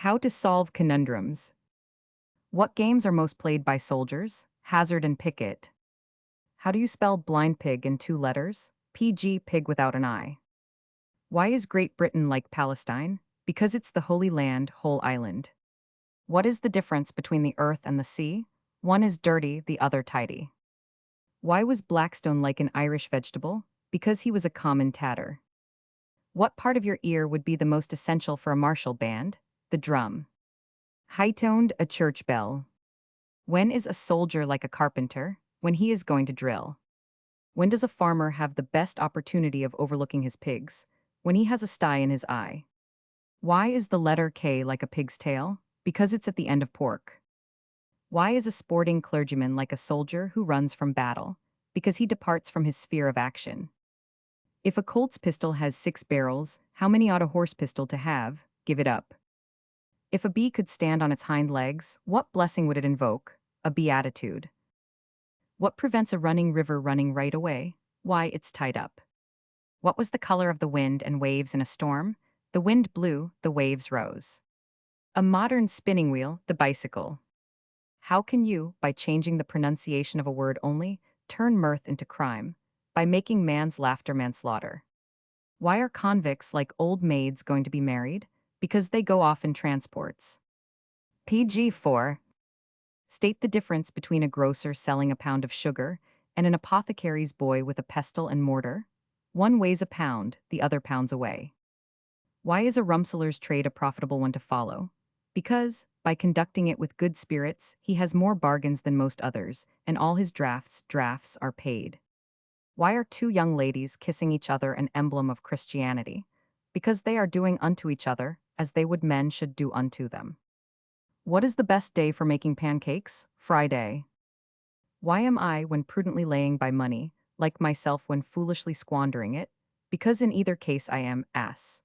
How to solve conundrums. What games are most played by soldiers? Hazard and picket. How do you spell blind pig in two letters? PG, pig without an I. Why is Great Britain like Palestine? Because it's the Holy Land, whole island. What is the difference between the earth and the sea? One is dirty, the other tidy. Why was Blackstone like an Irish vegetable? Because he was a common tatter. What part of your ear would be the most essential for a martial band? The drum. High-toned, a church bell. When is a soldier like a carpenter? When he is going to drill. When does a farmer have the best opportunity of overlooking his pigs? When he has a sty in his eye. Why is the letter K like a pig's tail? Because it's at the end of pork. Why is a sporting clergyman like a soldier who runs from battle? Because he departs from his sphere of action. If a Colt's pistol has 6 barrels, how many ought a horse pistol to have? Give it up. If a bee could stand on its hind legs, what blessing would it invoke? A beatitude. What prevents a running river running right away? Why, it's tied up. What was the color of the wind and waves in a storm? The wind blew, the waves rose. A modern spinning wheel, the bicycle. How can you, by changing the pronunciation of a word only, turn mirth into crime? By making man's laughter manslaughter. Why are convicts like old maids going to be married? Because they go off in transports. PG4. State the difference between a grocer selling a pound of sugar and an apothecary's boy with a pestle and mortar. One weighs a pound, the other pounds away. Why is a rumseller's trade a profitable one to follow? Because, by conducting it with good spirits, he has more bargains than most others, and all his drafts are paid. Why are two young ladies kissing each other an emblem of Christianity? Because they are doing unto each other as they would men should do unto them. What is the best day for making pancakes? Friday. Why am I, when prudently laying by money, like myself when foolishly squandering it? Because in either case I am ass.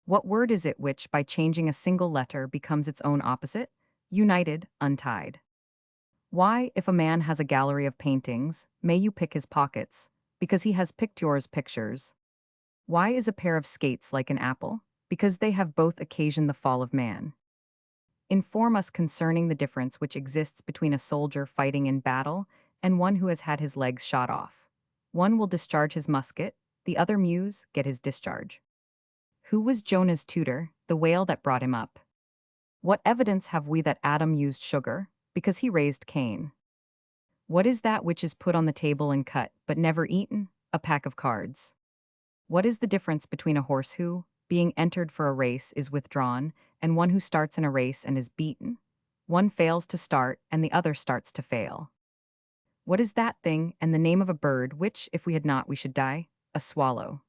What word is it which, by changing a single letter, becomes its own opposite? United, untied. Why, if a man has a gallery of paintings, may you pick his pockets? Because he has picked yours pictures. Why is a pair of skates like an apple? Because they have both occasioned the fall of man. Inform us concerning the difference which exists between a soldier fighting in battle and one who has had his legs shot off. One will discharge his musket, the other muse, get his discharge. Who was Jonah's tutor, the whale that brought him up? What evidence have we that Adam used sugar? Because he raised Cain. What is that which is put on the table and cut, but never eaten? A pack of cards. What is the difference between a horse who, being entered for a race, is withdrawn, and one who starts in a race and is beaten? One fails to start, and the other starts to fail. What is that thing, and the name of a bird, which, if we had not, we should die? A swallow.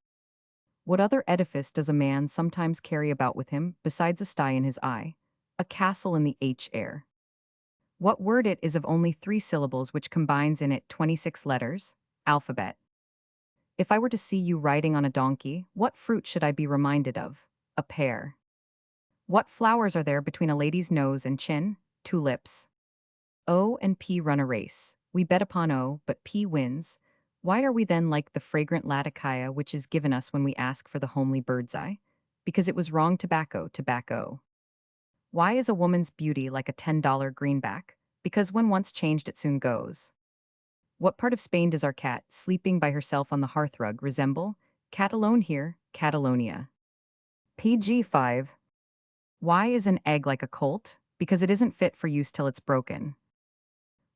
What other edifice does a man sometimes carry about with him, besides a sty in his eye? A castle in the air. What word it is of only 3 syllables which combines in it 26 letters? Alphabet. If I were to see you riding on a donkey, what fruit should I be reminded of? A pear. What flowers are there between a lady's nose and chin? Tulips. O and P run a race. We bet upon O, but P wins. Why are we then like the fragrant latakia which is given us when we ask for the homely bird's eye? Because it was wrong tobacco. Why is a woman's beauty like a $10 greenback? Because when once changed it soon goes. What part of Spain does our cat, sleeping by herself on the hearthrug, resemble? Cat alone here, Catalonia. PG5. Why is an egg like a colt? Because it isn't fit for use till it's broken.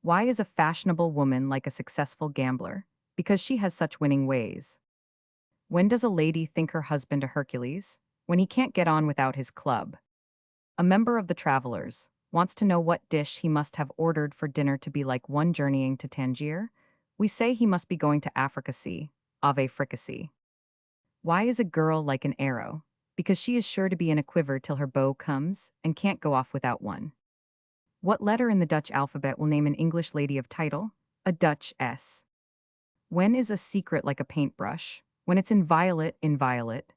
Why is a fashionable woman like a successful gambler? Because she has such winning ways. When does a lady think her husband a Hercules? When he can't get on without his club. A member of the travelers wants to know what dish he must have ordered for dinner to be like one journeying to Tangier. We say he must be going to Africacy, Ave fricassee. Why is a girl like an arrow? Because she is sure to be in a quiver till her bow comes, and can't go off without one. What letter in the Dutch alphabet will name an English lady of title? A Dutch S. When is a secret like a paintbrush? When it's inviolate.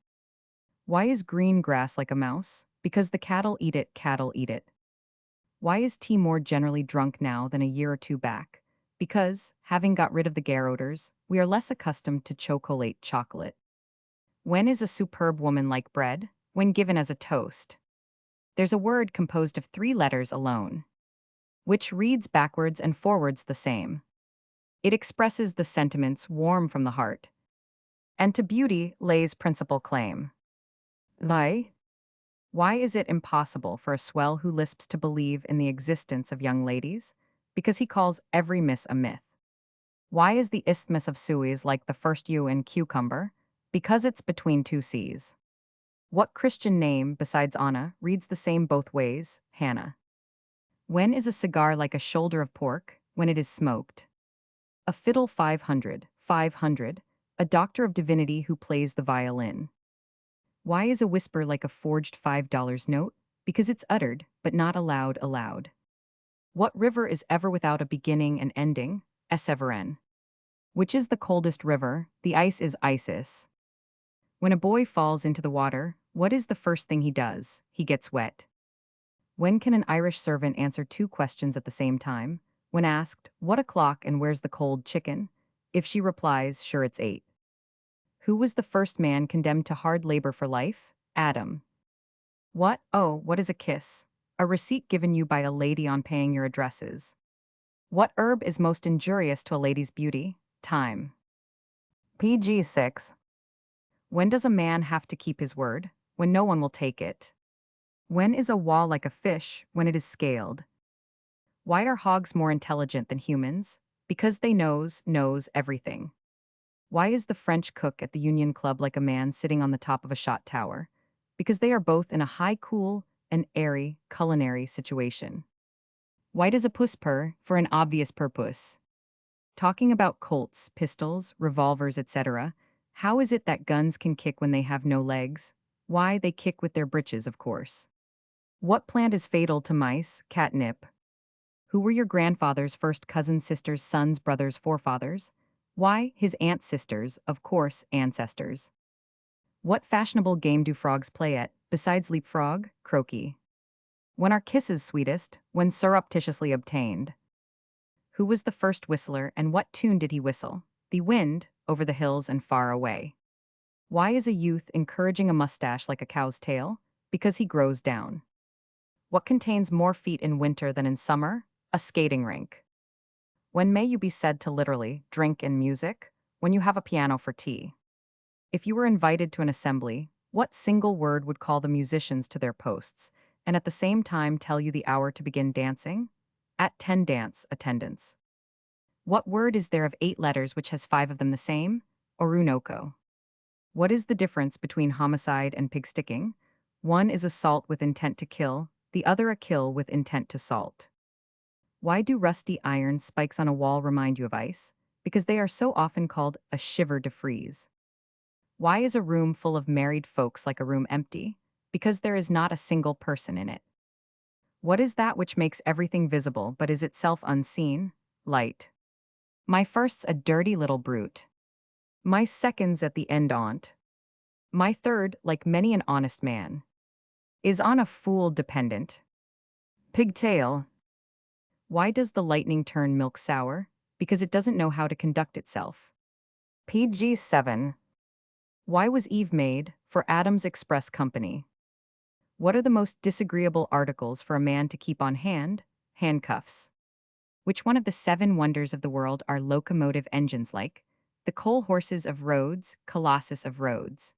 Why is green grass like a mouse? Because the cattle eat it. Why is tea more generally drunk now than a year or two back? Because, having got rid of the garroters, we are less accustomed to chocolate. When is a superb woman like bread? When given as a toast. There's a word composed of 3 letters alone, which reads backwards and forwards the same. It expresses the sentiments warm from the heart, and to beauty lays principal claim. Lie? Why is it impossible for a swell who lisps to believe in the existence of young ladies? Because he calls every miss a myth. Why is the Isthmus of Suez like the first U in cucumber? Because it's between 2 C's. What Christian name, besides Anna, reads the same both ways? Hannah. When is a cigar like a shoulder of pork? When it is smoked. A fiddle 500, 500, a doctor of divinity who plays the violin. Why is a whisper like a forged $5 note? Because it's uttered, but not allowed aloud. What river is ever without a beginning and ending? Irreverent. Which is the coldest river? The ice is Isis. When a boy falls into the water, what is the first thing he does? He gets wet. When can an Irish servant answer 2 questions at the same time? When asked, what o'clock and where's the cold chicken? If she replies, sure it's 8. Who was the first man condemned to hard labor for life? Adam. What? Oh, what is a kiss? A receipt given you by a lady on paying your addresses. What herb is most injurious to a lady's beauty? Time. PG 6. When does a man have to keep his word? When no one will take it. When is a wall like a fish? When it is scaled. Why are hogs more intelligent than humans? Because they knows everything. Why is the French cook at the Union Club like a man sitting on the top of a shot tower? Because they are both in a high, cool, and airy culinary situation. Why does a puss purr? For an obvious purpose. Talking about Colts, pistols, revolvers, etc., how is it that guns can kick when they have no legs? Why, they kick with their britches, of course. What plant is fatal to mice? Catnip. Who were your grandfather's first cousins, sisters, sons, brothers, forefathers? Why, his aunt's sisters, of course, ancestors. What fashionable game do frogs play at, besides leapfrog? Croquet. When are kisses sweetest? When surreptitiously obtained. Who was the first whistler and what tune did he whistle? The wind, over the hills and far away. Why is a youth encouraging a mustache like a cow's tail? Because he grows down. What contains more feet in winter than in summer? A skating rink. When may you be said to literally drink in music? When you have a piano for tea. If you were invited to an assembly, what single word would call the musicians to their posts, and at the same time tell you the hour to begin dancing? At 10 dance, attendance. What word is there of 8 letters which has 5 of them the same? Orunoko. What is the difference between homicide and pig sticking? One is assault with intent to kill, the other a kill with intent to salt. Why do rusty iron spikes on a wall remind you of ice? Because they are so often called a shiver to freeze. Why is a room full of married folks like a room empty? Because there is not a single person in it. What is that which makes everything visible but is itself unseen? Light. My first's a dirty little brute. My second's at the end on't. My third, like many an honest man, is on a fool dependent. Pigtail. Why does the lightning turn milk sour? Because it doesn't know how to conduct itself. PG 7. Why was Eve made? For Adam's express company. What are the most disagreeable articles for a man to keep on hand? Handcuffs. Which one of the 7 wonders of the world are locomotive engines like? The coal horses of Rhodes, Colossus of Rhodes.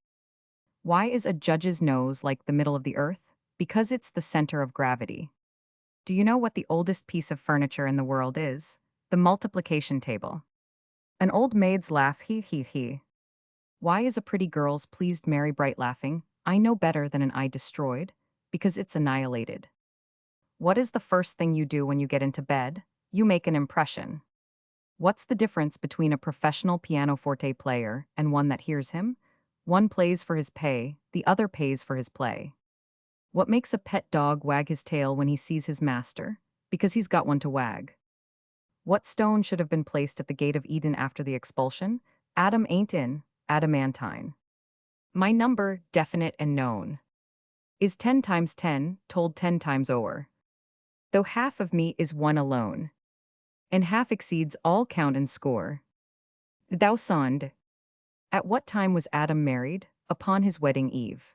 Why is a judge's nose like the middle of the earth? Because it's the center of gravity. Do you know what the oldest piece of furniture in the world is? The multiplication table. An old maid's laugh, he he he. Why is a pretty girl's pleased merry bright laughing? I know better than an eye destroyed, because it's annihilated. What is the first thing you do when you get into bed? You make an impression. What's the difference between a professional pianoforte player and one that hears him? One plays for his pay, the other pays for his play. What makes a pet dog wag his tail when he sees his master? Because he's got one to wag. What stone should have been placed at the gate of Eden after the expulsion? Adam ain't in, adamantine. My number, definite and known, is 10 times 10, told 10 times o'er. Though half of me is one alone, and half exceeds all count and score. Thou sond. At what time was Adam married? Upon his wedding eve.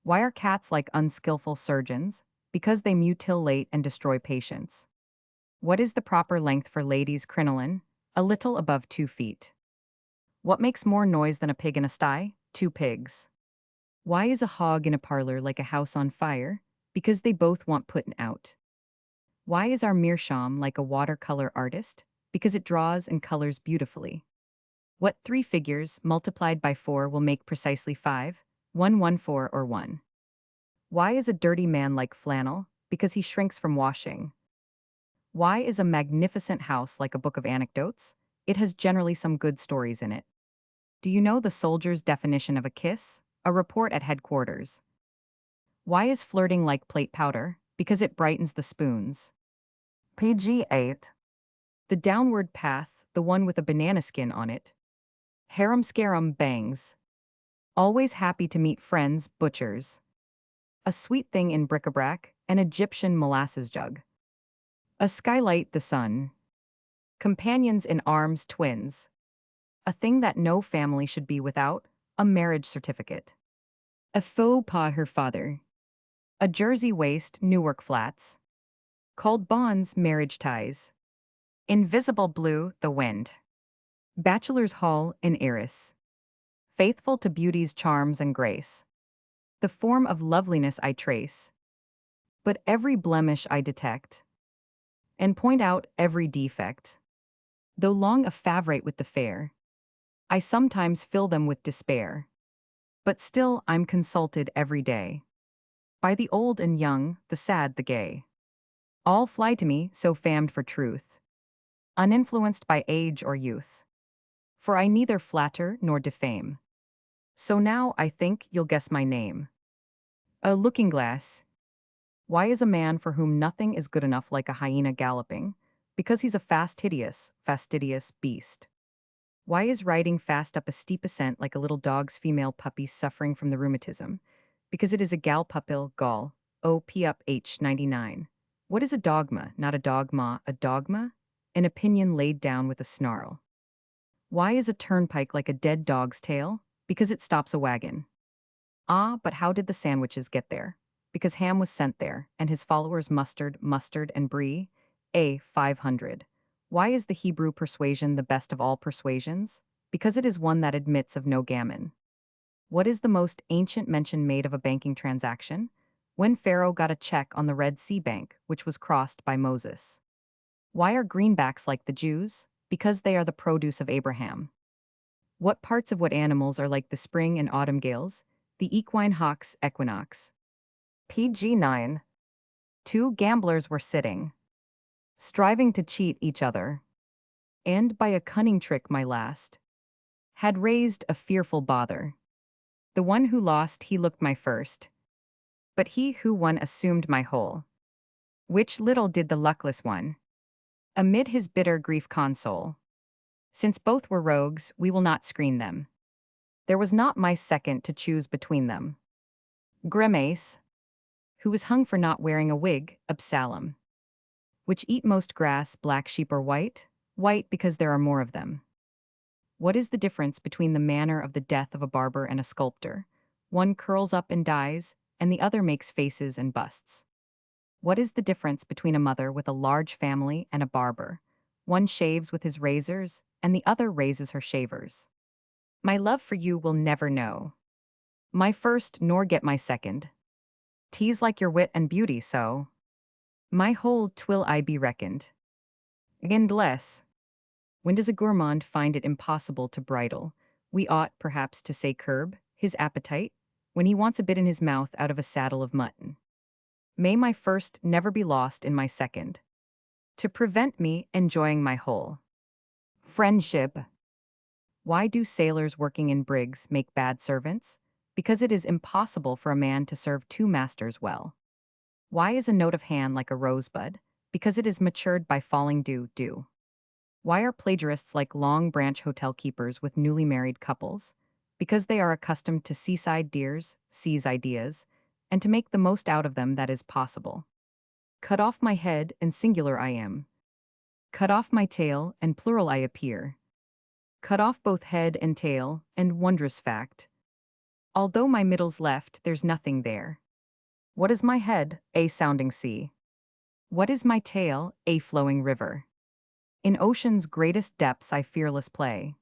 Why are cats like unskillful surgeons? Because they mutilate and destroy patients. What is the proper length for ladies' crinoline? A little above 2 feet. What makes more noise than a pig in a sty? 2 pigs. Why is a hog in a parlor like a house on fire? Because they both want putting out. Why is our meerschaum like a watercolor artist? Because it draws and colors beautifully. What 3 figures multiplied by 4 will make precisely 5? 114 or 1. Why is a dirty man like flannel? Because he shrinks from washing. Why is a magnificent house like a book of anecdotes? It has generally some good stories in it. Do you know the soldier's definition of a kiss? A report at headquarters. Why is flirting like plate powder? Because it brightens the spoons. PG 8. The downward path, the one with a banana skin on it. Harum scarum bangs. Always happy to meet friends, butchers. A sweet thing in bric-a-brac, an Egyptian molasses jug. A skylight, the sun. Companions in arms, twins. A thing that no family should be without, a marriage certificate. A faux pas, her father. A jersey waist, Newark flats. Called bonds, marriage ties. Invisible blue, the wind. Bachelor's hall, an heiress. Faithful to beauty's charms and grace. The form of loveliness I trace. But every blemish I detect. And point out every defect. Though long a favorite with the fair, I sometimes fill them with despair. But still I'm consulted every day. By the old and young, the sad, the gay. All fly to me, so famed for truth. Uninfluenced by age or youth. For I neither flatter nor defame. So now I think you'll guess my name. A looking glass. Why is a man for whom nothing is good enough like a hyena galloping? Because he's a fastidious beast. Why is riding fast up a steep ascent like a little dog's female puppy suffering from the rheumatism? Because it is a galpupil gall, OP up H99. What is a dogma, not a dogma, a dogma? An opinion laid down with a snarl. Why is a turnpike like a dead dog's tail? Because it stops a wagon. Ah, but how did the sandwiches get there? Because Ham was sent there, and his followers mustard, and brie. A. 500. Why is the Hebrew persuasion the best of all persuasions? Because it is one that admits of no gammon. What is the most ancient mention made of a banking transaction? When Pharaoh got a check on the Red Sea bank, which was crossed by Moses. Why are greenbacks like the Jews? Because they are the produce of Abraham. What parts of what animals are like the spring and autumn gales? The equine hawk's equinox. PG 9. 2 gamblers were sitting, striving to cheat each other. And by a cunning trick my last had raised a fearful bother. The one who lost he looked my first, but he who won assumed my whole. Which little did the luckless one amid his bitter grief console. Since both were rogues, we will not screen them. There was not my second to choose between them. Grimace, who was hung for not wearing a wig, Absalom. Which eat most grass, black sheep or white? White because there are more of them. What is the difference between the manner of the death of a barber and a sculptor? One curls up and dies, and the other makes faces and busts. What is the difference between a mother with a large family and a barber? One shaves with his razors, and the other raises her shavers. My love for you will never know my first nor get my second. Tease like your wit and beauty, so my whole twill I be reckoned. And less. When does a gourmand find it impossible to bridle? We ought, perhaps, to say curb his appetite when he wants a bit in his mouth out of a saddle of mutton. May my first never be lost in my second, to prevent me enjoying my whole. Friendship. Why do sailors working in brigs make bad servants? Because it is impossible for a man to serve 2 masters well. Why is a note of hand like a rosebud? Because it is matured by falling dew. Why are plagiarists like Long Branch hotel keepers with newly married couples? Because they are accustomed to seaside dears, seize ideas, and to make the most out of them that is possible. Cut off my head, and singular I am. Cut off my tail, and plural I appear. Cut off both head and tail, and wondrous fact, Although my middle's left, there's nothing there. What is my head? A sounding sea. What is my tail? A flowing river. In ocean's greatest depths I fearless play.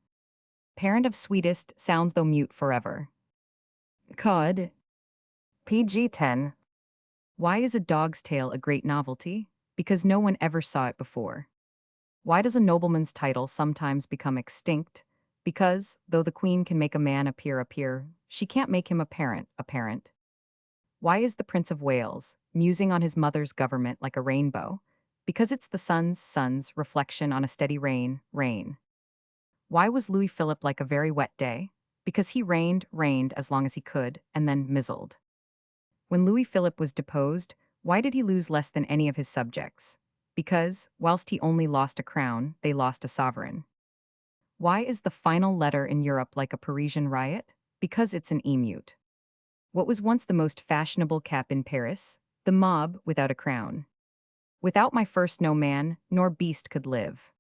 Parent of sweetest, sounds though mute forever. Cod. PG-10. Why is a dog's tale a great novelty? Because no one ever saw it before. Why does a nobleman's title sometimes become extinct? Because, though the queen can make a man appear, she can't make him apparent. Why is the Prince of Wales musing on his mother's government like a rainbow? Because it's the sun's reflection on a steady rain. Why was Louis Philippe like a very wet day? Because he reigned as long as he could, and then mizzled. When Louis Philippe was deposed, why did he lose less than any of his subjects? Because, whilst he only lost a crown, they lost a sovereign. Why is the final letter in Europe like a Parisian riot? Because it's an e-mute. What was once the most fashionable cap in Paris? The mob without a crown. Without my first no man, nor beast could live.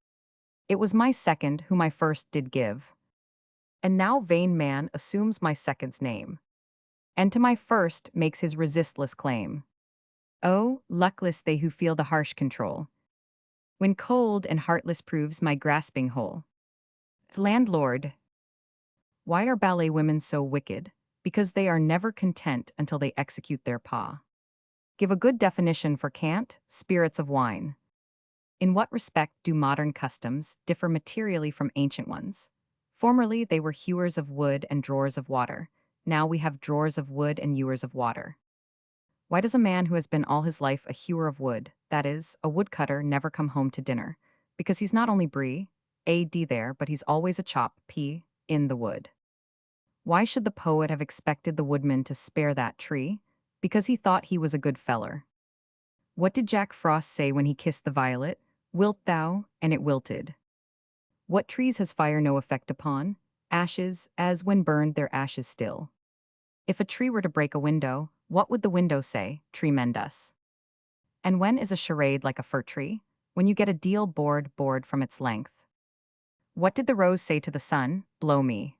It was my second whom I first did give. And now vain man assumes my second's name. And to my first makes his resistless claim. Oh, luckless they who feel the harsh control. When cold and heartless proves my grasping whole. Landlord. Why are ballet women so wicked? Because they are never content until they execute their paw. Give a good definition for cant, spirits of wine. In what respect do modern customs differ materially from ancient ones? Formerly they were hewers of wood and drawers of water. Now we have drawers of wood and ewers of water. Why does a man who has been all his life a hewer of wood, that is, a woodcutter, never come home to dinner? Because he's not only brie, ad there, but he's always a chop, p, in the wood. Why should the poet have expected the woodman to spare that tree? Because he thought he was a good feller. What did Jack Frost say when he kissed the violet? Wilt thou? And it wilted. What trees has fire no effect upon? Ashes, as when burned their ashes still. If a tree were to break a window, what would the window say? Tremendous. And when is a charade like a fir tree? When you get a deal bored from its length. What did the rose say to the sun? Blow me.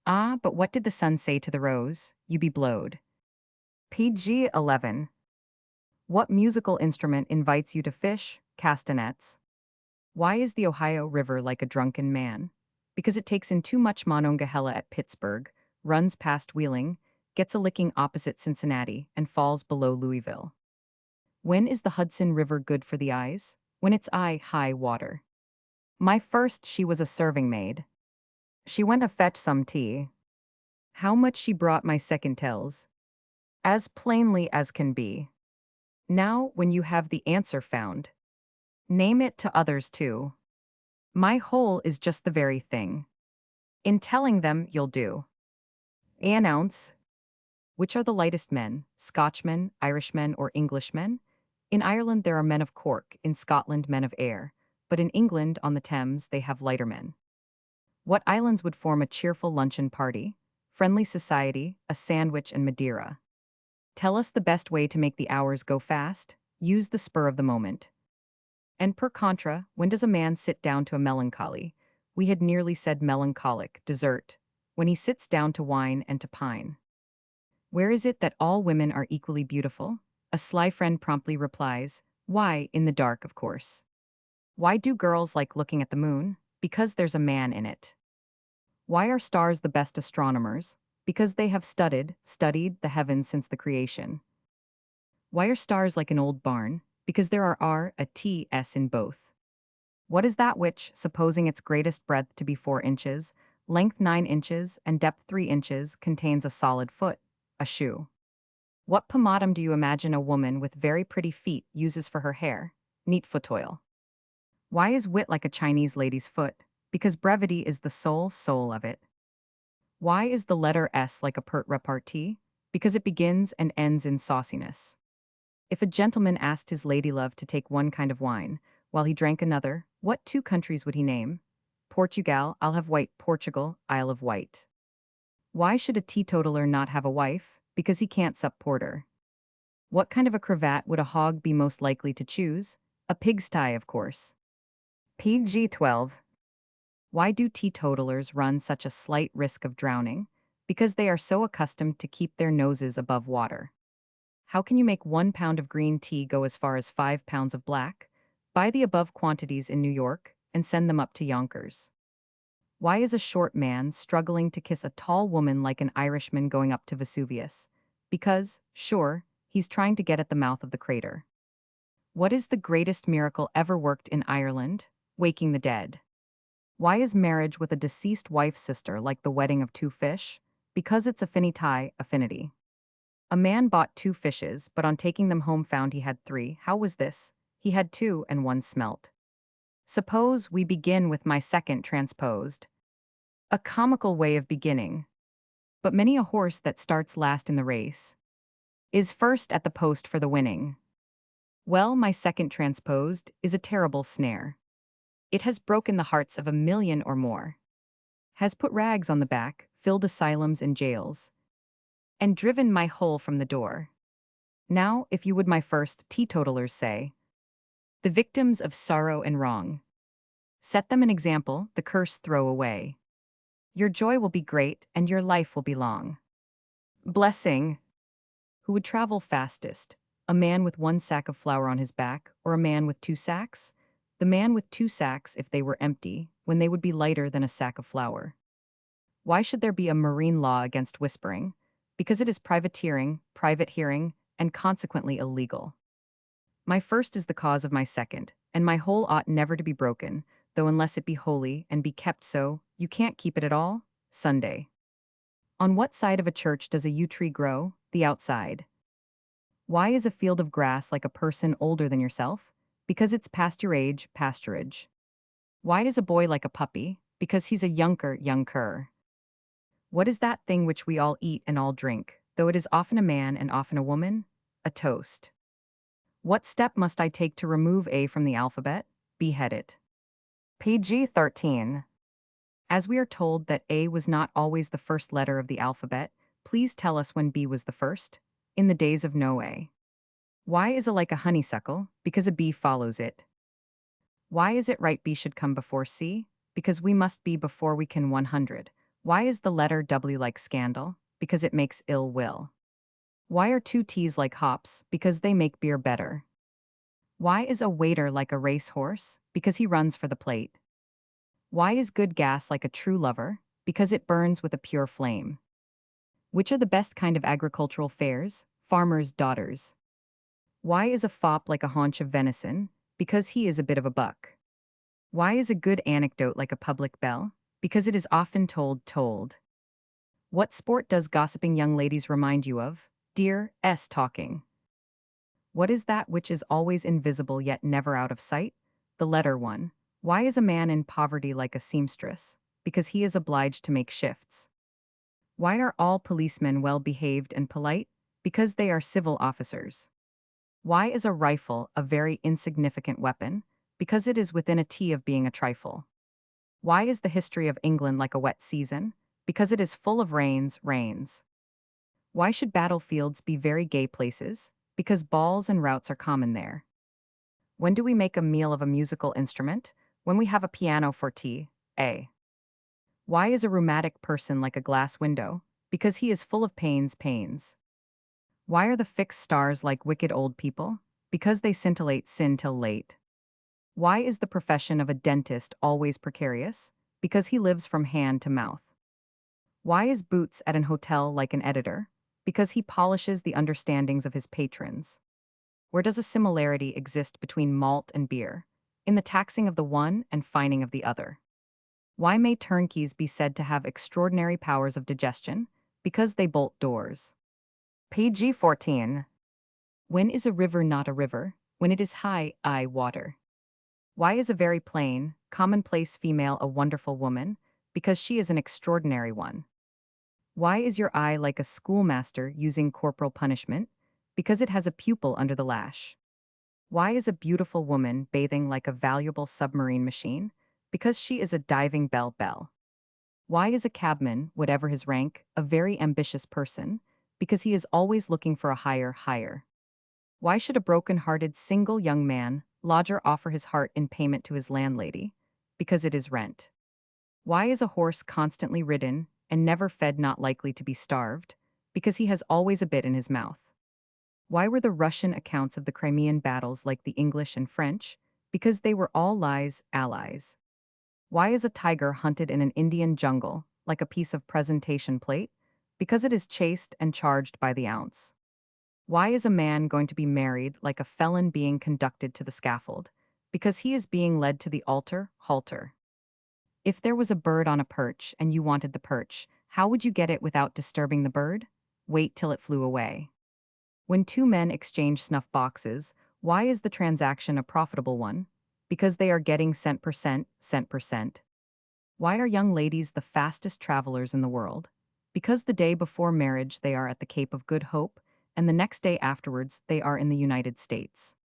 Ah, but what did the sun say to the rose? You be blowed. PG-11. What musical instrument invites you to fish? Castanets. Why is the Ohio River like a drunken man? Because it takes in too much Monongahela at Pittsburgh, runs past Wheeling, gets a licking opposite Cincinnati, and falls below Louisville. When is the Hudson River good for the eyes? When it's high water. My first she was a serving maid. She went to fetch some tea. How much she brought my second tells. As plainly as can be. Now, when you have the answer found, name it to others too. My whole is just the very thing. In telling them, you'll do. Announce. Which are the lightest men, Scotchmen, Irishmen, or Englishmen? In Ireland there are men of Cork, in Scotland men of Ayr, but in England, on the Thames, they have lighter men. What islands would form a cheerful luncheon party? Friendly society, a sandwich and Madeira. Tell us the best way to make the hours go fast? Use the spur of the moment. And per contra, when does a man sit down to a melancholy? We had nearly said melancholic, dessert, when he sits down to wine and to pine. Where is it that all women are equally beautiful? A sly friend promptly replies, why, in the dark, of course. Why do girls like looking at the moon? Because there's a man in it. Why are stars the best astronomers? Because they have studied the heavens since the creation. Why are stars like an old barn? Because there are a T, S in both. What is that which, supposing its greatest breadth to be 4 inches, length 9 inches, and depth 3 inches, contains a solid foot? A shoe. What pomatum do you imagine a woman with very pretty feet uses for her hair? Neat foot oil. Why is wit like a Chinese lady's foot? Because brevity is the soul of it. Why is the letter S like a pert repartee? Because it begins and ends in sauciness. If a gentleman asked his ladylove to take one kind of wine, while he drank another, what 2 countries would he name? Portugal, I'll have white; Portugal, Isle of Wight. Why should a teetotaler not have a wife? Because he can't sup porter. What kind of a cravat would a hog be most likely to choose? A pig's tie, of course. PG-12. Why do teetotalers run such a slight risk of drowning? Because they are so accustomed to keep their noses above water. How can you make 1 pound of green tea go as far as 5 pounds of black? Buy the above quantities in New York and send them up to Yonkers. Why is a short man struggling to kiss a tall woman like an Irishman going up to Vesuvius? Because, sure, he's trying to get at the mouth of the crater. What is the greatest miracle ever worked in Ireland? Waking the dead. Why is marriage with a deceased wife's sister like the wedding of two fish? Because it's affinity. A man bought two fishes, but on taking them home found he had three. How was this? He had two and one smelt. Suppose we begin with my second transposed. A comical way of beginning. But many a horse that starts last in the race is first at the post for the winning. Well, my second transposed is a terrible snare. It has broken the hearts of 1 million or more, has put rags on the back, filled asylums and jails, and driven my whole from the door. Now, if you would my first teetotalers say, the victims of sorrow and wrong, set them an example, the curse throw away. Your joy will be great and your life will be long. Blessing. Who would travel fastest? A man with 1 sack of flour on his back, or a man with 2 sacks? The man with 2 sacks if they were empty, when they would be lighter than a sack of flour. Why should there be a marine law against whispering? Because it is privateering, private hearing, and consequently illegal. My first is the cause of my second, and my whole ought never to be broken, though unless it be holy and be kept so, you can't keep it at all. Sunday. On what side of a church does a yew tree grow? The outside. Why is a field of grass like a person older than yourself? Because it's past your age, pasturage. Why is a boy like a puppy? Because he's a young cur. What is that thing which we all eat and all drink, though it is often a man and often a woman? A toast. What step must I take to remove A from the alphabet? Behead it. PG 13. As we are told that A was not always the first letter of the alphabet, please tell us when B was the first. In the days of Noe. Why is a like a honeysuckle? Because a bee follows it. Why is it right B should come before C? Because we must be before we can 100. Why is the letter W like scandal? Because it makes ill will. Why are two T's like hops? Because they make beer better. Why is a waiter like a racehorse? Because he runs for the plate. Why is good gas like a true lover? Because it burns with a pure flame. Which are the best kind of agricultural fares? Farmers' daughters. Why is a fop like a haunch of venison? Because he is a bit of a buck. Why is a good anecdote like a public bell? Because it is often told. What sport does gossiping young ladies remind you of? Dear S. Talking. What is that which is always invisible yet never out of sight? The letter one. Why is a man in poverty like a seamstress? Because he is obliged to make shifts. Why are all policemen well behaved and polite? Because they are civil officers. Why is a rifle a very insignificant weapon? Because it is within a T of being a trifle. Why is the history of England like a wet season? Because it is full of rains. Why should battlefields be very gay places? Because balls and routs are common there. When do we make a meal of a musical instrument? When we have a piano forte. A. Why is a rheumatic person like a glass window? Because he is full of pains. Why are the fixed stars like wicked old people? Because they scintillate sin till late. Why is the profession of a dentist always precarious? Because he lives from hand to mouth. Why is Boots at an hotel like an editor? Because he polishes the understandings of his patrons. Where does a similarity exist between malt and beer? In the taxing of the one and fining of the other. Why may turnkeys be said to have extraordinary powers of digestion? Because they bolt doors. PG 14. When is a river not a river? When it is high water. Why is a very plain, commonplace female a wonderful woman? Because she is an extraordinary one. Why is your eye like a schoolmaster using corporal punishment? Because it has a pupil under the lash. Why is a beautiful woman bathing like a valuable submarine machine? Because she is a diving bell. Why is a cabman, whatever his rank, a very ambitious person? Because he is always looking for a higher. Why should a broken-hearted single young man, lodger offer his heart in payment to his landlady? Because it is rent. Why is a horse constantly ridden, and never fed not likely to be starved, because he has always a bit in his mouth. Why were the Russian accounts of the Crimean battles like the English and French? Because they were all lies, allies. Why is a tiger hunted in an Indian jungle, like a piece of presentation plate? Because it is chased and charged by the ounce. Why is a man going to be married like a felon being conducted to the scaffold? Because he is being led to the altar, halter. If there was a bird on a perch and you wanted the perch, how would you get it without disturbing the bird? Wait till it flew away. When two men exchange snuff boxes, why is the transaction a profitable one? Because they are getting cent per cent, cent per cent. Why are young ladies the fastest travelers in the world? Because the day before marriage they are at the Cape of Good Hope, and the next day afterwards they are in the United States.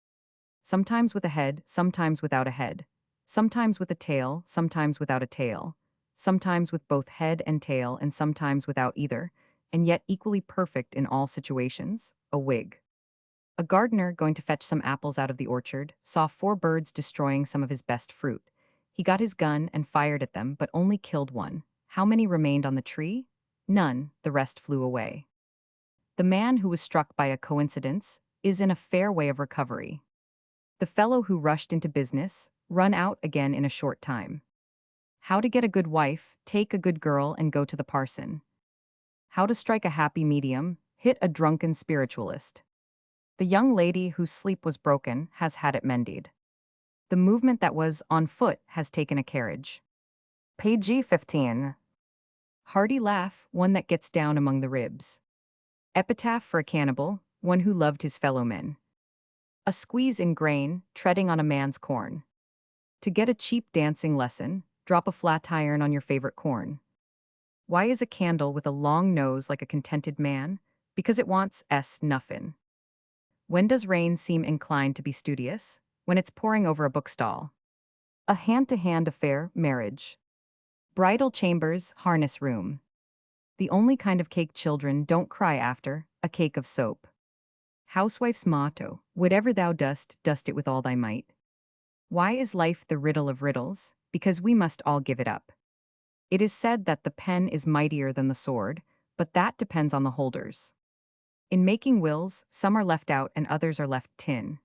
Sometimes with a head, sometimes without a head. Sometimes with a tail, sometimes without a tail. Sometimes with both head and tail, and sometimes without either, and yet equally perfect in all situations, a wig. A gardener, going to fetch some apples out of the orchard, saw four birds destroying some of his best fruit. He got his gun and fired at them, but only killed one. How many remained on the tree? None, the rest flew away. The man who was struck by a coincidence is in a fair way of recovery. The fellow who rushed into business, run out again in a short time. How to get a good wife, take a good girl and go to the parson. How to strike a happy medium, hit a drunken spiritualist. The young lady whose sleep was broken has had it mended. The movement that was on foot has taken a carriage. Page 15. Hearty laugh, one that gets down among the ribs. Epitaph for a cannibal, one who loved his fellow men. A squeeze in grain, treading on a man's corn. To get a cheap dancing lesson, drop a flat iron on your favorite corn. Why is a candle with a long nose like a contented man? Because it wants nuffin. When does rain seem inclined to be studious? When it's pouring over a bookstall. A hand-to-hand affair, marriage. Bridal chambers, harness room. The only kind of cake children don't cry after, a cake of soap. Housewife's motto, whatever thou dost, dost it with all thy might. Why is life the riddle of riddles? Because we must all give it up. It is said that the pen is mightier than the sword, but that depends on the holders. In making wills, some are left out and others are left tin.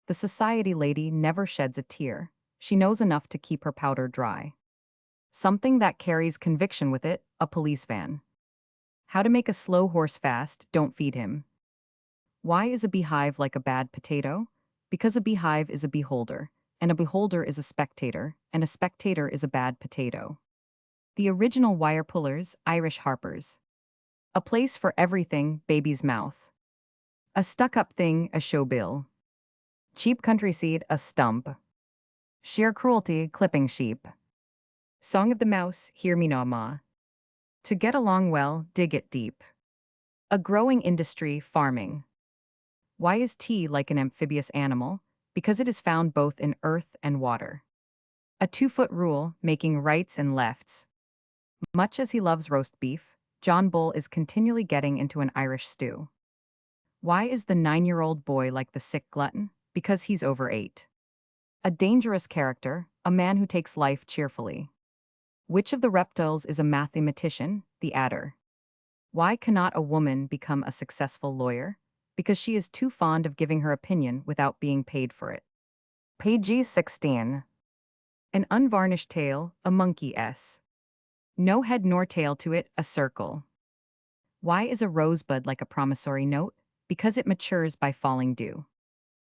The society lady never sheds a tear. She knows enough to keep her powder dry. Something that carries conviction with it, a police van. How to make a slow horse fast, don't feed him. Why is a beehive like a bad potato? Because a beehive is a beholder, and a beholder is a spectator, and a spectator is a bad potato. The original wire pullers, Irish harpers. A place for everything, baby's mouth. A stuck-up thing, a show bill. Cheap country seed, a stump. Sheer cruelty, clipping sheep. Song of the mouse, hear me now, ma. To get along well, dig it deep. A growing industry, farming. Why is tea like an amphibious animal? Because it is found both in earth and water. A 2-foot rule, making rights and lefts. Much as he loves roast beef, John Bull is continually getting into an Irish stew. Why is the 9-year-old boy like the sick glutton? Because he's over 8. A dangerous character, a man who takes life cheerfully. Which of the reptiles is a mathematician? The adder. Why cannot a woman become a successful lawyer? Because she is too fond of giving her opinion without being paid for it. Page 16. An unvarnished tail, a monkey s. No head nor tail to it, a circle. Why is a rosebud like a promissory note? Because it matures by falling dew.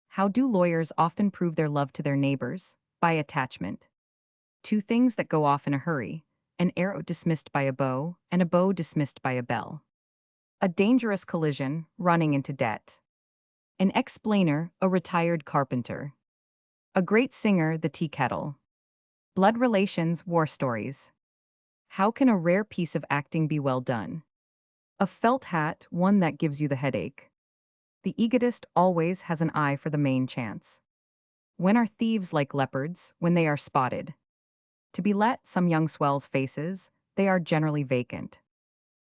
How do lawyers often prove their love to their neighbors? By attachment. Two things that go off in a hurry, an arrow dismissed by a bow, and a bow dismissed by a bell. A dangerous collision, running into debt. An explainer, a retired carpenter. A great singer, the tea kettle. Blood relations, war stories. How can a rare piece of acting be well done? A felt hat, one that gives you the headache. The egotist always has an eye for the main chance. When are thieves like leopards? When they are spotted. To be let some young swells' faces, they are generally vacant.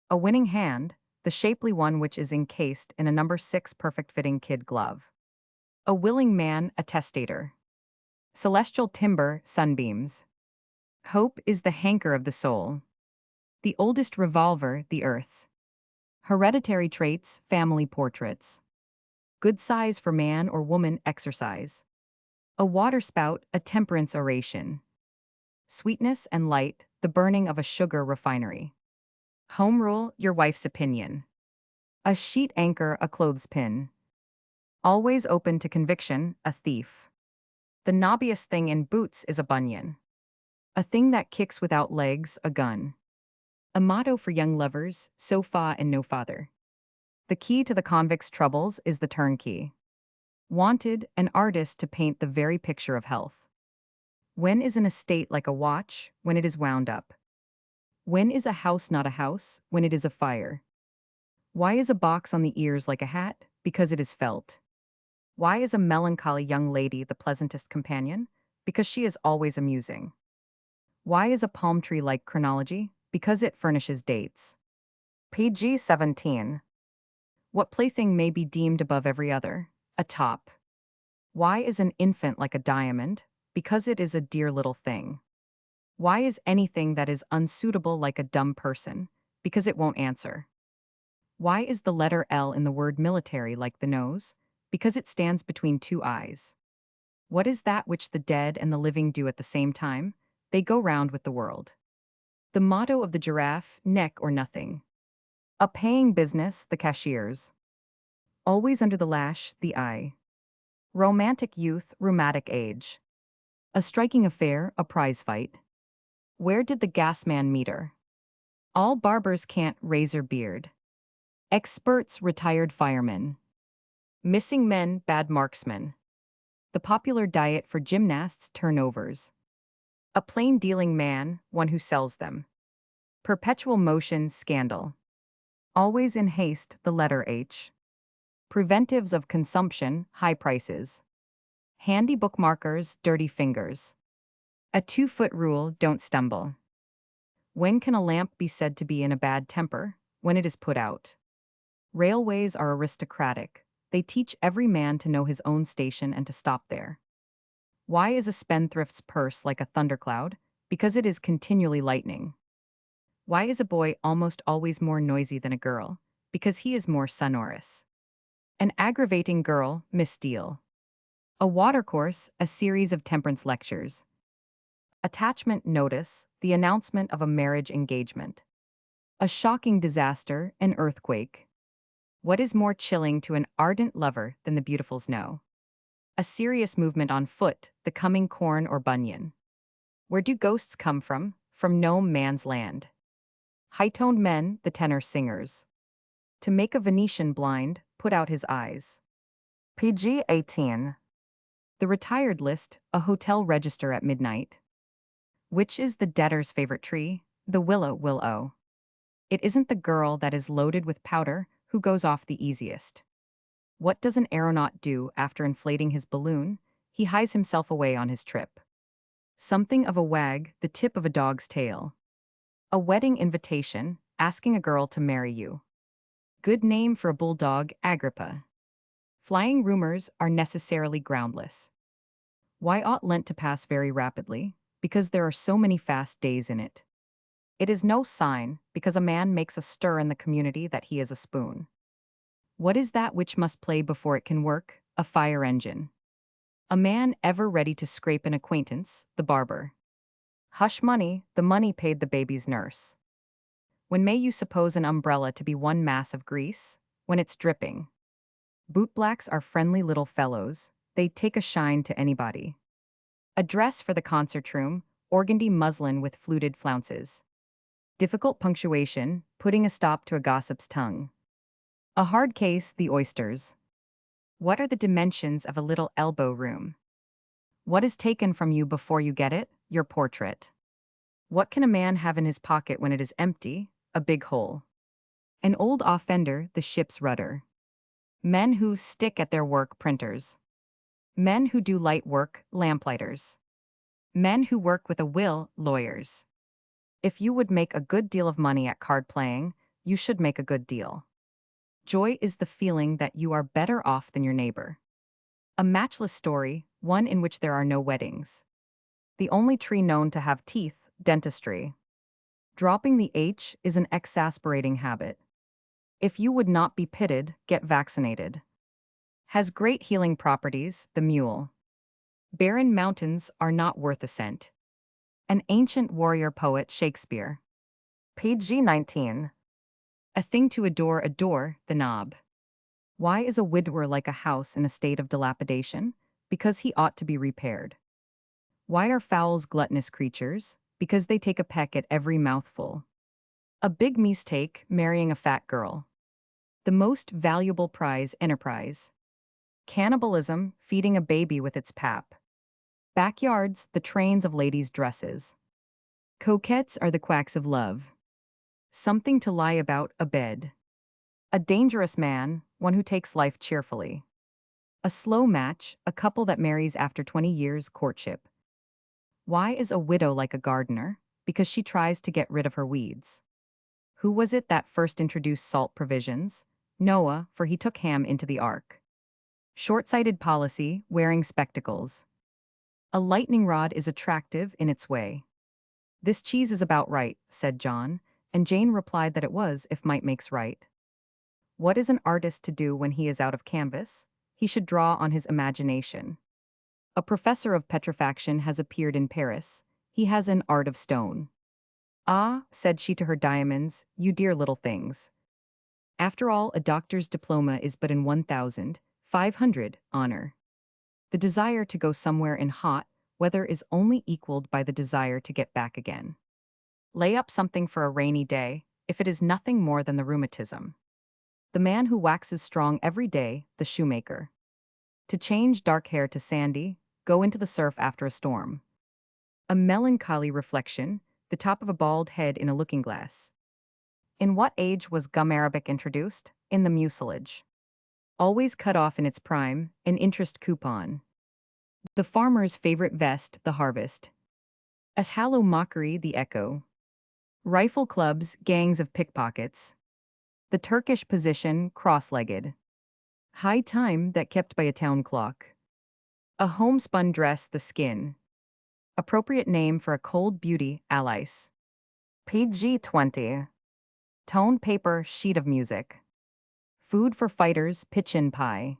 A winning hand, the shapely one which is encased in a number 6 perfect-fitting kid glove. A willing man, a testator. Celestial timber, sunbeams. Hope is the hanker of the soul. The oldest revolver, the Earth's. Hereditary traits, family portraits. Good size for man or woman, exercise. A waterspout, a temperance oration. Sweetness and light, the burning of a sugar refinery. Home rule, your wife's opinion. A sheet anchor, a clothespin. Always open to conviction, a thief. The knobbiest thing in boots is a bunion. A thing that kicks without legs, a gun. A motto for young lovers, so fa and no father. The key to the convict's troubles is the turnkey. Wanted, an artist to paint the very picture of health. When is an estate like a watch? When it is wound up. When is a house not a house? When it is a fire. Why is a box on the ears like a hat? Because it is felt. Why is a melancholy young lady the pleasantest companion? Because she is always amusing. Why is a palm tree like chronology? Because it furnishes dates. PG 17. What plaything may be deemed above every other? A top. Why is an infant like a diamond? Because it is a dear little thing. Why is anything that is unsuitable like a dumb person? Because it won't answer. Why is the letter L in the word military like the nose? Because it stands between two eyes. What is that which the dead and the living do at the same time? They go round with the world. The motto of the giraffe, neck or nothing. A paying business, the cashiers. Always under the lash, the eye. Romantic youth, rheumatic age. A striking affair, a prize fight. Where did the gas man meet her? All barbers can't razor beard. Experts, retired firemen. Missing men, bad marksmen. The popular diet for gymnasts, turnovers. A plain dealing man, one who sells them. Perpetual motion, scandal. Always in haste, the letter H. Preventives of consumption, high prices. Handy bookmarkers, dirty fingers. A 2-foot rule, don't stumble. When can a lamp be said to be in a bad temper? When it is put out. Railways are aristocratic. They teach every man to know his own station and to stop there. Why is a spendthrift's purse like a thundercloud? Because it is continually lightning. Why is a boy almost always more noisy than a girl? Because he is more sonorous. An aggravating girl, Miss Steele. A watercourse, a series of temperance lectures. Attachment notice, the announcement of a marriage engagement. A shocking disaster, an earthquake. What is more chilling to an ardent lover than the beautiful snow? A serious movement on foot, the coming corn or bunion. Where do ghosts come from? From no man's land. High-toned men, the tenor singers. To make a Venetian blind, put out his eyes. PG 18. The retired list, a hotel register at midnight. Which is the debtor's favorite tree? The willow. It isn't the girl that is loaded with powder who goes off the easiest. What does an aeronaut do after inflating his balloon? He hies himself away on his trip. Something of a wag, the tip of a dog's tail. A wedding invitation, asking a girl to marry you. Good name for a bulldog, Agrippa. Flying rumors are necessarily groundless. Why ought Lent to pass very rapidly? Because there are so many fast days in it. It is no sign, because a man makes a stir in the community that he is a spoon. What is that which must play before it can work? A fire engine. A man ever ready to scrape an acquaintance, the barber. Hush money, the money paid the baby's nurse. When may you suppose an umbrella to be one mass of grease? When it's dripping. Bootblacks are friendly little fellows, they take a shine to anybody. A dress for the concert room, organdy muslin with fluted flounces. Difficult punctuation, putting a stop to a gossip's tongue. A hard case, the oysters. What are the dimensions of a little elbow room? What is taken from you before you get it? Your portrait. What can a man have in his pocket when it is empty? A big hole. An old offender, the ship's rudder. Men who stick at their work, printers. Men who do light work, lamplighters. Men who work with a will, lawyers. If you would make a good deal of money at card playing, you should make a good deal. Joy is the feeling that you are better off than your neighbor. A matchless story, one in which there are no weddings. The only tree known to have teeth, dentistry. Dropping the H is an exasperating habit. If you would not be pitted, get vaccinated. Has great healing properties, the mule. Barren mountains are not worth a cent. An ancient warrior poet Shakespeare. Page 19. A thing to adore, the knob. Why is a widower like a house in a state of dilapidation? Because he ought to be repaired. Why are fowls gluttonous creatures? Because they take a peck at every mouthful. A big mistake, marrying a fat girl. The most valuable prize, enterprise. Cannibalism, feeding a baby with its pap. Backyards, the trains of ladies' dresses. Coquettes are the quacks of love. Something to lie about, a bed. A dangerous man, one who takes life cheerfully. A slow match, a couple that marries after 20 years courtship. Why is a widow like a gardener? Because she tries to get rid of her weeds. Who was it that first introduced salt provisions? Noah, for he took Ham into the ark. Short-sighted policy, wearing spectacles. A lightning rod is attractive in its way. This cheese is about right, said John, and Jane replied that it was if might makes right. What is an artist to do when he is out of canvas? He should draw on his imagination. A professor of petrifaction has appeared in Paris. He has an art of stone. Ah, said she to her diamonds, you dear little things. After all, a doctor's diploma is but in 1,500 honor. The desire to go somewhere in hot weather is only equaled by the desire to get back again. Lay up something for a rainy day, if it is nothing more than the rheumatism. The man who waxes strong every day, the shoemaker. To change dark hair to sandy, go into the surf after a storm. A melancholy reflection, the top of a bald head in a looking-glass. In what age was gum arabic introduced? In the mucilage. Always cut off in its prime, an interest coupon. The farmer's favorite vest, the harvest. As hollow mockery, the echo. Rifle clubs, gangs of pickpockets. The Turkish position, cross-legged. High time that kept by a town clock. A homespun dress, the skin. Appropriate name for a cold beauty, Alice. Page 20. Tone paper, sheet of music. Food for fighters, pitchin' pie.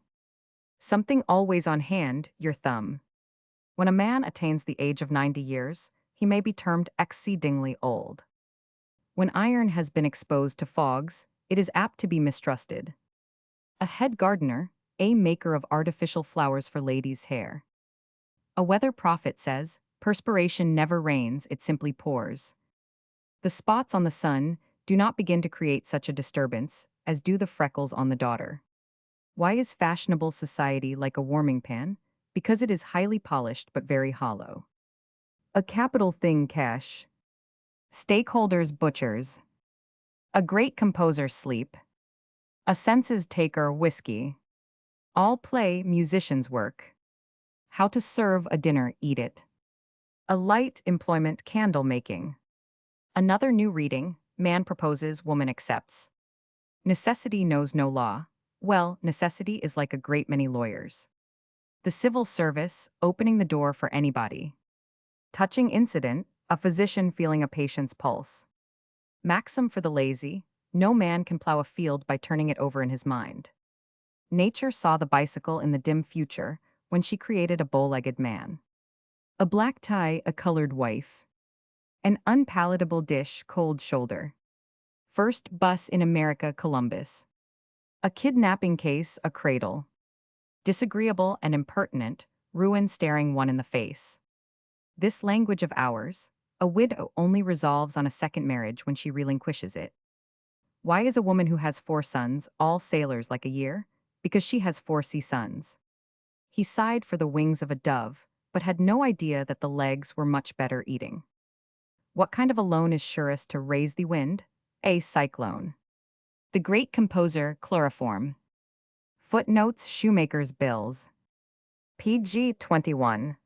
Something always on hand, your thumb. When a man attains the age of 90 years, he may be termed exceedingly old. When iron has been exposed to fogs, it is apt to be mistrusted. A head gardener, a maker of artificial flowers for ladies' hair. A weather prophet says, perspiration never rains, it simply pours. The spots on the sun do not begin to create such a disturbance as do the freckles on the daughter. Why is fashionable society like a warming pan? Because it is highly polished but very hollow. A capital thing, cash. Stakeholders, butchers. A great composer, sleep. A census taker, whiskey. All play, musicians work. How to serve a dinner, eat it. A light employment, candle making. Another new reading, man proposes, woman accepts. Necessity knows no law. Well, necessity is like a great many lawyers. The civil service, opening the door for anybody. Touching incident, a physician feeling a patient's pulse. Maxim for the lazy, no man can plow a field by turning it over in his mind. Nature saw the bicycle in the dim future when she created a bow-legged man. A black tie, a colored wife. An unpalatable dish, cold shoulder. First bus in America, Columbus. A kidnapping case, a cradle. Disagreeable and impertinent, ruin staring one in the face. This language of ours, a widow only resolves on a second marriage when she relinquishes it. Why is a woman who has 4 sons all sailors like a year? Because she has 4 sea sons. He sighed for the wings of a dove, but had no idea that the legs were much better eating. What kind of a loan is surest to raise the wind? A cyclone. The great composer, chloroform. Footnotes, shoemaker's bills. Page 21.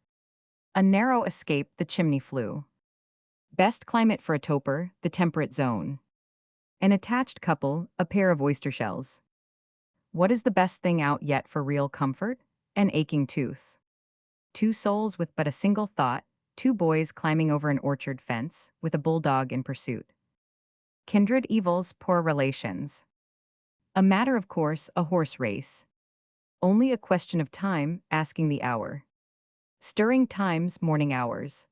A narrow escape, the chimney flue. Best climate for a toper, the temperate zone. An attached couple, a pair of oyster shells. What is the best thing out yet for real comfort? An aching tooth. 2 souls with but a single thought, 2 boys climbing over an orchard fence, with a bulldog in pursuit. Kindred evils, poor relations. A matter of course, a horse race. Only a question of time, asking the hour. Stirring times, morning hours.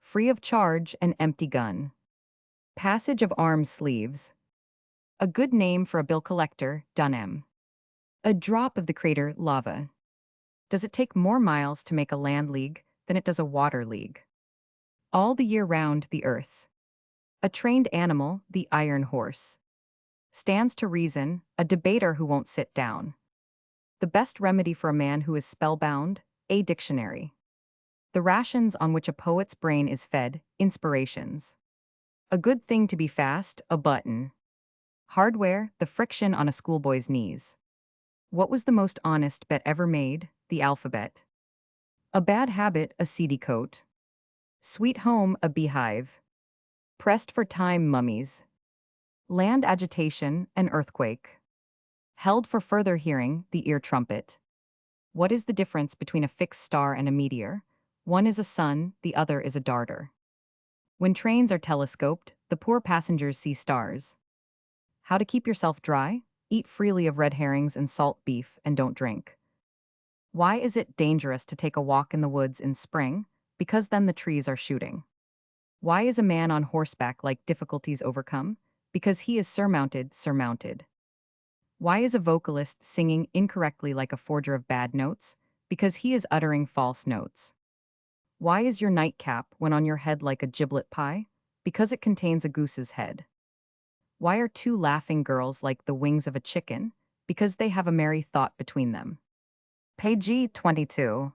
Free of charge, an empty gun. Passage of arms sleeves. A good name for a bill collector, Dunham. A drop of the crater, lava. Does it take more miles to make a land league than it does a water league? All the year round, the earth's. A trained animal, the iron horse. Stands to reason, a debater who won't sit down. The best remedy for a man who is spellbound, a dictionary. The rations on which a poet's brain is fed, inspirations. A good thing to be fast, a button. Hardware, the friction on a schoolboy's knees. What was the most honest bet ever made, the alphabet? A bad habit, a seedy coat. Sweet home, a beehive. Pressed for time, mummies. Land agitation, an earthquake. Held for further hearing, the ear trumpet. What is the difference between a fixed star and a meteor? One is a sun, the other is a darter. When trains are telescoped, the poor passengers see stars. How to keep yourself dry? Eat freely of red herrings and salt beef, and don't drink. Why is it dangerous to take a walk in the woods in spring? Because then the trees are shooting. Why is a man on horseback like difficulties overcome? Because he is surmounted. Why is a vocalist singing incorrectly like a forger of bad notes? Because he is uttering false notes. Why is your nightcap when on your head like a giblet pie? Because it contains a goose's head. Why are two laughing girls like the wings of a chicken? Because they have a merry thought between them. Page 22.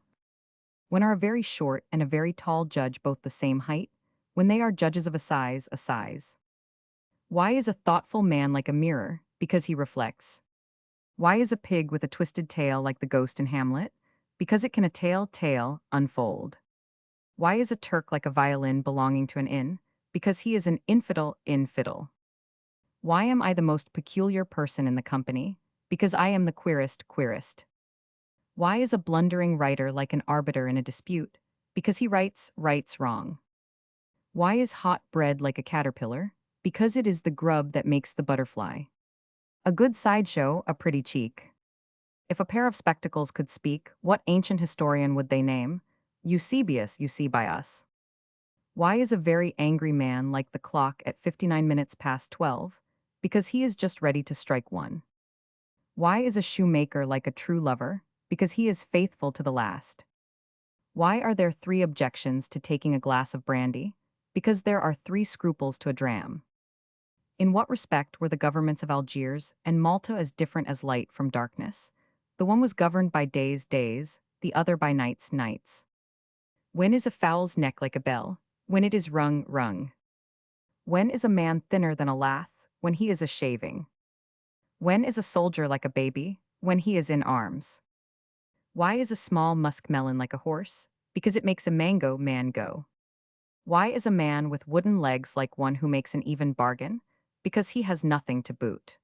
When are a very short and a very tall judge both the same height? When they are judges of a size, a size. Why is a thoughtful man like a mirror? Because he reflects. Why is a pig with a twisted tail like the ghost in Hamlet? Because it can a tale unfold. Why is a Turk like a violin belonging to an inn? Because he is an infidel. Why am I the most peculiar person in the company? Because I am the queerest. Why is a blundering writer like an arbiter in a dispute? Because he writes wrong. Why is hot bread like a caterpillar? Because it is the grub that makes the butterfly. A good sideshow, a pretty cheek. If a pair of spectacles could speak, what ancient historian would they name? Eusebius, Eusebius. Why is a very angry man like the clock at 59 minutes past 12? Because he is just ready to strike one. Why is a shoemaker like a true lover? Because he is faithful to the last. Why are there 3 objections to taking a glass of brandy? Because there are 3 scruples to a dram. In what respect were the governments of Algiers and Malta as different as light from darkness? The one was governed by days, the other by nights, nights. When is a fowl's neck like a bell? When it is rung. When is a man thinner than a lath? When he is a shaving. When is a soldier like a baby? When he is in arms. Why is a small muskmelon like a horse? Because it makes a mango man go. Why is a man with wooden legs like one who makes an even bargain? Because he has nothing to boot.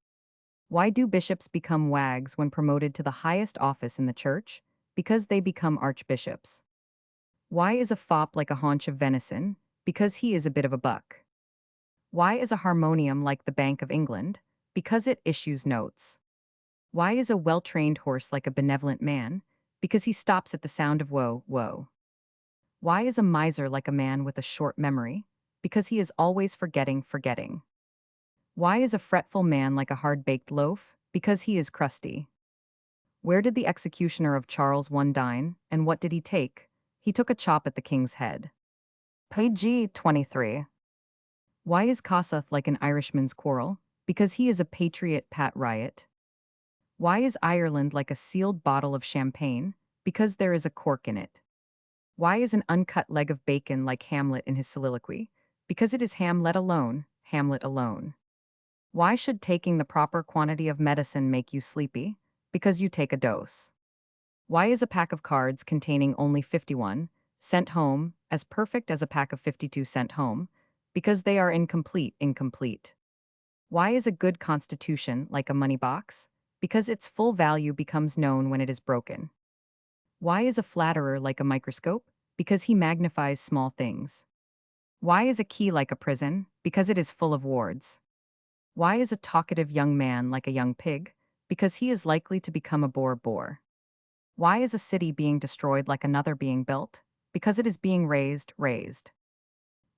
Why do bishops become wags when promoted to the highest office in the church? Because they become archbishops. Why is a fop like a haunch of venison? Because he is a bit of a buck. Why is a harmonium like the Bank of England? Because it issues notes. Why is a well-trained horse like a benevolent man? Because he stops at the sound of woe, woe. Why is a miser like a man with a short memory? Because he is always forgetting. Why is a fretful man like a hard-baked loaf? Because he is crusty. Where did the executioner of Charles I dine, and what did he take? He took a chop at the king's head. Page 23. Why is Kossuth like an Irishman's quarrel? Because he is a patriot pat riot. Why is Ireland like a sealed bottle of champagne? Because there is a cork in it. Why is an uncut leg of bacon like Hamlet in his soliloquy? Because it is Hamlet alone. Why should taking the proper quantity of medicine make you sleepy? Because you take a dose. Why is a pack of cards containing only 51 sent home as perfect as a pack of 52 sent home? Because they are incomplete. Why is a good constitution like a money box? Because its full value becomes known when it is broken. Why is a flatterer like a microscope? Because he magnifies small things. Why is a key like a prison? Because it is full of wards. Why is a talkative young man like a young pig? Because he is likely to become a boar. Why is a city being destroyed like another being built? Because it is being raised.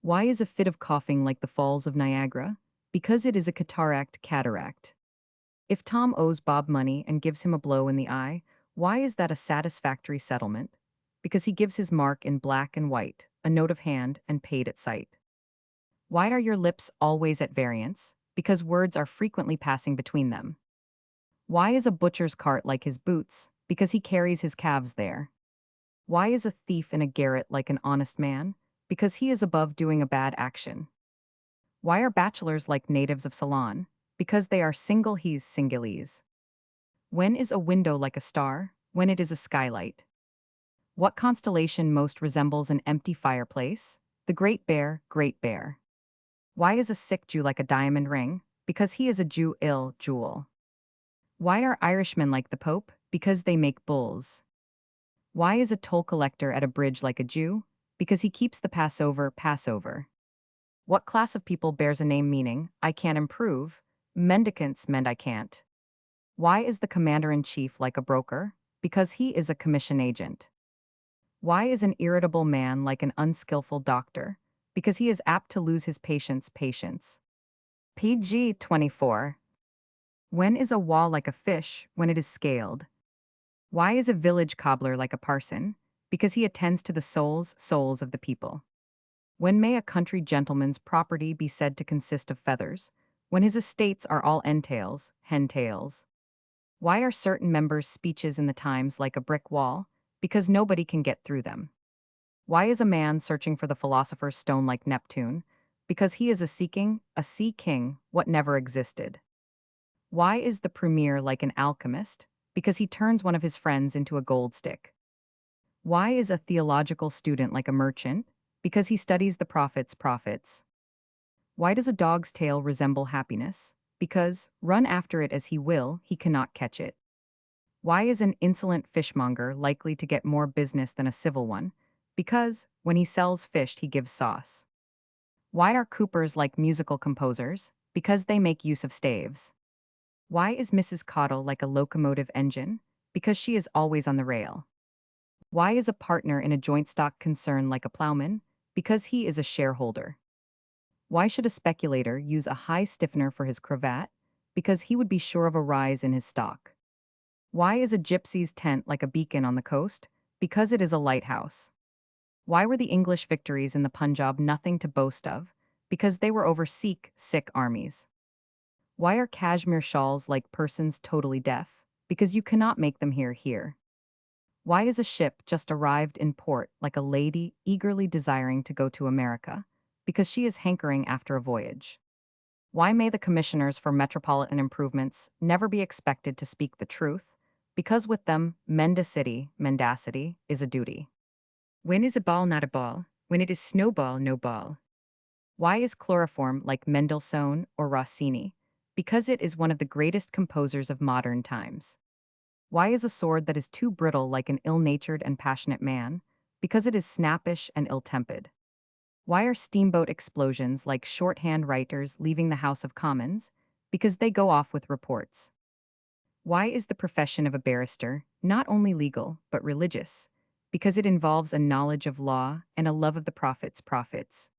Why is a fit of coughing like the falls of Niagara? Because it is a cataract. If Tom owes Bob money and gives him a blow in the eye, why is that a satisfactory settlement? Because he gives his mark in black and white, a note of hand, and paid at sight. Why are your lips always at variance? Because words are frequently passing between them. Why is a butcher's cart like his boots? Because he carries his calves there. Why is a thief in a garret like an honest man? Because he is above doing a bad action. Why are bachelors like natives of Ceylon? Because they are single he's singules. When is a window like a star? When it is a skylight. What constellation most resembles an empty fireplace? The Great Bear, Great Bear. Why is a sick Jew like a diamond ring? Because he is a Jew ill jewel. Why are Irishmen like the Pope? Because they make bulls. Why is a toll collector at a bridge like a Jew? Because he keeps the Passover. What class of people bears a name meaning, I can't improve? Mendicants mend I can't. Why is the commander-in-chief like a broker? Because he is a commission agent. Why is an irritable man like an unskillful doctor? Because he is apt to lose his patience. PG 24. When is a wall like a fish? When it is scaled. Why is a village cobbler like a parson? Because he attends to the souls of the people. When may a country gentleman's property be said to consist of feathers? When his estates are all entails, hen-tails. Why are certain members' speeches in the Times like a brick wall? Because nobody can get through them. Why is a man searching for the philosopher's stone like Neptune? Because he is a sea king, what never existed. Why is the premier like an alchemist? Because he turns one of his friends into a gold stick. Why is a theological student like a merchant? Because he studies the prophets. Why does a dog's tail resemble happiness? Because, run after it as he will, he cannot catch it. Why is an insolent fishmonger likely to get more business than a civil one? Because, when he sells fish, he gives sauce. Why are coopers like musical composers? Because they make use of staves. Why is Mrs. Caudle like a locomotive engine? Because she is always on the rail. Why is a partner in a joint stock concern like a plowman? Because he is a shareholder. Why should a speculator use a high stiffener for his cravat? Because he would be sure of a rise in his stock. Why is a gypsy's tent like a beacon on the coast? Because it is a lighthouse. Why were the English victories in the Punjab nothing to boast of? Because they were over sick armies. Why are cashmere shawls like persons totally deaf? Because you cannot make them hear here. Why is a ship just arrived in port like a lady eagerly desiring to go to America? Because she is hankering after a voyage. Why may the commissioners for metropolitan improvements never be expected to speak the truth? Because with them, mendacity, is a duty. When is a ball not a ball? When it is snowball, no ball. Why is chloroform like Mendelssohn or Rossini? Because it is one of the greatest composers of modern times. Why is a sword that is too brittle like an ill-natured and passionate man? Because it is snappish and ill-tempered. Why are steamboat explosions like shorthand writers leaving the House of Commons? Because they go off with reports. Why is the profession of a barrister not only legal, but religious? Because it involves a knowledge of law and a love of the prophets.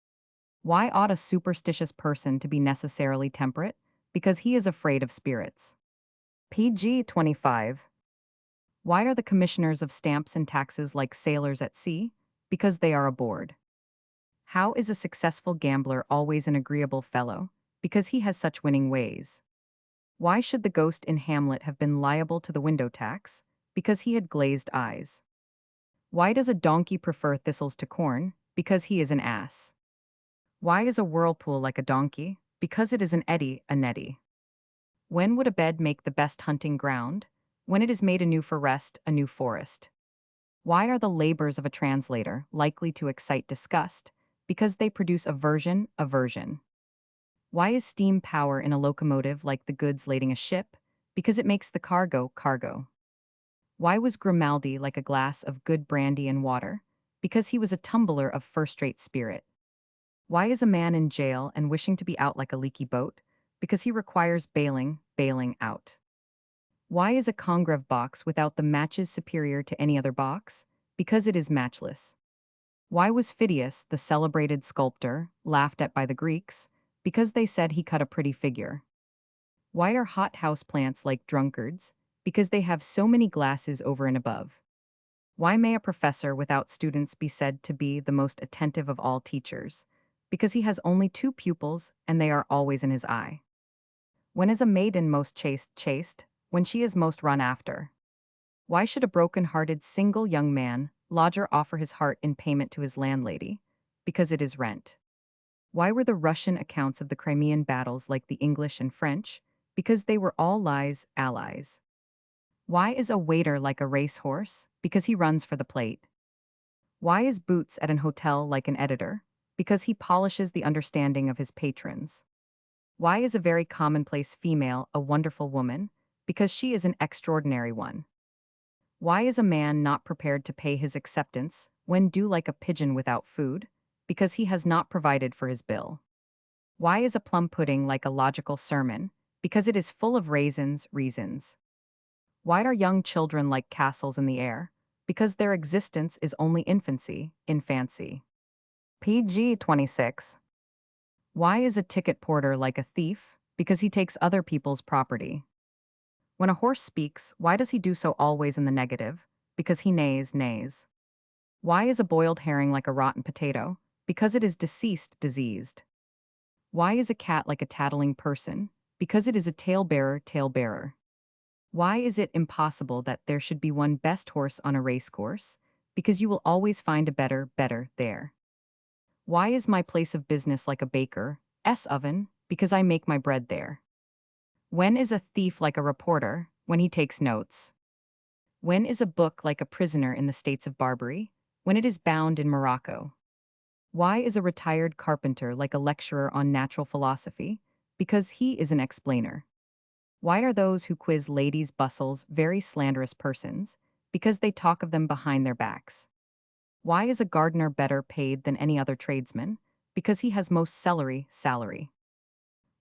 Why ought a superstitious person to be necessarily temperate? Because he is afraid of spirits. PG 25. Why are the commissioners of stamps and taxes like sailors at sea? Because they are aboard. How is a successful gambler always an agreeable fellow? Because he has such winning ways. Why should the ghost in Hamlet have been liable to the window tax? Because he had glazed eyes. Why does a donkey prefer thistles to corn? Because he is an ass. Why is a whirlpool like a donkey? Because it is an eddy, a neddy. When would a bed make the best hunting ground? When it is made anew for rest, a new forest. Why are the labors of a translator likely to excite disgust? Because they produce aversion. Why is steam power in a locomotive like the goods lading a ship? Because it makes the cargo. Why was Grimaldi like a glass of good brandy and water? Because he was a tumbler of first-rate spirit. Why is a man in jail and wishing to be out like a leaky boat? Because he requires bailing out. Why is a congrev box without the matches superior to any other box? Because it is matchless. Why was Phidias, the celebrated sculptor, laughed at by the Greeks? Because they said he cut a pretty figure. Why are hothouse plants like drunkards? Because they have so many glasses over and above. Why may a professor without students be said to be the most attentive of all teachers? Because he has only two pupils and they are always in his eye. When is a maiden most chaste? When she is most run after. Why should a broken-hearted single young man, lodger, offer his heart in payment to his landlady? Because it is rent. Why were the Russian accounts of the Crimean battles like the English and French? Because they were all lies, allies. Why is a waiter like a racehorse? Because he runs for the plate. Why is Boots at an hotel like an editor? Because he polishes the understanding of his patrons. Why is a very commonplace female a wonderful woman? Because she is an extraordinary one. Why is a man not prepared to pay his acceptance when due like a pigeon without food? Because he has not provided for his bill. Why is a plum pudding like a logical sermon? Because it is full of reasons. Why are young children like castles in the air? Because their existence is only infancy. PG 26. Why is a ticket porter like a thief? Because he takes other people's property. When a horse speaks, why does he do so always in the negative? Because he neighs. Why is a boiled herring like a rotten potato? Because it is diseased. Why is a cat like a tattling person? Because it is a talebearer. Why is it impossible that there should be one best horse on a race course? Because you will always find a better there. Why is my place of business like a baker's oven? Because I make my bread there. When is a thief like a reporter? When he takes notes. When is a book like a prisoner in the States of Barbary? When it is bound in Morocco. Why is a retired carpenter like a lecturer on natural philosophy? Because he is an explainer. Why are those who quiz ladies' bustles very slanderous persons? Because they talk of them behind their backs. Why is a gardener better paid than any other tradesman? Because he has most salary.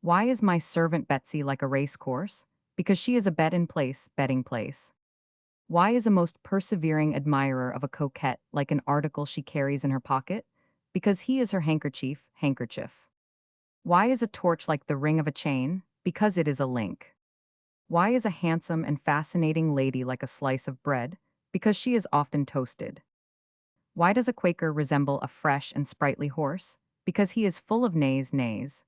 Why is my servant Betsy like a race course? Because she is a betting place. Why is a most persevering admirer of a coquette like an article she carries in her pocket? Because he is her handkerchief. Why is a torch like the ring of a chain? Because it is a link. Why is a handsome and fascinating lady like a slice of bread? Because she is often toasted. Why does a Quaker resemble a fresh and sprightly horse? Because he is full of nays.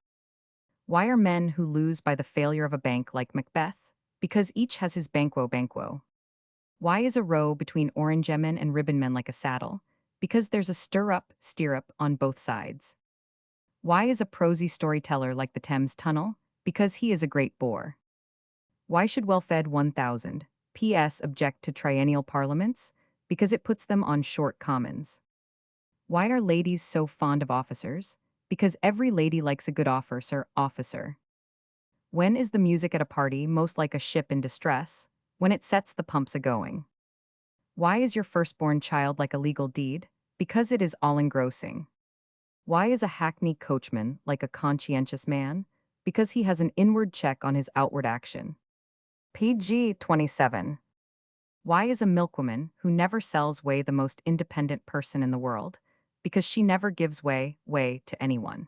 Why are men who lose by the failure of a bank like Macbeth? Because each has his banquo. Why is a row between orangemen and ribbonmen like a saddle? Because there's a stirrup on both sides. Why is a prosy storyteller like the Thames Tunnel? Because he is a great bore. Why should well-fed 1000 PS object to triennial parliaments? Because it puts them on short commons. Why are ladies so fond of officers? Because every lady likes a good officer. When is the music at a party most like a ship in distress? When it sets the pumps a-going. Why is your firstborn child like a legal deed? Because it is all-engrossing. Why is a hackney coachman like a conscientious man? Because he has an inward check on his outward action. PG 27. Why is a milkwoman who never sells whey the most independent person in the world? Because she never gives whey to anyone.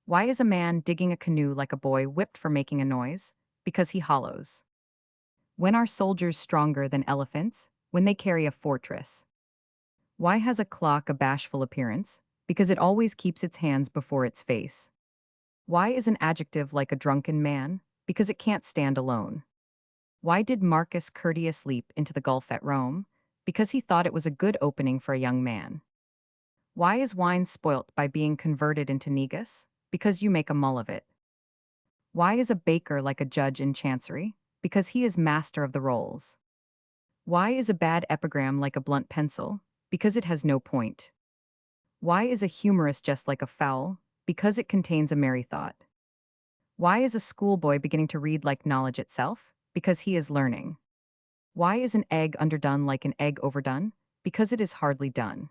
Why is a man digging a canoe like a boy whipped for making a noise? Because he hollows. When are soldiers stronger than elephants? When they carry a fortress. Why has a clock a bashful appearance? Because it always keeps its hands before its face. Why is an adjective like a drunken man? Because it can't stand alone. Why did Marcus Curtius leap into the Gulf at Rome? Because he thought it was a good opening for a young man. Why is wine spoilt by being converted into negus? Because you make a mull of it. Why is a baker like a judge in chancery? Because he is master of the rolls. Why is a bad epigram like a blunt pencil? Because it has no point. Why is a humorist just like a fowl? Because it contains a merry thought. Why is a schoolboy beginning to read like knowledge itself? Because he is learning. Why is an egg underdone like an egg overdone? Because it is hardly done.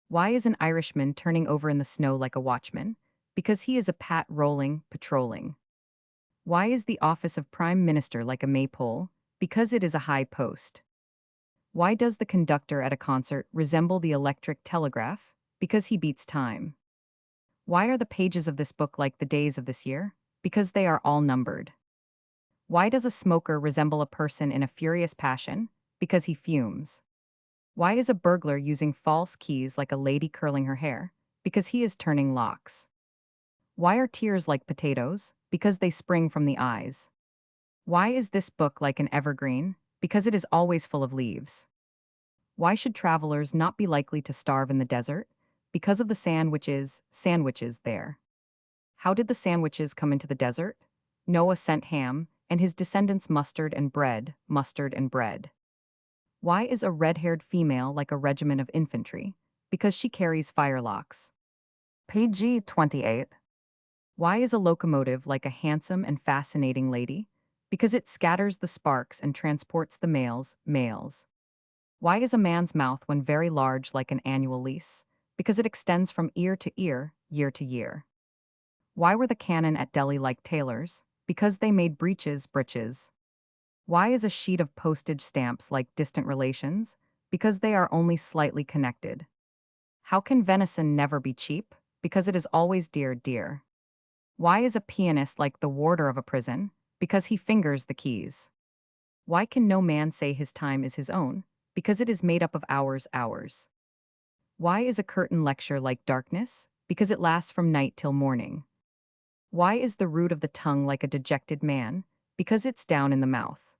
Why is an Irishman turning over in the snow like a watchman? Because he is a patrolling. Why is the office of Prime Minister like a maypole? Because it is a high post. Why does the conductor at a concert resemble the electric telegraph? Because he beats time. Why are the pages of this book like the days of this year? Because they are all numbered. Why does a smoker resemble a person in a furious passion? Because he fumes. Why is a burglar using false keys like a lady curling her hair? Because he is turning locks. Why are tears like potatoes? Because they spring from the eyes. Why is this book like an evergreen? Because it is always full of leaves. Why should travelers not be likely to starve in the desert? Because of the sandwiches there. How did the sandwiches come into the desert? Noah sent ham, and his descendants mustard and bread. Why is a red-haired female like a regiment of infantry? Because she carries firelocks. Page 28. Why is a locomotive like a handsome and fascinating lady? Because it scatters the sparks and transports the mails. Why is a man's mouth when very large like an annual lease? Because it extends from ear to ear, year to year. Why were the cannon at Delhi like tailors? Because they made breeches. Why is a sheet of postage stamps like distant relations? Because they are only slightly connected. How can venison never be cheap? Because it is always dear. Why is a pianist like the warder of a prison? Because he fingers the keys. Why can no man say his time is his own? Because it is made up of hours. Why is a curtain lecture like darkness? Because it lasts from night till morning. Why is the root of the tongue like a dejected man? Because it's down in the mouth.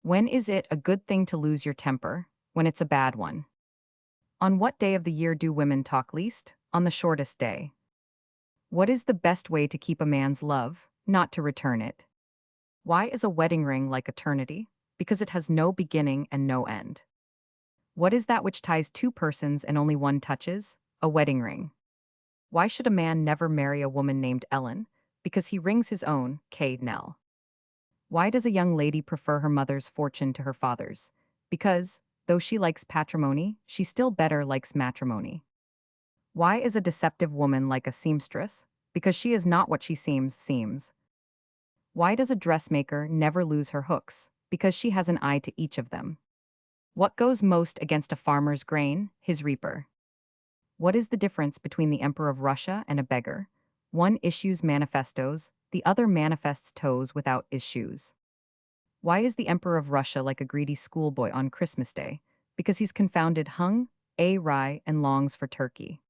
When is it a good thing to lose your temper? When it's a bad one. On what day of the year do women talk least? On the shortest day. What is the best way to keep a man's love? Not to return it. Why is a wedding ring like eternity? Because it has no beginning and no end. What is that which ties two persons and only one touches? A wedding ring. Why should a man never marry a woman named Ellen? Because he rings his own, Nell. Why does a young lady prefer her mother's fortune to her father's? Because, though she likes patrimony, she still better likes matrimony. Why is a deceptive woman like a seamstress? Because she is not what she seems. Why does a dressmaker never lose her hooks? Because she has an eye to each of them. What goes most against a farmer's grain? His reaper. What is the difference between the Emperor of Russia and a beggar? One issues manifestos, the other manifests toes without his shoes. Why is the Emperor of Russia like a greedy schoolboy on Christmas Day? Because he's confounded rye, and longs for turkey.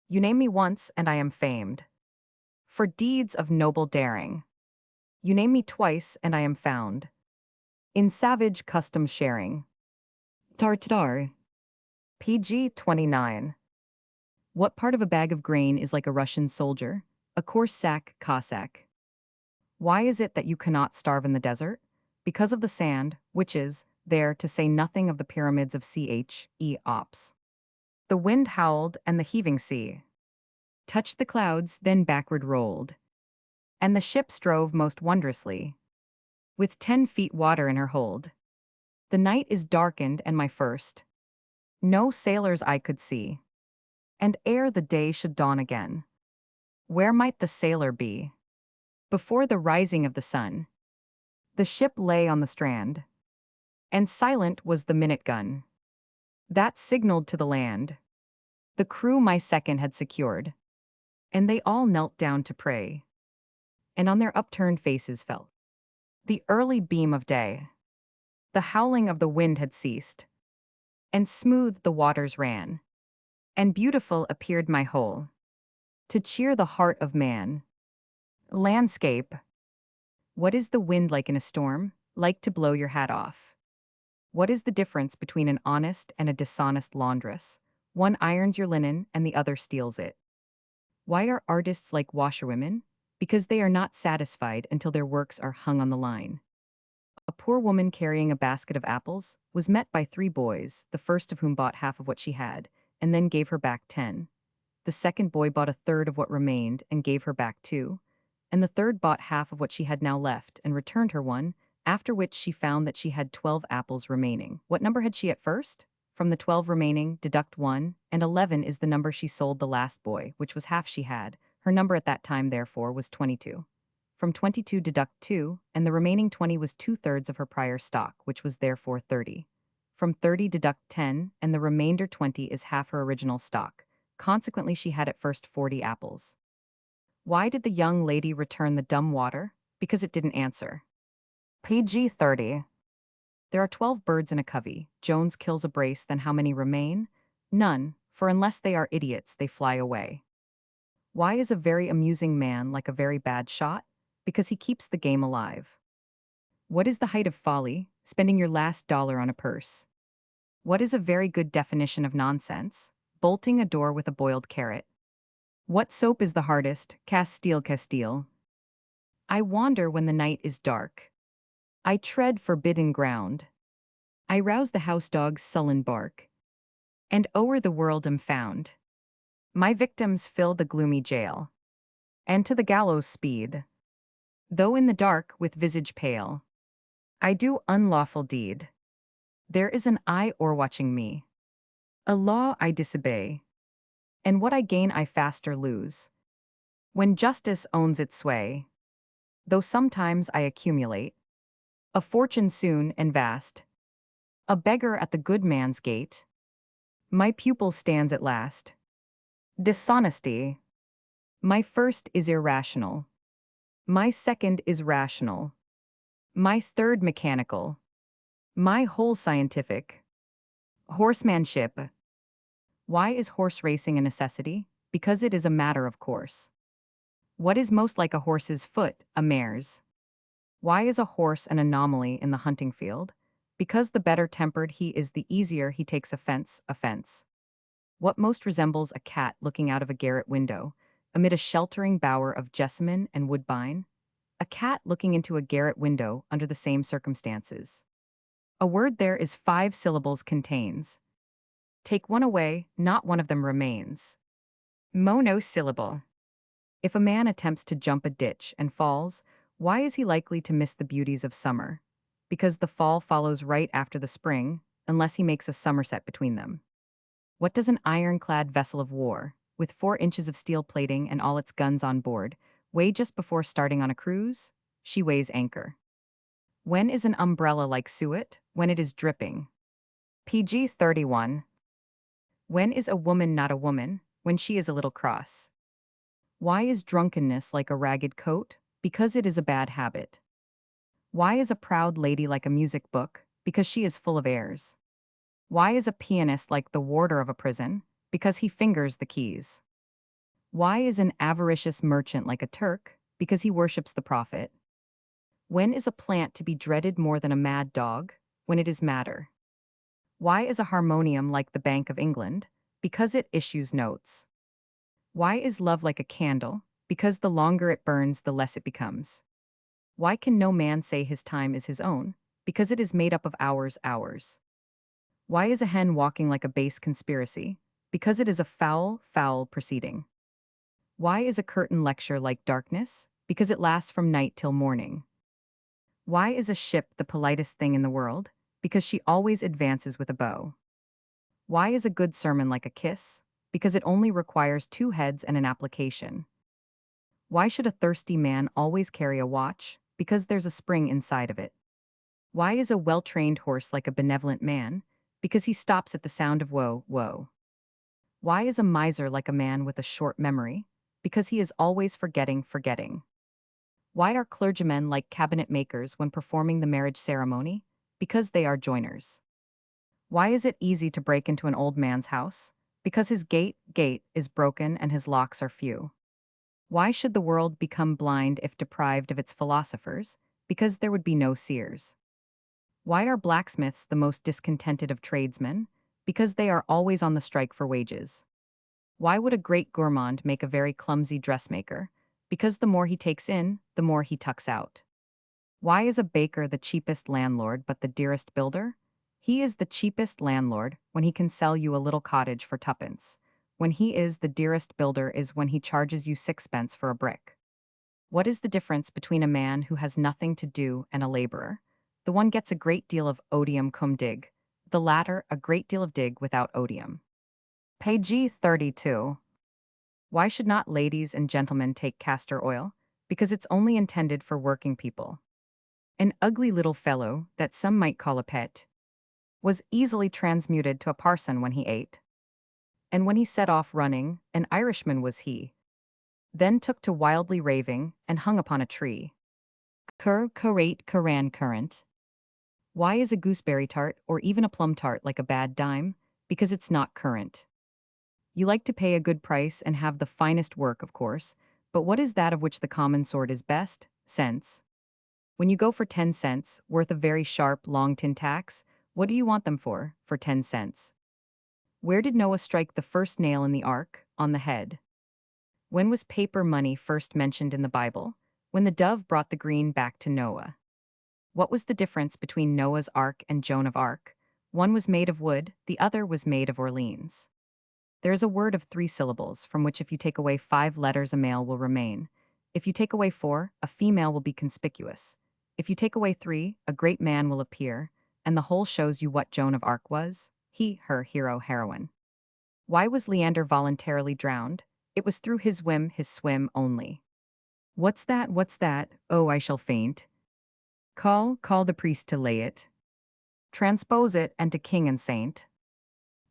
You name me once, and I am famed. For deeds of noble daring. You name me twice, and I am found. In savage custom sharing. Tartar. PG 29. What part of a bag of grain is like a Russian soldier? A coarse sack, Cossack. Why is it that you cannot starve in the desert? Because of the sand, which is there, to say nothing of the pyramids of Cheops. The wind howled, and the heaving sea touched the clouds, then backward rolled. And the ship strove most wondrously, with 10 feet water in her hold. The night is darkened, and my first. No sailor's eye could see. And ere the day should dawn again, where might the sailor be? Before the rising of the sun, the ship lay on the strand, and silent was the minute gun that signaled to the land. The crew my second had secured, and they all knelt down to pray, and on their upturned faces fell the early beam of day. The howling of the wind had ceased, and smooth the waters ran, and beautiful appeared my whole, to cheer the heart of man. Landscape. What is the wind like in a storm? Like to blow your hat off. What is the difference between an honest and a dishonest laundress? One irons your linen and the other steals it. Why are artists like washerwomen? Because they are not satisfied until their works are hung on the line. A poor woman carrying a basket of apples was met by 3 boys, the first of whom bought half of what she had, and then gave her back 10. The second boy bought a third of what remained and gave her back 2. And the third bought half of what she had now left and returned her 1, after which she found that she had 12 apples remaining. What number had she at first? From the 12 remaining, deduct 1, and 11 is the number she sold the last boy, which was half she had. Her number at that time, therefore, was 22. From 22 deduct 2, and the remaining 20 was 2/3 of her prior stock, which was therefore 30. From 30 deduct 10, and the remainder 20 is half her original stock. Consequently, she had at first 40 apples. Why did the young lady return the dumb water? Because it didn't answer. PG 30. There are 12 birds in a covey. Jones kills a brace, then how many remain? None, for unless they are idiots, they fly away. Why is a very amusing man like a very bad shot? Because he keeps the game alive. What is the height of folly? Spending your last dollar on a purse. What is a very good definition of nonsense? Bolting a door with a boiled carrot. What soap is the hardest? Castile Castile. I wander when the night is dark. I tread forbidden ground. I rouse the house dog's sullen bark. And o'er the world am found. My victims fill the gloomy jail. And to the gallows speed. Though in the dark with visage pale. I do unlawful deed. There is an eye o'erwatching me. A law I disobey. And what I gain I faster lose. When justice owns its sway. Though sometimes I accumulate. A fortune soon and vast. A beggar at the good man's gate. My pupil stands at last. Dishonesty. My first is irrational. My second is rational. My third mechanical. My whole scientific. Horsemanship. Why is horse racing a necessity? Because it is a matter of course. What is most like a horse's foot? A mare's. Why is a horse an anomaly in the hunting field? Because the better tempered he is, the easier he takes offense. What most resembles a cat looking out of a garret window, amid a sheltering bower of jessamine and woodbine? A cat looking into a garret window under the same circumstances. A word there is 5 syllables contains. Take one away, not one of them remains. Monosyllable. If a man attempts to jump a ditch and falls, why is he likely to miss the beauties of summer? Because the fall follows right after the spring, unless he makes a somerset between them. What does an ironclad vessel of war, with 4 inches of steel plating and all its guns on board, weigh just before starting on a cruise? She weighs anchor. When is an umbrella like suet? When it is dripping. PG 31. When is a woman not a woman? When she is a little cross. Why is drunkenness like a ragged coat? Because it is a bad habit. Why is a proud lady like a music book? Because she is full of airs. Why is a pianist like the warder of a prison? Because he fingers the keys. Why is an avaricious merchant like a Turk? Because he worships the prophet. When is a plant to be dreaded more than a mad dog? When it is madder. Why is a harmonium like the Bank of England? Because it issues notes. Why is love like a candle? Because the longer it burns, the less it becomes. Why can no man say his time is his own? Because it is made up of hours. Why is a hen walking like a base conspiracy? Because it is a foul proceeding. Why is a curtain lecture like darkness? Because it lasts from night till morning. Why is a ship the politest thing in the world? Because she always advances with a bow. Why is a good sermon like a kiss? Because it only requires 2 heads and an application. Why should a thirsty man always carry a watch? Because there's a spring inside of it. Why is a well-trained horse like a benevolent man? Because he stops at the sound of woe, woe. Why is a miser like a man with a short memory? Because he is always forgetting. Why are clergymen like cabinet makers when performing the marriage ceremony? Because they are joiners. Why is it easy to break into an old man's house? Because his gate is broken and his locks are few. Why should the world become blind if deprived of its philosophers? Because there would be no seers. Why are blacksmiths the most discontented of tradesmen? Because they are always on the strike for wages. Why would a great gourmand make a very clumsy dressmaker? Because the more he takes in, the more he tucks out. Why is a baker the cheapest landlord but the dearest builder? He is the cheapest landlord when he can sell you a little cottage for 2pence. When he is the dearest builder is when he charges you 6pence for a brick. What is the difference between a man who has nothing to do and a laborer? The one gets a great deal of odium cum dig, the latter a great deal of dig without odium. Page 32. Why should not ladies and gentlemen take castor oil? because it's only intended for working people. An ugly little fellow, that some might call a pet, was easily transmuted to a parson when he ate. And when he set off running, an Irishman was he. Then took to wildly raving, and hung upon a tree. Curate curran current. Why is a gooseberry tart or even a plum tart like a bad dime? Because it's not current. You like to pay a good price and have the finest work, of course, but what is that of which the common sort is best? Cents. When you go for 10 cents, worth of very sharp, long tin tacks, what do you want them for 10 cents? Where did Noah strike the first nail in the ark? On the head. When was paper money first mentioned in the Bible? When the dove brought the green back to Noah. What was the difference between Noah's Ark and Joan of Arc? One was made of wood, the other was made of Orleans. There is a word of 3 syllables, from which if you take away 5 letters a male will remain. If you take away 4, a female will be conspicuous. If you take away 3, a great man will appear, and the whole shows you what Joan of Arc was, he, her, hero, heroine. Why was Leander voluntarily drowned? It was through his whim, his swim only. What's that, what's that? Oh, I shall faint. Call the priest to lay it. Transpose it, and to king and saint.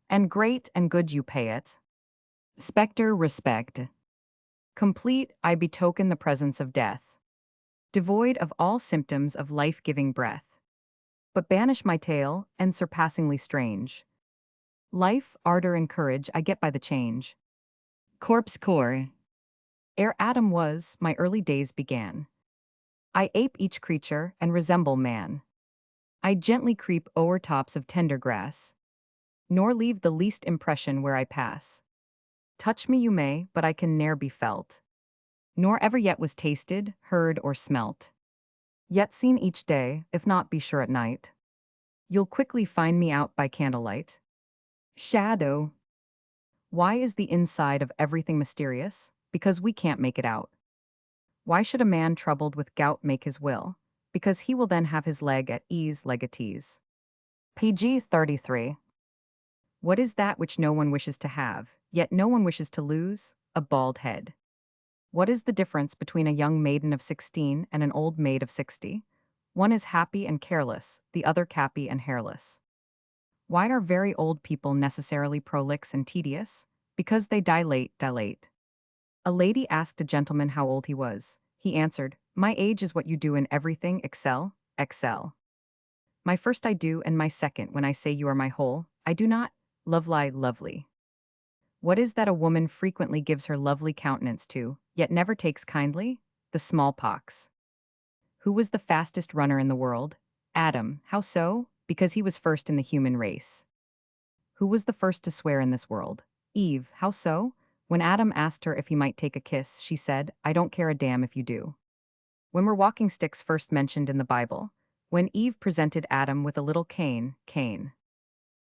And great and good you pay it. Spectre respect. Complete, I betoken the presence of death. Devoid of all symptoms of life-giving breath. But banish my tale, and surpassingly strange. Life, ardor, and courage I get by the change. Corpse core. Ere Adam was, my early days began. I ape each creature, and resemble man. I gently creep o'er tops of tender grass, nor leave the least impression where I pass. Touch me you may, but I can ne'er be felt, nor ever yet was tasted, heard, or smelt. Yet seen each day, if not be sure at night, you'll quickly find me out by candlelight. Shadow. Why is the inside of everything mysterious? Because we can't make it out. Why should a man troubled with gout make his will? Because he will then have his leg at ease, legatees. PG 33. What is that which no one wishes to have, yet no one wishes to lose? A bald head. What is the difference between a young maiden of 16 and an old maid of 60? One is happy and careless, the other cappy and hairless. Why are very old people necessarily prolix and tedious? Because they dilate. A lady asked a gentleman how old he was. He answered, "My age is what you do in everything, excel. My first I do, and my second when I say you are my whole, I do not, lovely. What is that a woman frequently gives her lovely countenance to, yet never takes kindly? The smallpox. Who was the fastest runner in the world? Adam. How so? Because he was first in the human race. Who was the first to swear in this world? Eve. How so? When Adam asked her if he might take a kiss, she said, "I don't care a damn if you do." When were walking sticks first mentioned in the Bible? When Eve presented Adam with a little cane.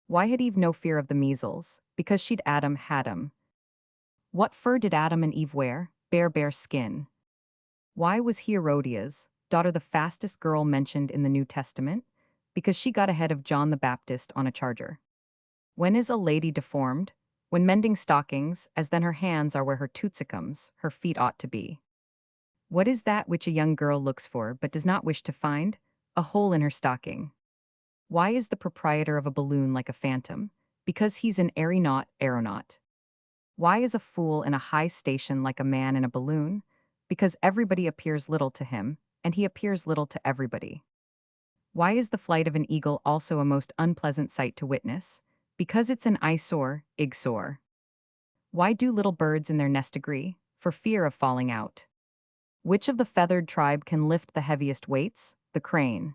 Why had Eve no fear of the measles? Because she'd Adam had 'em. What fur did Adam and Eve wear? Bear skin. Why was Herodias' daughter the fastest girl mentioned in the New Testament? Because she got ahead of John the Baptist on a charger. When is a lady deformed? When mending stockings, as then her hands are where her tootsicums, her feet ought to be. What is that which a young girl looks for but does not wish to find? A hole in her stocking. Why is the proprietor of a balloon like a phantom? Because he's an aeronaut. Why is a fool in a high station like a man in a balloon? Because everybody appears little to him, and he appears little to everybody. Why is the flight of an eagle also a most unpleasant sight to witness? Because it's an eyesore, igsore. Why do little birds in their nest agree? For fear of falling out. Which of the feathered tribe can lift the heaviest weights? The crane.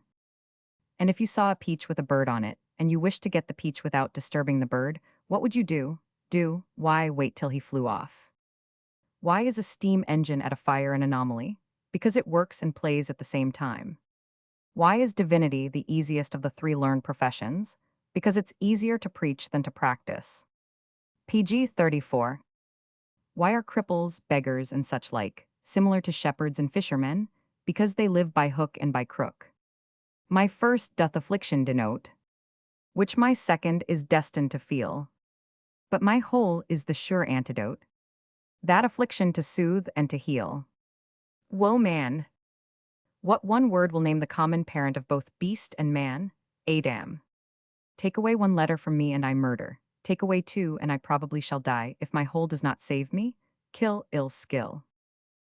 And if you saw a peach with a bird on it, and you wished to get the peach without disturbing the bird, what would you do? Why, wait till he flew off. Why is a steam engine at a fire an anomaly? Because it works and plays at the same time. Why is divinity the easiest of the 3 learned professions? Because it's easier to preach than to practice. PG 34. Why are cripples, beggars, and such like similar to shepherds and fishermen? Because they live by hook and by crook. My first doth affliction denote, which my second is destined to feel. But my whole is the sure antidote, that affliction to soothe and to heal. Woe man. What one word will name the common parent of both beast and man? Adam. Take away one letter from me and I murder. Take away two and I probably shall die. If my whole does not save me, kill ill skill.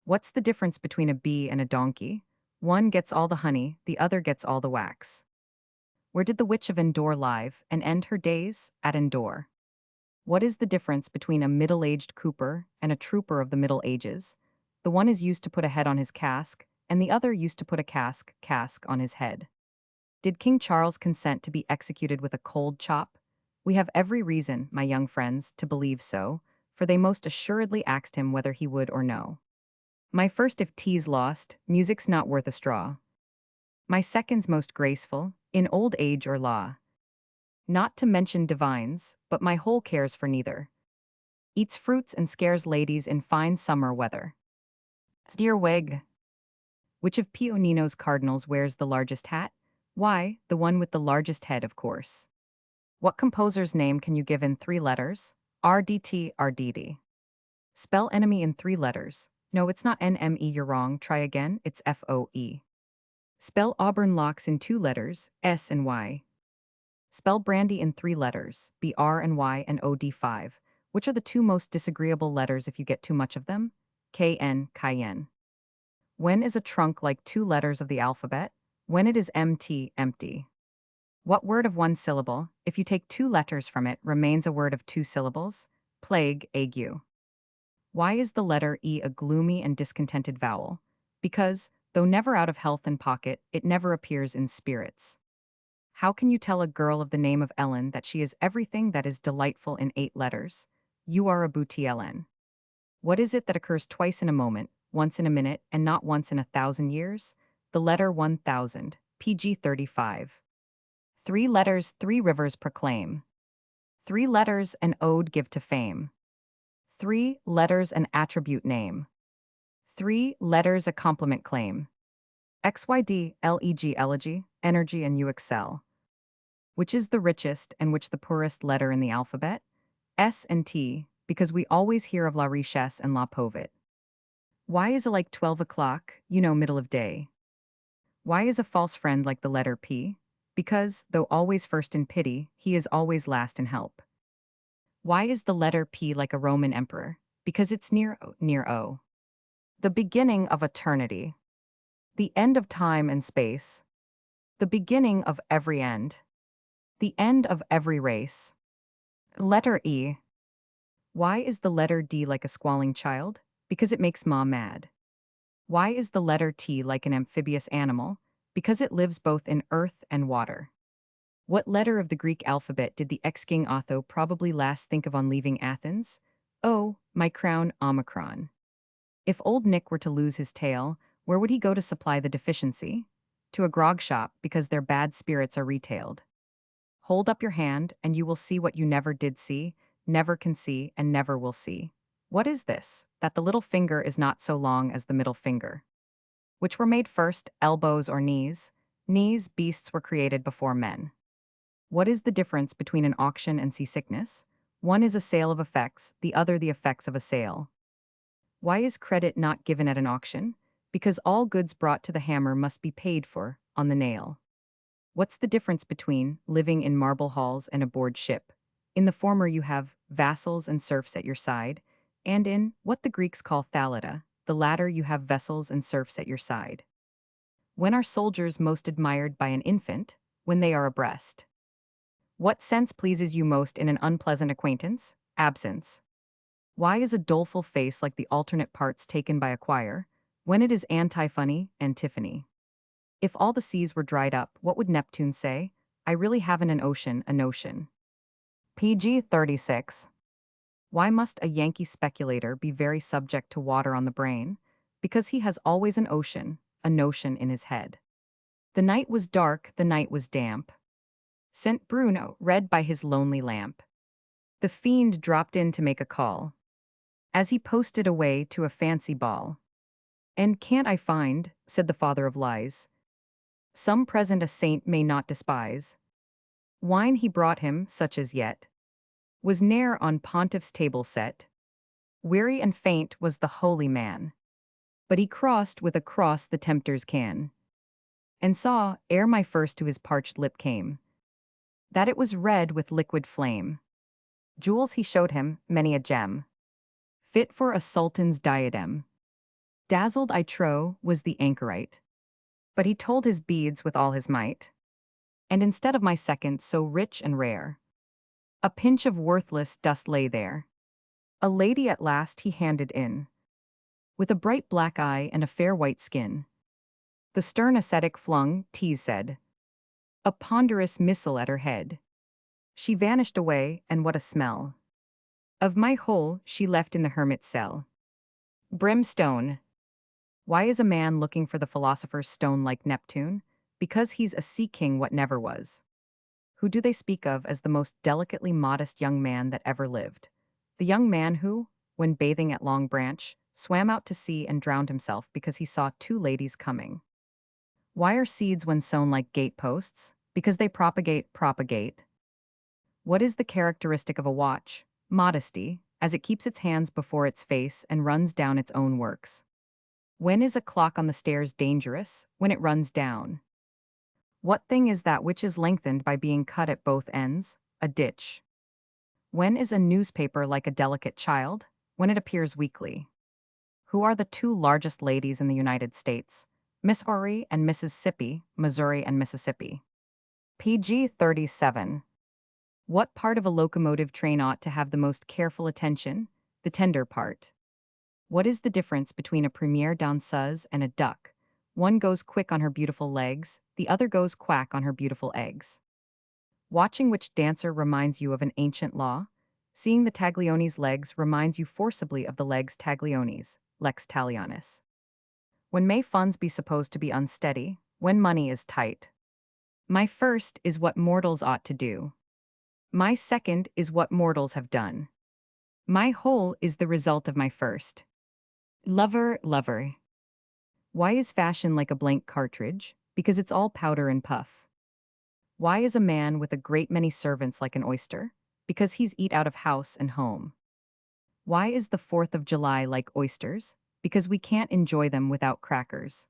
What's the difference between a bee and a donkey? One gets all the honey, the other gets all the wax. Where did the witch of Endor live and end her days? At Endor. What is the difference between a middle-aged cooper and a trooper of the Middle Ages? The one is used to put a head on his cask, and the other used to put a cask on his head. Did King Charles consent to be executed with a cold chop? We have every reason, my young friends, to believe so, for they most assuredly asked him whether he would or no. My first, if tea's lost, music's not worth a straw. My second's most graceful, in old age or law. Not to mention divines, but my whole cares for neither. Eats fruits and scares ladies in fine summer weather. Dear Weg. Which of Pio cardinals wears the largest hat? Why, the one with the largest head, of course. What composer's name can you give in 3 letters? RDT, RDD. Spell enemy in 3 letters. No, it's not NME, you're wrong. Try again, it's FOE. Spell Auburn locks in 2 letters, S and Y. Spell brandy in 3 letters, BR and Y and OD5. Which are the 2 most disagreeable letters if you get too much of them? KN, cayenne. When is a trunk like 2 letters of the alphabet? When it is MT, empty. What word of 1 syllable, if you take 2 letters from it, remains a word of 2 syllables? Plague, ague. Why is the letter E a gloomy and discontented vowel? Because, though never out of health and pocket, it never appears in spirits. How can you tell a girl of the name of Ellen that she is everything that is delightful in 8 letters? You are a booty Ellen. What is it that occurs twice in a moment, once in a minute, and not once in 1,000 years? The letter 1000, PG 35. 3 letters, 3 rivers proclaim. 3 letters, an ode give to fame. 3 letters, an attribute name. 3 letters, a compliment claim. XYD, LEG, elegy, energy, and you excel. Which is the richest and which the poorest letter in the alphabet? S and T, because we always hear of la richesse and la pauvreté. Why is it like 12 o'clock, middle of day? Why is a false friend like the letter P? Because, though always first in pity, he is always last in help. Why is the letter P like a Roman emperor? Because it's near O. The beginning of eternity. The end of time and space. The beginning of every end. The end of every race. Letter E. Why is the letter D like a squalling child? Because it makes Ma mad. Why is the letter T like an amphibious animal? Because it lives both in earth and water. What letter of the Greek alphabet did the ex-king Otho probably last think of on leaving Athens? Oh, my crown, Omicron. If old Nick were to lose his tail, where would he go to supply the deficiency? To a grog shop, because their bad spirits are retailed. Hold up your hand, and you will see what you never did see, never can see, and never will see. What is this? That the little finger is not so long as the middle finger. Which were made first, elbows or knees? Knees, beasts were created before men. What is the difference between an auction and seasickness? One is a sale of effects, the other the effects of a sale. Why is credit not given at an auction? Because all goods brought to the hammer must be paid for, on the nail. What's the difference between living in marble halls and aboard ship? In the former you have vassals and serfs at your side, and in what the Greeks call thalata, the latter you have vessels and serfs at your side. When are soldiers most admired by an infant? When they are abreast. What sense pleases you most in an unpleasant acquaintance? Absence. Why is a doleful face like the alternate parts taken by a choir? When it is antiphony, antiphony. If all the seas were dried up, what would Neptune say? I really haven't an ocean, a notion. PG 36. Why must a Yankee speculator be very subject to water on the brain? Because he has always an ocean, a notion in his head. The night was dark, the night was damp. St. Bruno read by his lonely lamp. The fiend dropped in to make a call, as he posted away to a fancy ball. And can't I find, said the father of lies, some present a saint may not despise. Wine he brought him, such as yet was ne'er on pontiff's table set. Weary and faint was the holy man. But he crossed with a cross the tempters can, and saw, ere my first to his parched lip came, that it was red with liquid flame. Jewels he showed him, many a gem, fit for a sultan's diadem. Dazzled, I trow, was the anchorite, but he told his beads with all his might. And instead of my second so rich and rare, a pinch of worthless dust lay there. A lady at last he handed in, with a bright black eye and a fair white skin. The stern ascetic flung, tease said, a ponderous missile at her head. She vanished away, and what a smell of my hole she left in the hermit's cell. Brimstone. Why is a man looking for the philosopher's stone like Neptune? Because he's a sea king what never was. Who do they speak of as the most delicately modest young man that ever lived? The young man who, when bathing at Long Branch, swam out to sea and drowned himself because he saw two ladies coming. Why are seeds when sown like gateposts? Because they propagate. What is the characteristic of a watch? Modesty, as it keeps its hands before its face and runs down its own works. When is a clock on the stairs dangerous? When it runs down. What thing is that which is lengthened by being cut at both ends? A ditch. When is a newspaper like a delicate child? When it appears weekly. Who are the two largest ladies in the United States? Miss Missouri and Mississippi, Missouri and Mississippi. PG 37. What part of a locomotive train ought to have the most careful attention? The tender part. What is the difference between a premiere danseuse and a duck? One goes quick on her beautiful legs, the other goes quack on her beautiful eggs. Watching which dancer reminds you of an ancient law? Seeing the Taglioni's legs reminds you forcibly of the legs Taglioni's, lex talionis. When may funds be supposed to be unsteady? When money is tight. My first is what mortals ought to do. My second is what mortals have done. My whole is the result of my first. Lover. Why is fashion like a blank cartridge? Because it's all powder and puff. Why is a man with a great many servants like an oyster? Because he's eat out of house and home. Why is the 4th of July like oysters? Because we can't enjoy them without crackers.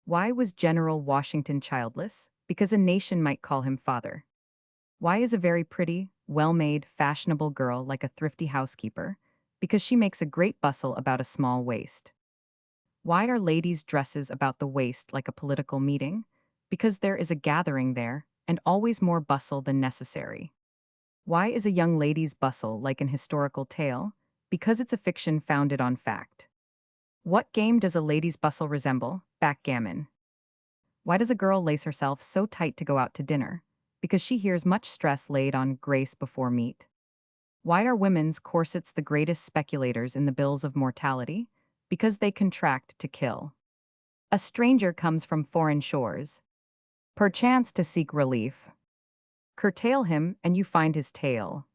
Why was General Washington childless? Because a nation might call him father. Why is a very pretty, well-made, fashionable girl like a thrifty housekeeper? Because she makes a great bustle about a small waist. Why are ladies' dresses about the waist like a political meeting? Because there is a gathering there, and always more bustle than necessary. Why is a young lady's bustle like an historical tale? Because it's a fiction founded on fact. What game does a lady's bustle resemble? Backgammon. Why does a girl lace herself so tight to go out to dinner? Because she hears much stress laid on grace before meat. Why are women's corsets the greatest speculators in the bills of mortality? Because they contract to kill. A stranger comes from foreign shores, perchance to seek relief. Curtail him, and you find his tale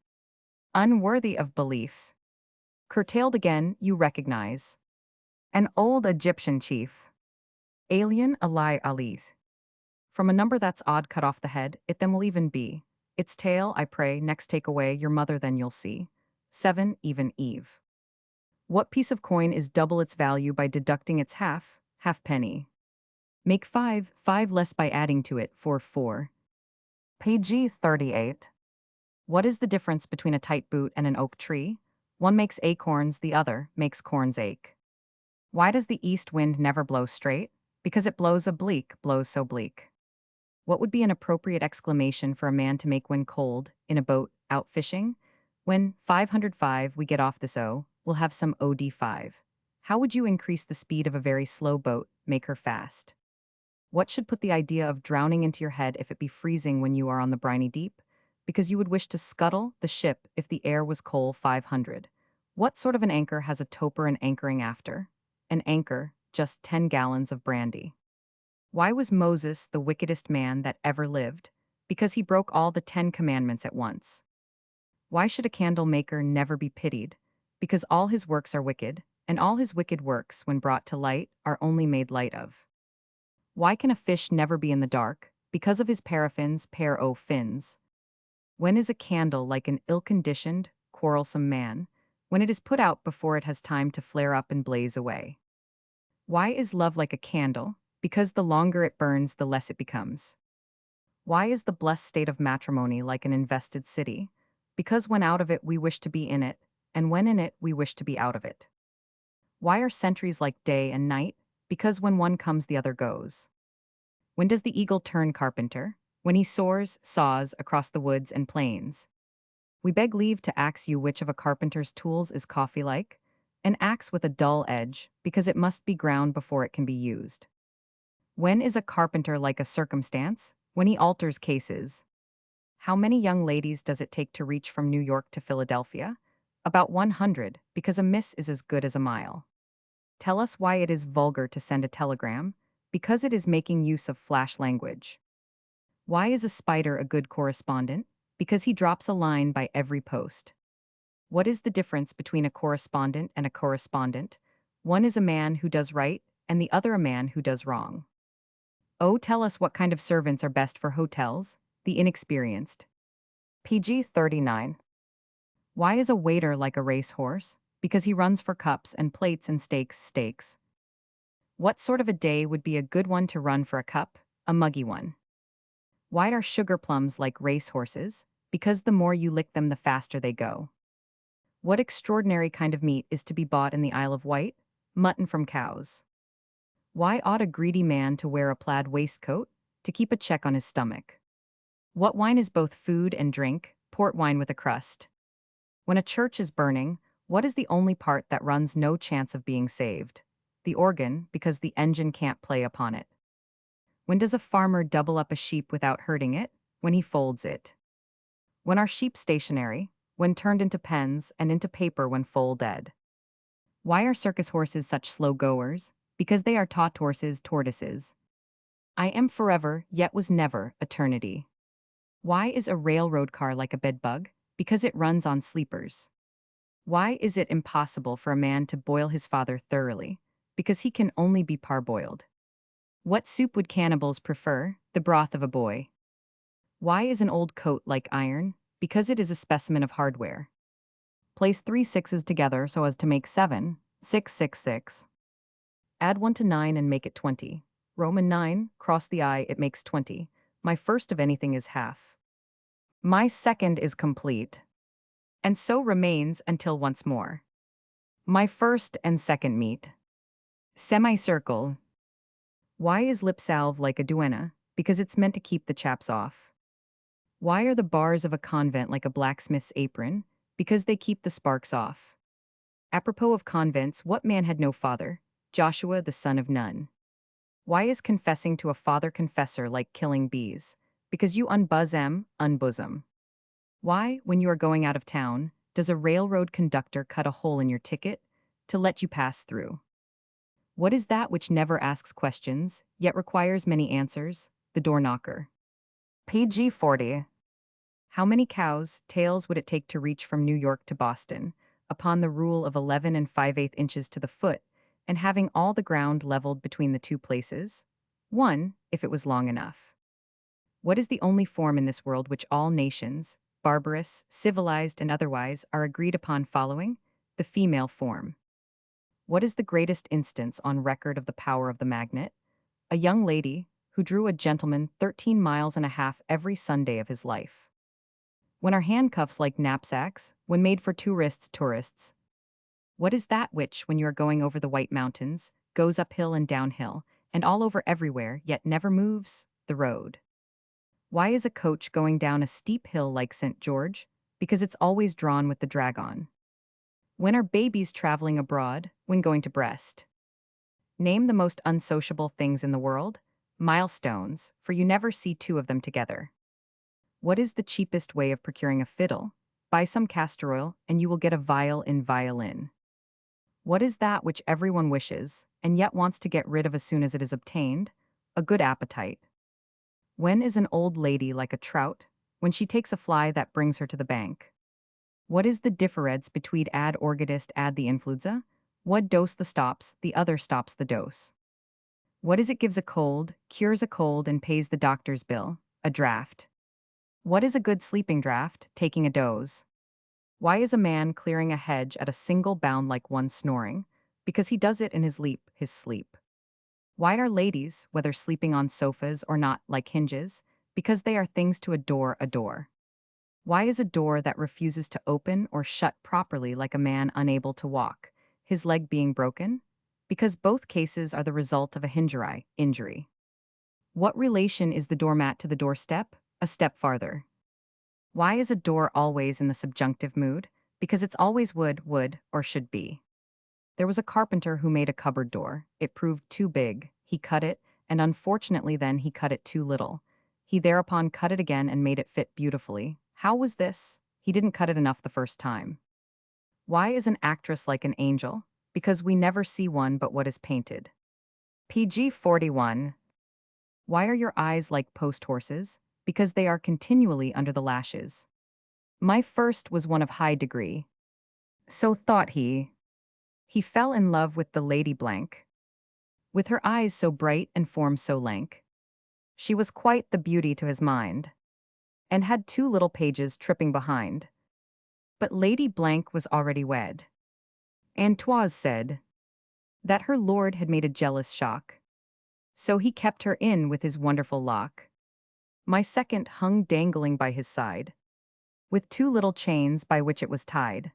unworthy of beliefs. Curtailed again, you recognize an old Egyptian chief. Alien Ali Ali's. From a number that's odd cut off the head, it then will even be. Its tail, I pray, next take away your mother, then you'll see. 7, even Eve. What piece of coin is double its value by deducting its halfpenny? Make 5 less by adding to it, 4. PG 38. What is the difference between a tight boot and an oak tree? One makes acorns, the other makes corns ache. Why does the east wind never blow straight? Because it blows blows so bleak. What would be an appropriate exclamation for a man to make when cold, in a boat, out fishing? When 505 we get off this we'll have some OD5. How would you increase the speed of a very slow boat, make her fast? What should put the idea of drowning into your head if it be freezing when you are on the briny deep? Because you would wish to scuttle the ship if the air was coal 500. What sort of an anchor has a toper and anchoring after? An anchor, just 10 gallons of brandy. Why was Moses the wickedest man that ever lived? Because he broke all the 10 commandments at once. Why should a candle maker never be pitied? Because all his works are wicked, and all his wicked works, when brought to light, are only made light of. Why can a fish never be in the dark? Because of his paraffins, fins. When is a candle like an ill-conditioned, quarrelsome man? When it is put out before it has time to flare up and blaze away. Why is love like a candle? Because the longer it burns, the less it becomes. Why is the blessed state of matrimony like an invested city? Because when out of it, we wish to be in it, and when in it, we wish to be out of it. Why are centuries like day and night? Because when one comes, the other goes. When does the eagle turn carpenter? When he soars, saws across the woods and plains. We beg leave to ax you which of a carpenter's tools is coffee like? An axe with a dull edge, because it must be ground before it can be used. When is a carpenter like a circumstance? When he alters cases. How many young ladies does it take to reach from New York to Philadelphia? About 100, because a miss is as good as a mile. Tell us why it is vulgar to send a telegram, because it is making use of flash language. Why is a spider a good correspondent? Because he drops a line by every post. What is the difference between a correspondent and a correspondent? One is a man who does right, and the other a man who does wrong. Oh, tell us what kind of servants are best for hotels? The inexperienced. PG 39. Why is a waiter like a racehorse? Because he runs for cups and plates and stakes. What sort of a day would be a good one to run for a cup? A muggy one. Why are sugar plums like racehorses? Because the more you lick them, the faster they go. What extraordinary kind of meat is to be bought in the Isle of Wight? Mutton from cows. Why ought a greedy man to wear a plaid waistcoat? To keep a check on his stomach. What wine is both food and drink? Port wine with a crust. When a church is burning, what is the only part that runs no chance of being saved? The organ, because the engine can't play upon it. When does a farmer double up a sheep without hurting it? When he folds it. When are sheep stationary? When turned into pens and into paper when folded. Why are circus horses such slow goers? Because they are taught horses, tortoises. I am forever, yet was never, eternity. Why is a railroad car like a bedbug? Because it runs on sleepers. Why is it impossible for a man to boil his father thoroughly? Because he can only be parboiled. What soup would cannibals prefer? The broth of a boy. Why is an old coat like iron? Because it is a specimen of hardware. Place 3 sixes together so as to make 7, 6, 6, 6. Add 1 to 9 and make it 20. Roman 9, cross the I, it makes 20. My first of anything is half. My second is complete. And so remains until once more. My first and second meet. Semicircle. Why is lip salve like a duenna? Because it's meant to keep the chaps off. Why are the bars of a convent like a blacksmith's apron? Because they keep the sparks off. Apropos of convents, what man had no father? Joshua the son of Nun. Why is confessing to a father confessor like killing bees? Because you unbosom. Why, when you are going out of town, does a railroad conductor cut a hole in your ticket? To let you pass through. What is that which never asks questions, yet requires many answers? The door knocker. PG 40. How many cows' tails would it take to reach from New York to Boston, upon the rule of 11 and 5/8 inches to the foot, and having all the ground leveled between the two places? 1, if it was long enough. What is the only form in this world which all nations, barbarous, civilized, and otherwise, are agreed upon following? The female form. What is the greatest instance on record of the power of the magnet? A young lady who drew a gentleman 13 miles and a half every Sunday of his life. When are handcuffs like knapsacks? When made for tourists? What is that which, when you are going over the White Mountains, goes uphill and downhill, and all over everywhere, yet never moves? The road. Why is a coach going down a steep hill like St. George? Because it's always drawn with the drag-on. When are babies traveling abroad? When going to Brest. Name the most unsociable things in the world. Milestones, for you never see two of them together. What is the cheapest way of procuring a fiddle? Buy some castor oil, and you will get a viol in violin. What is that which everyone wishes, and yet wants to get rid of as soon as it is obtained? A good appetite. When is an old lady like a trout? When she takes a fly that brings her to the bank. What is the difference between ad orgidist ad the influenza? One dose the stops, the other stops the dose. What is it gives a cold, cures a cold and pays the doctor's bill? A draft. What is a good sleeping draught? Taking a doze. Why is a man clearing a hedge at a single bound like one snoring? Because he does it in his sleep. Why are ladies, whether sleeping on sofas or not, like hinges? Because they are things to adore, adore. Why is a door that refuses to open or shut properly like a man unable to walk, his leg being broken? Because both cases are the result of a injury. What relation is the doormat to the doorstep? A step farther. Why is a door always in the subjunctive mood? Because it's always would, or should be. There was a carpenter who made a cupboard door. It proved too big. He cut it, and unfortunately then he cut it too little. He thereupon cut it again and made it fit beautifully. How was this? He didn't cut it enough the first time. Why is an actress like an angel? Because we never see one but what is painted. PG 41. Why are your eyes like post horses? Because they are continually under the lashes. My first was one of high degree. So thought he. He fell in love with the lady blank. With her eyes so bright and form so lank. She was quite the beauty to his mind. And had two little pages tripping behind. But Lady Blank was already wed. And 'twas said that her lord had made a jealous shock. So he kept her in with his wonderful lock. My second hung dangling by his side, with two little chains by which it was tied.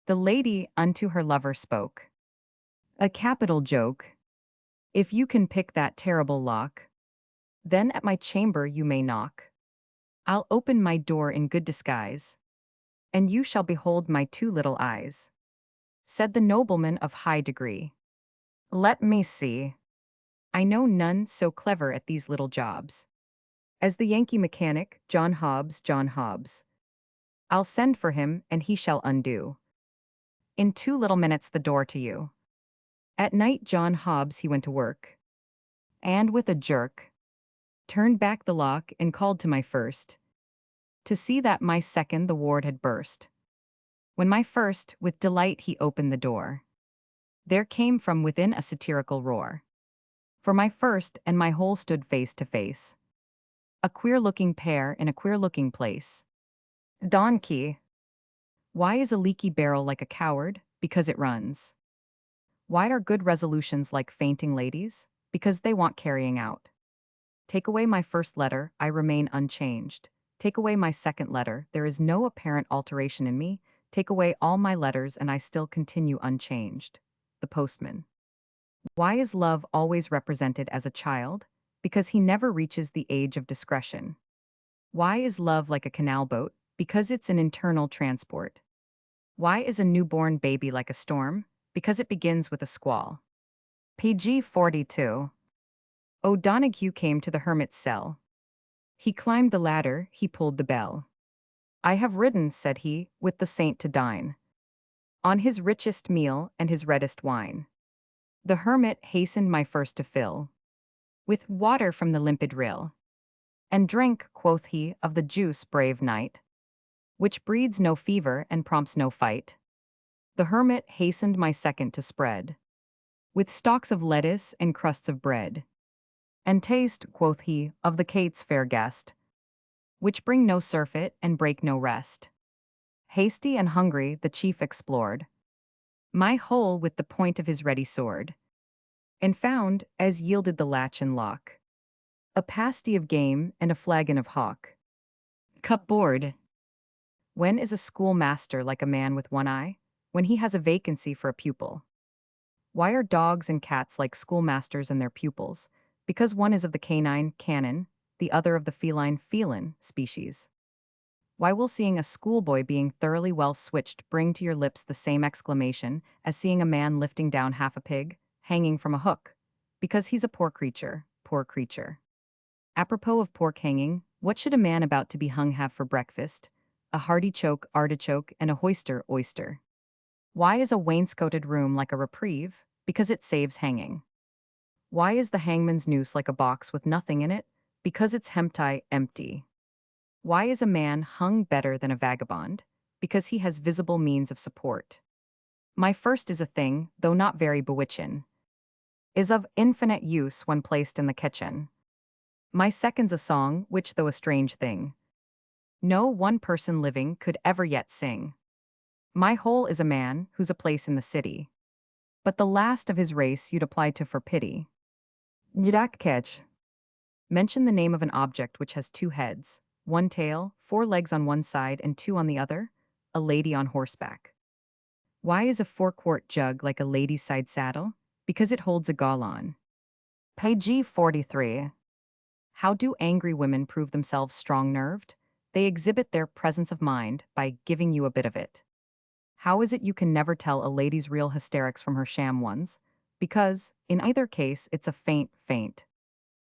The lady unto her lover spoke. A capital joke. If you can pick that terrible lock, then at my chamber you may knock. I'll open my door in good disguise, and you shall behold my two little eyes, said the nobleman of high degree. Let me see. I know none so clever at these little jobs as the Yankee mechanic, John Hobbs, John Hobbs. I'll send for him, and he shall undo in 2 little minutes the door to you. At night John Hobbs he went to work, and with a jerk, turned back the lock and called to my first, to see that my second the ward had burst. When my first, with delight he opened the door, there came from within a satirical roar. For my first and my whole stood face to face. A queer-looking pair in a queer-looking place. Donkey. Why is a leaky barrel like a coward? Because it runs. Why are good resolutions like fainting ladies? Because they want carrying out. Take away my first letter, I remain unchanged. Take away my second letter, there is no apparent alteration in me. Take away all my letters and I still continue unchanged. The postman. Why is love always represented as a child? Because he never reaches the age of discretion. Why is love like a canal boat? Because it's an internal transport. Why is a newborn baby like a storm? Because it begins with a squall. PG 42. O'Donoghue came to the hermit's cell. He climbed the ladder, he pulled the bell. I have ridden, said he, with the saint to dine, on his richest meal and his reddest wine. The hermit hastened my first to fill with water from the limpid rill. And drink, quoth he, of the juice, brave knight, which breeds no fever and prompts no fight. The hermit hastened my second to spread with stalks of lettuce and crusts of bread. And taste, quoth he, of the cate's fair guest, which bring no surfeit and break no rest. Hasty and hungry, the chief explored my hole with the point of his ready sword, and found, as yielded the latch and lock, a pasty of game and a flagon of hawk. Cupboard. When is a schoolmaster like a man with one eye? When he has a vacancy for a pupil. Why are dogs and cats like schoolmasters and their pupils? Because one is of the canine, canon, the other of the feline, felin, species. Why will seeing a schoolboy being thoroughly well switched bring to your lips the same exclamation as seeing a man lifting down half a pig, hanging from a hook? Because he's a poor creature, poor creature. Apropos of pork hanging, what should a man about to be hung have for breakfast? A hearty choke, artichoke, and a oyster. Why is a wainscoted room like a reprieve? Because it saves hanging. Why is the hangman's noose like a box with nothing in it? Because it's empty. Why is a man hung better than a vagabond? Because he has visible means of support. My first is a thing, though not very bewitchin', is of infinite use when placed in the kitchen. My second's a song, which though a strange thing, no one person living could ever yet sing. My whole is a man, who's a place in the city. but the last of his race you'd apply to for pity. Njidak catch. Mention the name of an object which has two heads, one tail, four legs on one side and two on the other, a lady on horseback. Why is a 4-quart jug like a lady's side saddle? Because it holds a gallon. Page 43. How do angry women prove themselves strong-nerved? They exhibit their presence of mind by giving you a bit of it. How is it you can never tell a lady's real hysterics from her sham ones? Because, in either case, it's a faint.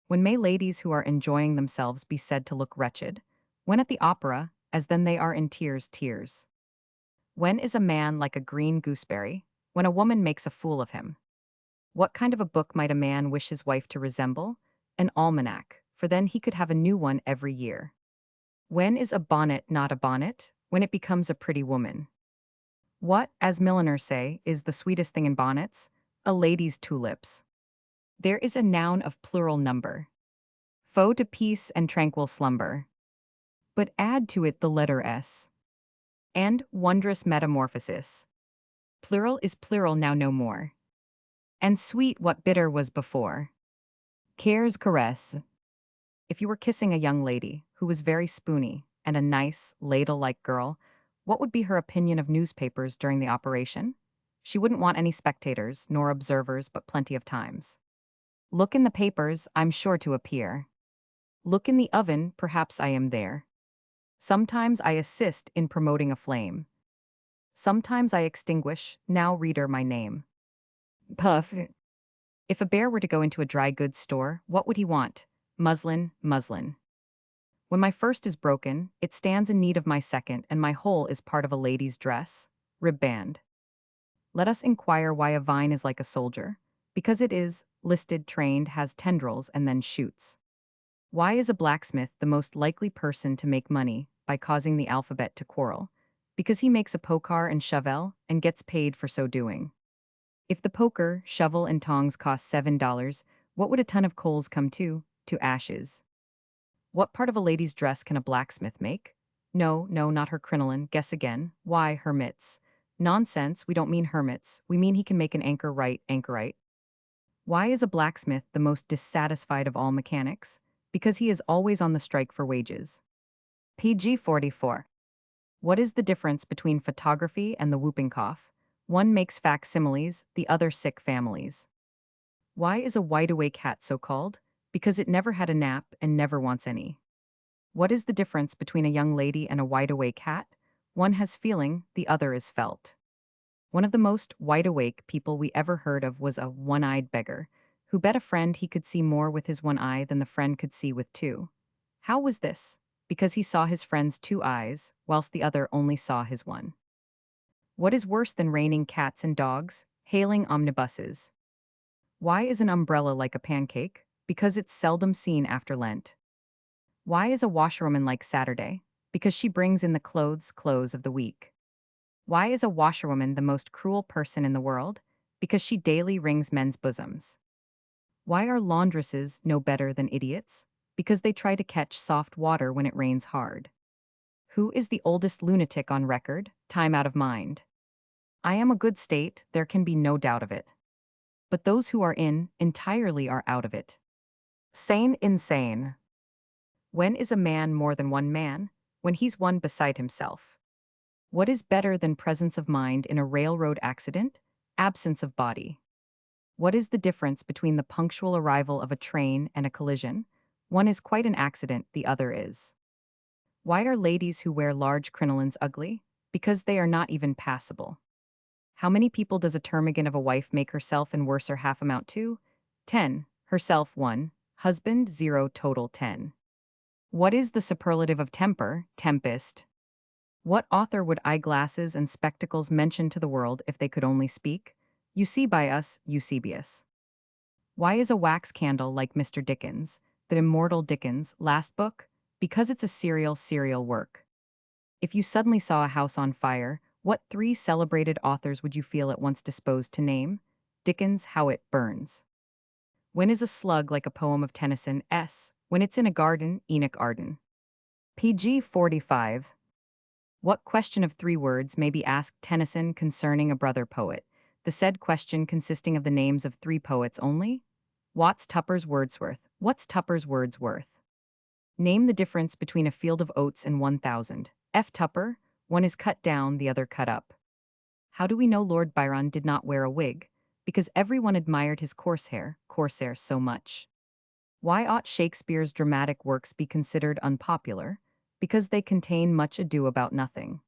When may ladies who are enjoying themselves be said to look wretched? When at the opera, as then they are in tears. When is a man like a green gooseberry? When a woman makes a fool of him. What kind of a book might a man wish his wife to resemble? An almanac, for then he could have a new one every year. When is a bonnet not a bonnet? When it becomes a pretty woman. What, as milliners say, is the sweetest thing in bonnets? A lady's tulips. There is a noun of plural number. Foe to peace and tranquil slumber. But add to it the letter S. And wondrous metamorphosis. Plural is plural now no more. And sweet what bitter was before. Care's caress. If you were kissing a young lady who was very spoony and a nice, ladle-like girl, what would be her opinion of newspapers during the operation? She wouldn't want any spectators nor observers but plenty of times. Look in the papers, I'm sure to appear. Look in the oven, perhaps I am there. Sometimes I assist in promoting a flame. Sometimes I extinguish, now reader my name. Puff. If a bear were to go into a dry goods store, what would he want? Muslin. When my first is broken, it stands in need of my second, and my whole is part of a lady's dress. Ribband. Let us inquire why a vine is like a soldier. Because it is, listed, trained, has tendrils, and then shoots. Why is a blacksmith the most likely person to make money by causing the alphabet to quarrel? Because he makes a poker and shovel and gets paid for so doing. If the poker, shovel, and tongs cost $7, what would a ton of coals come to? To ashes. What part of a lady's dress can a blacksmith make? No, not her crinoline. Guess again. Why, her mitts. Nonsense, we don't mean hermits. We mean he can make an anchorite. Why is a blacksmith the most dissatisfied of all mechanics? Because he is always on the strike for wages. PG 44. What is the difference between photography and the whooping cough? One makes facsimiles, the other sick families. Why is a wide-awake hat so called? Because it never had a nap and never wants any. What is the difference between a young lady and a wide-awake hat? One has feeling, the other is felt. One of the most wide-awake people we ever heard of was a one-eyed beggar, who bet a friend he could see more with his one eye than the friend could see with two. How was this? Because he saw his friend's two eyes, whilst the other only saw his one. What is worse than raining cats and dogs? Hailing omnibuses. Why is an umbrella like a pancake? Because it's seldom seen after Lent. Why is a washerwoman like Saturday? Because she brings in the clothes of the week. Why is a washerwoman the most cruel person in the world? Because she daily wrings men's bosoms. Why are laundresses no better than idiots? Because they try to catch soft water when it rains hard. Who is the oldest lunatic on record? Time out of mind. I am a good state, there can be no doubt of it. But those who are entirely are out of it. Sane, insane. When is a man more than one man? When he's one beside himself. What is better than presence of mind in a railroad accident? Absence of body. What is the difference between the punctual arrival of a train and a collision? One is quite an accident, the other is. Why are ladies who wear large crinolines ugly? Because they are not even passable. How many people does a termagant of a wife make herself and worse her half amount to? 10. Herself 1. Husband 0. Total 10. What is the superlative of temper? Tempest. What author would eyeglasses and spectacles mention to the world if they could only speak? You see by us, Eusebius. Why is a wax candle like Mr. Dickens, the immortal Dickens, last book? Because it's a serial work. If you suddenly saw a house on fire, what 3 celebrated authors would you feel at once disposed to name? Dickens, How It Burns. When is a slug like a poem of Tennyson? S. When it's in a garden, Enoch Arden. PG 45. What question of 3 words may be asked Tennyson concerning a brother poet? the said question consisting of the names of 3 poets only? Watts Tupper's Wordsworth. What's Tupper's Wordsworth? Name the difference between a field of oats and 1,000. F. Tupper, one is cut down, the other cut up. How do we know Lord Byron did not wear a wig? Because everyone admired his corsair so much. Why ought Shakespeare's dramatic works be considered unpopular? Because they contain much ado about nothing.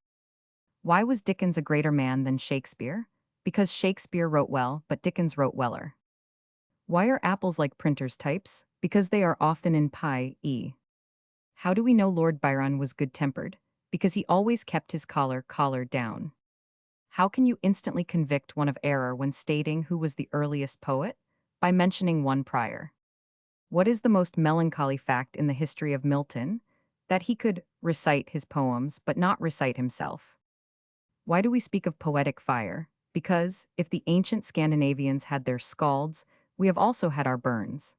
Why was Dickens a greater man than Shakespeare? Because Shakespeare wrote well, but Dickens wrote weller. Why are apples like printers' types? Because they are often in pie. How do we know Lord Byron was good-tempered? Because he always kept his collar down. How can you instantly convict one of error when stating who was the earliest poet? By mentioning one prior. What is the most melancholy fact in the history of Milton? That he could recite his poems but not recite himself. Why do we speak of poetic fire? Because, if the ancient Scandinavians had their scalds, we have also had our Burns.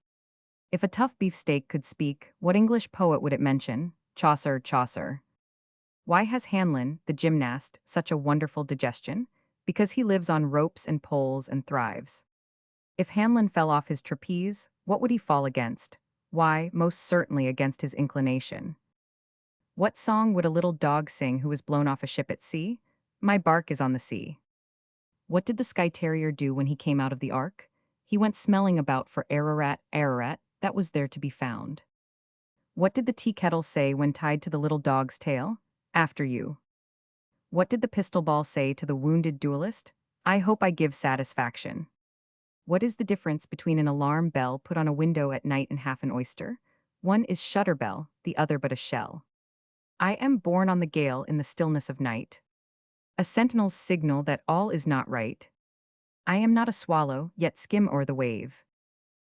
If a tough beefsteak could speak, what English poet would it mention? Chaucer. Why has Hanlon, the gymnast, such a wonderful digestion? Because he lives on ropes and poles and thrives. If Hanlon fell off his trapeze, what would he fall against? Why, most certainly against his inclination. What song would a little dog sing who was blown off a ship at sea? My bark is on the sea. What did the Skye Terrier do when he came out of the ark? He went smelling about for Ararat, that was there to be found. What did the tea kettle say when tied to the little dog's tail? After you. What did the pistol ball say to the wounded duelist? I hope I give satisfaction. What is the difference between an alarm bell put on a window at night and half an oyster? One is shutter bell, the other but a shell. I am born on the gale in the stillness of night. A sentinel's signal that all is not right. I am not a swallow, yet skim o'er the wave.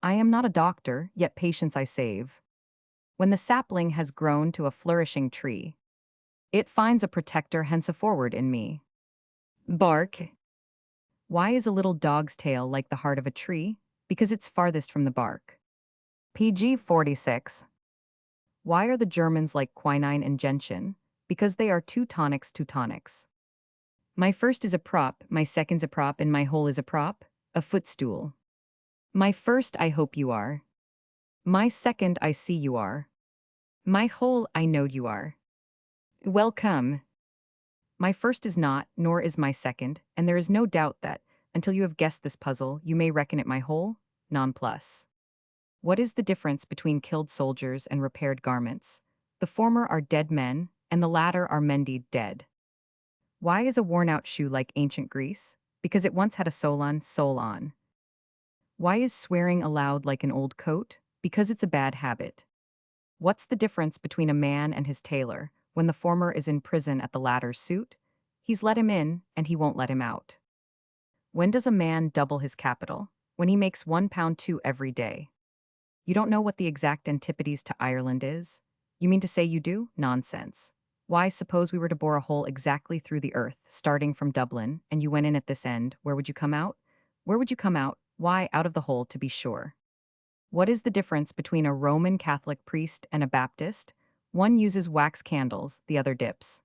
I am not a doctor, yet patience I save. When the sapling has grown to a flourishing tree, it finds a protector henceforward in me. Bark. Why is a little dog's tail like the heart of a tree? Because it's farthest from the bark. PG 46. Why are the Germans like quinine and gentian? Because they are two tonics. My first is a prop, my second's a prop, and my whole is a prop, a footstool. My first I hope you are. My second I see you are. My whole I know you are. Welcome. My first is not, nor is my second, and there is no doubt that, until you have guessed this puzzle, you may reckon it my whole, nonplus. What is the difference between killed soldiers and repaired garments? The former are dead men, and the latter are mended dead. Why is a worn-out shoe like ancient Greece? Because it once had a sole on. Why is swearing allowed like an old coat? Because it's a bad habit. What's the difference between a man and his tailor? When the former is in prison at the latter's suit, he's let him in, and he won't let him out. When does a man double his capital? When he makes £1.2 every day. You don't know what the exact antipodes to Ireland is? You mean to say you do? Nonsense. Why, suppose we were to bore a hole exactly through the earth, starting from Dublin, and you went in at this end, where would you come out? Where would you come out? Why, out of the hole, to be sure. What is the difference between a Roman Catholic priest and a Baptist? One uses wax candles, the other dips.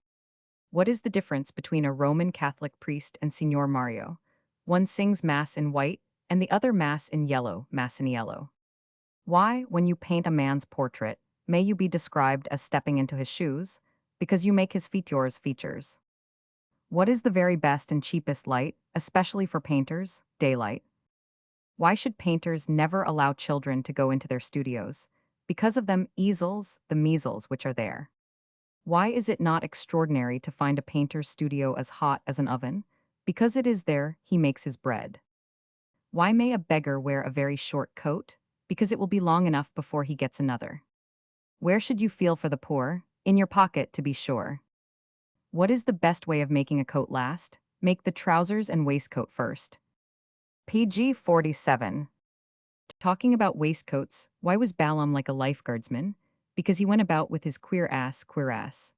What is the difference between a Roman Catholic priest and Signor Mario? One sings Mass in white, and the other Mass in yellow, Masaniello. Why, when you paint a man's portrait, may you be described as stepping into his shoes? Because you make his feet yours features. What is the very best and cheapest light, especially for painters? Daylight. Why should painters never allow children to go into their studios? Because of them easels, the measles which are there. Why is it not extraordinary to find a painter's studio as hot as an oven? Because it is there he makes his bread. Why may a beggar wear a very short coat? Because it will be long enough before he gets another. Where should you feel for the poor? In your pocket, to be sure. What is the best way of making a coat last? Make the trousers and waistcoat first. PG 47. Talking about waistcoats, why was Balaam like a lifeguardsman? Because he went about with his queer ass.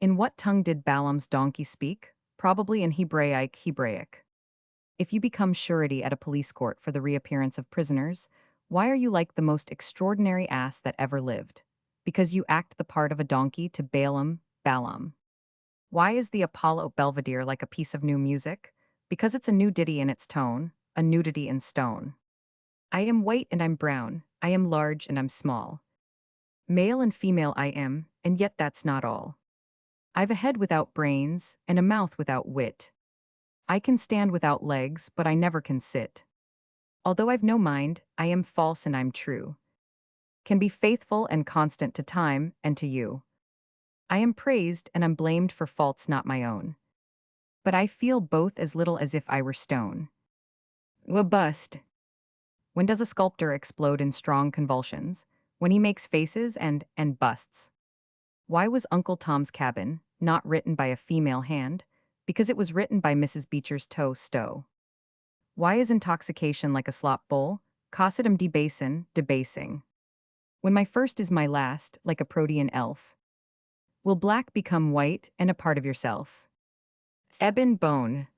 In what tongue did Balaam's donkey speak? Probably in Hebraic. If you become surety at a police court for the reappearance of prisoners, why are you like the most extraordinary ass that ever lived? Because you act the part of a donkey to Balaam. Why is the Apollo Belvedere like a piece of new music? because it's a nudity in its tone, a nudity in stone. I am white and I'm brown, I am large and I'm small. Male and female I am, and yet that's not all. I've a head without brains, and a mouth without wit. I can stand without legs, but I never can sit. Although I've no mind, I am false and I'm true. Can be faithful and constant to time and to you. I am praised and I'm blamed for faults not my own. But I feel both as little as if I were stone. A bust. When does a sculptor explode in strong convulsions? When he makes faces and busts. Why was Uncle Tom's Cabin not written by a female hand? Because it was written by Mrs. Beecher's toe stow. Why is intoxication like a slop bowl? Causedum debasing. When my first is my last, like a protean elf. Will black become white and a part of yourself? Ebon bone.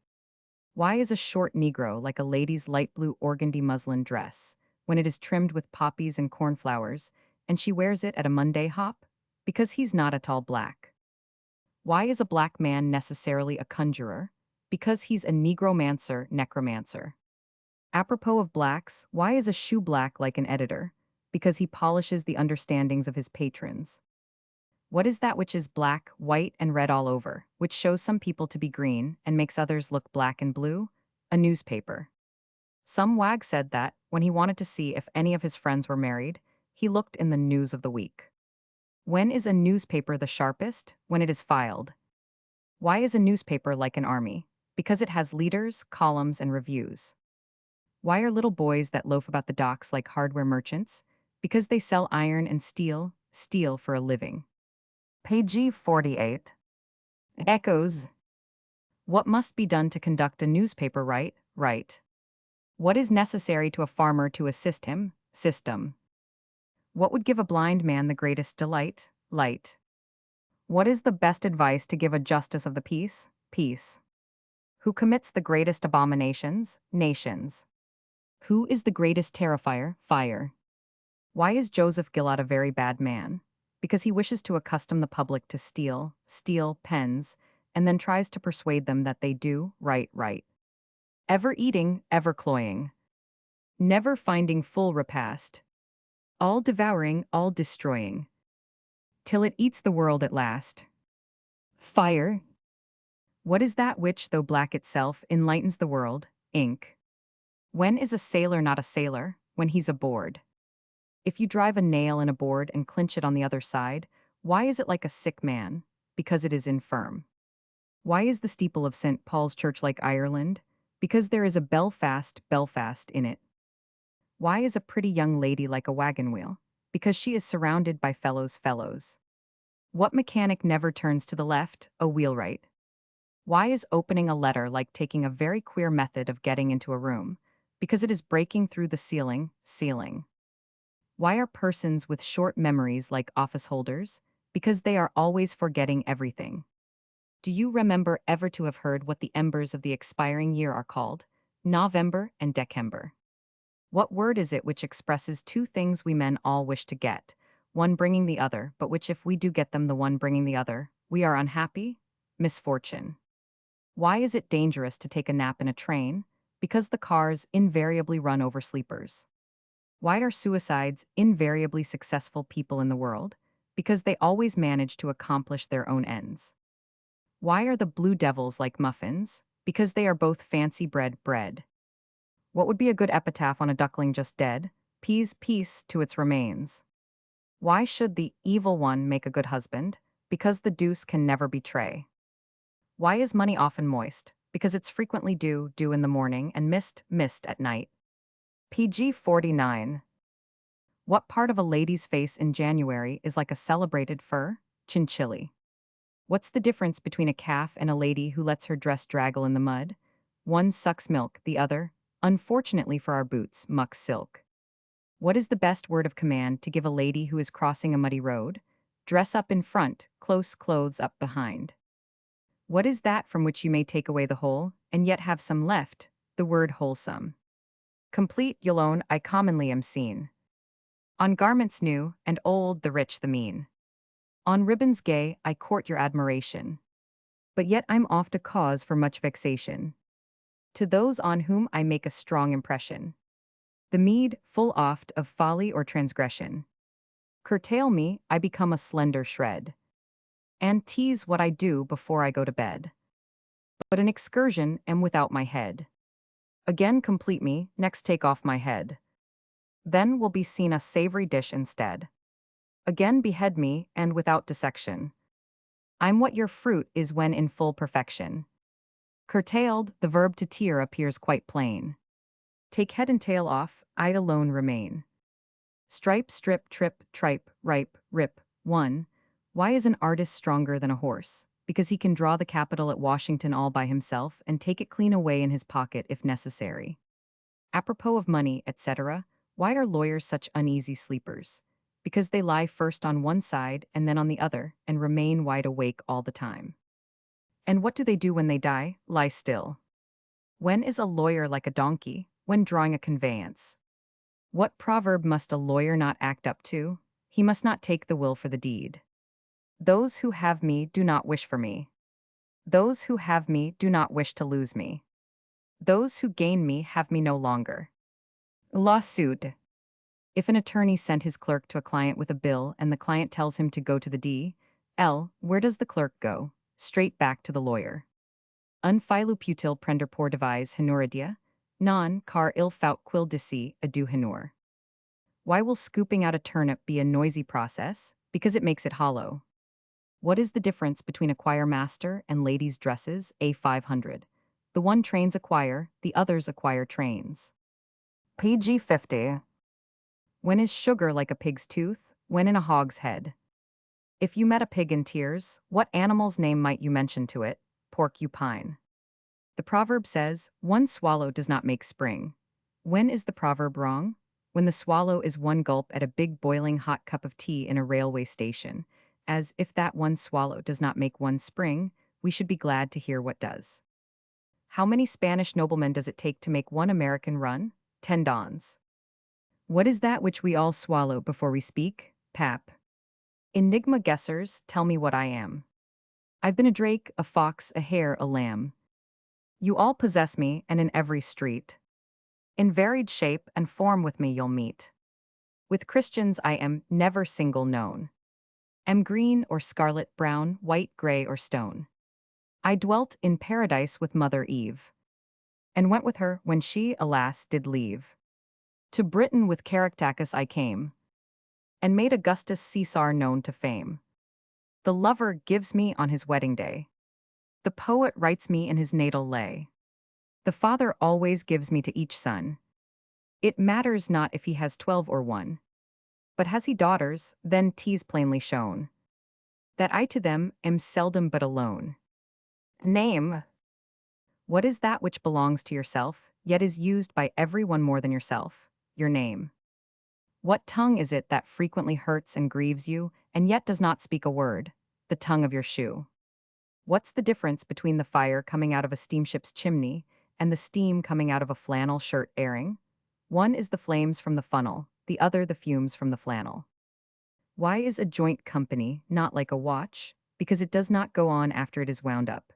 Why is a short Negro like a lady's light blue organdy muslin dress, when it is trimmed with poppies and cornflowers, and she wears it at a Monday hop? Because he's not at all black. Why is a black man necessarily a conjurer? Because he's a negromancer, necromancer. Apropos of blacks, why is a shoe black like an editor? Because he polishes the understandings of his patrons. What is that which is black, white, and red all over, which shows some people to be green and makes others look black and blue? A newspaper. Some wag said that, when he wanted to see if any of his friends were married, he looked in the news of the week. When is a newspaper the sharpest? When it is filed. Why is a newspaper like an army? Because it has leaders, columns, and reviews. Why are little boys that loaf about the docks like hardware merchants? Because they sell iron and steel for a living. Page 48. Echoes. What must be done to conduct a newspaper right? What is necessary to a farmer to assist him? System. What would give a blind man the greatest delight? Light. What is the best advice to give a justice of the peace? Peace. Who commits the greatest abominations? Nations. Who is the greatest terrifier? Fire. Why is Joseph Gillott a very bad man? Because he wishes to accustom the public to steal pens, and then tries to persuade them that they do right. Ever eating, ever cloying. Never finding full repast. All devouring, all destroying. Till it eats the world at last. Fire. What is that which, though black itself, enlightens the world? Ink. When is a sailor not a sailor? When he's aboard. If you drive a nail in a board and clinch it on the other side, why is it like a sick man? Because it is infirm. Why is the steeple of St. Paul's Church like Ireland? Because there is a Belfast in it. Why is a pretty young lady like a wagon wheel? Because she is surrounded by fellows. What mechanic never turns to the left? A wheelwright. Why is opening a letter like taking a very queer method of getting into a room? Because it is breaking through the ceiling. Why are persons with short memories like office holders? Because they are always forgetting everything. Do you remember ever to have heard what the embers of the expiring year are called? November and December. What word is it which expresses two things we men all wish to get, one bringing the other, but which if we do get them the one bringing the other, we are unhappy? Misfortune. Why is it dangerous to take a nap in a train? Because the cars invariably run over sleepers. Why are suicides invariably successful people in the world? Because they always manage to accomplish their own ends. Why are the blue devils like muffins? Because they are both fancy bread. What would be a good epitaph on a duckling just dead? Peace to its remains. Why should the evil one make a good husband? Because the deuce can never betray. Why is money often moist? Because it's frequently dew in the morning and mist at night. Page 49. What part of a lady's face in January is like a celebrated fur? Chinchilli. What's the difference between a calf and a lady who lets her dress draggle in the mud? One sucks milk, the other, unfortunately for our boots, mucks silk. What is the best word of command to give a lady who is crossing a muddy road? Dress up in front, close clothes up behind. What is that from which you may take away the whole, and yet have some left? The word wholesome. Complete, alone, I commonly am seen. On garments new, and old, the rich, the mean. On ribbons gay, I court your admiration. But yet I'm oft a cause for much vexation. To those on whom I make a strong impression. The meed, full oft of folly or transgression. Curtail me, I become a slender shred. And tease what I do before I go to bed. But an excursion am without my head. Again complete me, next take off my head. Then will be seen a savory dish instead. Again behead me, and without dissection. I'm what your fruit is when in full perfection. Curtailed, the verb to tear appears quite plain. Take head and tail off, I alone remain. Stripe, strip, trip, tripe, ripe, rip, one. Why is an artist stronger than a horse? Because he can draw the Capitol at Washington all by himself and take it clean away in his pocket if necessary. Apropos of money, etc., why are lawyers such uneasy sleepers? Because they lie first on one side and then on the other, and remain wide awake all the time. And what do they do when they die? Lie still. When is a lawyer like a donkey? When drawing a conveyance. What proverb must a lawyer not act up to? He must not take the will for the deed. Those who have me do not wish for me. Those who have me do not wish to lose me. Those who gain me have me no longer. Lawsuit. If an attorney sent his clerk to a client with a bill and the client tells him to go to the D.L., where does the clerk go? Straight back to the lawyer. Un filu putil prender por devise henuridia, non car il faut quil disi adu henur. Why will scooping out a turnip be a noisy process? Because it makes it hollow. What is the difference between a choir master and ladies' dresses? A500. The one trains a choir, the others a choir trains. PG 50. When is sugar like a pig's tooth? When in a hog's head. If you met a pig in tears, what animal's name might you mention to it? Porcupine. The proverb says, one swallow does not make spring. When is the proverb wrong? When the swallow is one gulp at a big boiling hot cup of tea in a railway station. As if that one swallow does not make one spring, we should be glad to hear what does. How many Spanish noblemen does it take to make one American run? 10 dons. What is that which we all swallow before we speak? Pap. Enigma guessers, tell me what I am. I've been a drake, a fox, a hare, a lamb. You all possess me, and in every street. In varied shape and form with me you'll meet. With Christians I am never single known. Am green or scarlet, brown, white, gray, or stone. I dwelt in paradise with Mother Eve, and went with her when she, alas, did leave. To Britain with Caractacus I came, and made Augustus Caesar known to fame. The lover gives me on his wedding day. The poet writes me in his natal lay. The father always gives me to each son. It matters not if he has 12 or 1. But has he daughters, then 'tis plainly shown that I to them am seldom but alone. Name. What is that which belongs to yourself, yet is used by everyone more than yourself? Your name. What tongue is it that frequently hurts and grieves you, and yet does not speak a word? The tongue of your shoe. What's the difference between the fire coming out of a steamship's chimney and the steam coming out of a flannel shirt airing? One is the flames from the funnel, the other the fumes from the flannel. Why is a joint company not like a watch? Because it does not go on after it is wound up.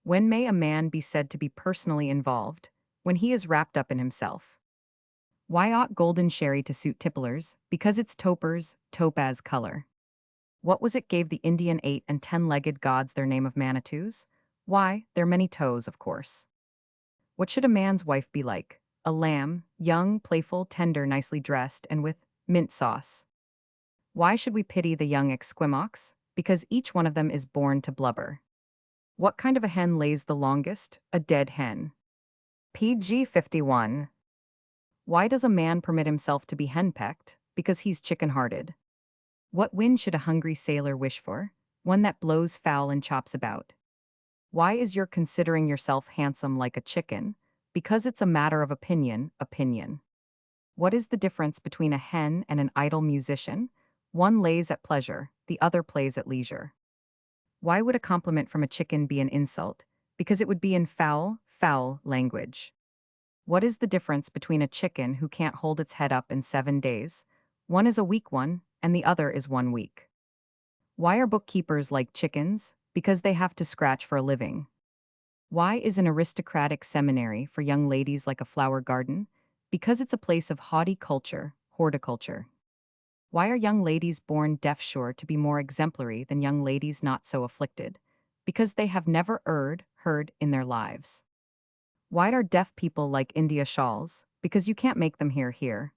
When may a man be said to be personally involved? When he is wrapped up in himself. Why ought golden sherry to suit tipplers? Because it's topers, topaz color. What was it gave the Indian 8 and 10-legged gods their name of Manitous? Why, their many toes, of course. What should a man's wife be like? A lamb, young, playful, tender, nicely dressed, and with mint sauce. Why should we pity the young Esquimaux? Because each one of them is born to blubber. What kind of a hen lays the longest? A dead hen. PG 51. Why does a man permit himself to be henpecked? Because he's chicken-hearted. What wind should a hungry sailor wish for? One that blows foul and chops about. Why is your considering yourself handsome like a chicken? Because it's a matter of opinion, opinion. What is the difference between a hen and an idle musician? One lays at pleasure, the other plays at leisure. Why would a compliment from a chicken be an insult? Because it would be in foul, foul language. What is the difference between a chicken who can't hold its head up in 7 days? One is a weak one, and the other is 1 week. Why are bookkeepers like chickens? Because they have to scratch for a living. Why is an aristocratic seminary for young ladies like a flower garden? Because it's a place of haughty culture, horticulture. Why are young ladies born deaf sure to be more exemplary than young ladies not so afflicted? Because they have never heard in their lives. Why are deaf people like India shawls? Because you can't make them hear.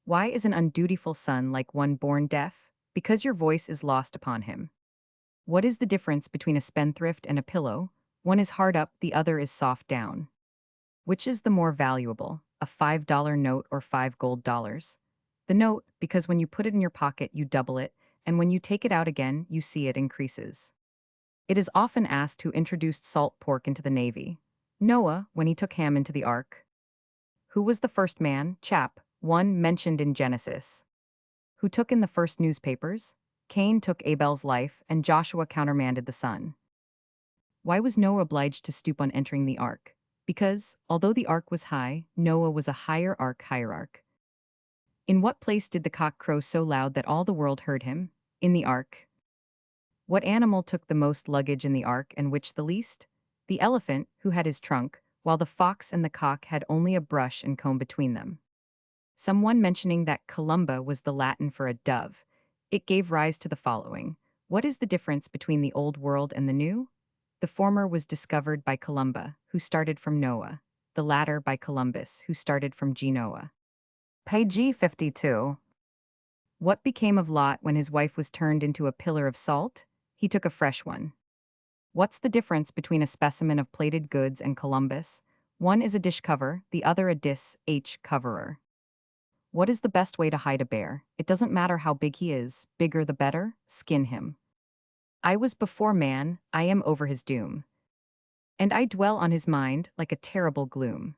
Why is an undutiful son like one born deaf? Because your voice is lost upon him. What is the difference between a spendthrift and a pillow? One is hard up, the other is soft down. Which is the more valuable, a $5 note or $5 gold? The note, because when you put it in your pocket, you double it, and when you take it out again, you see it increases. It is often asked who introduced salt pork into the Navy. Noah, when he took Ham into the ark. Who was the first man, chap, one mentioned in Genesis? Who took in the first newspapers? Cain took Abel's life, and Joshua countermanded the sun. Why was Noah obliged to stoop on entering the ark? Because, although the ark was high, Noah was a higher ark hierarch. In what place did the cock crow so loud that all the world heard him? In the ark. What animal took the most luggage in the ark and which the least? The elephant, who had his trunk, while the fox and the cock had only a brush and comb between them. Someone mentioning that columba was the Latin for a dove. It gave rise to the following. What is the difference between the old world and the new? The former was discovered by Columba, who started from Noah. The latter by Columbus, who started from Genoa. Page 52. What became of Lot when his wife was turned into a pillar of salt? He took a fresh one. What's the difference between a specimen of plated goods and Columbus? One is a dish cover, the other a coverer. What is the best way to hide a bear? It doesn't matter how big he is, bigger the better, skin him. I was before man, I am over his doom. And I dwell on his mind like a terrible gloom.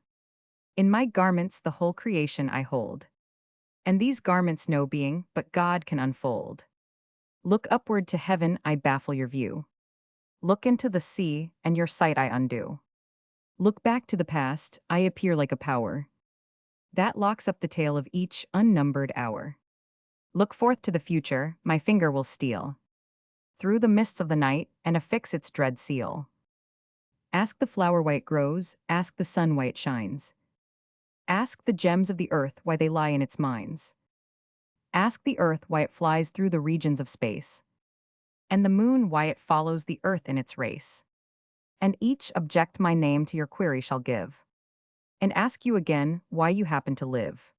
In my garments the whole creation I hold. And these garments no being, but God can unfold. Look upward to heaven, I baffle your view. Look into the sea, and your sight I undo. Look back to the past, I appear like a power that locks up the tale of each unnumbered hour. Look forth to the future, my finger will steal through the mists of the night and affix its dread seal. Ask the flower why it grows, ask the sun why it shines. Ask the gems of the earth why they lie in its mines. Ask the earth why it flies through the regions of space, and the moon why it follows the earth in its race. And each object my name to your query shall give, and ask you again why you happen to live.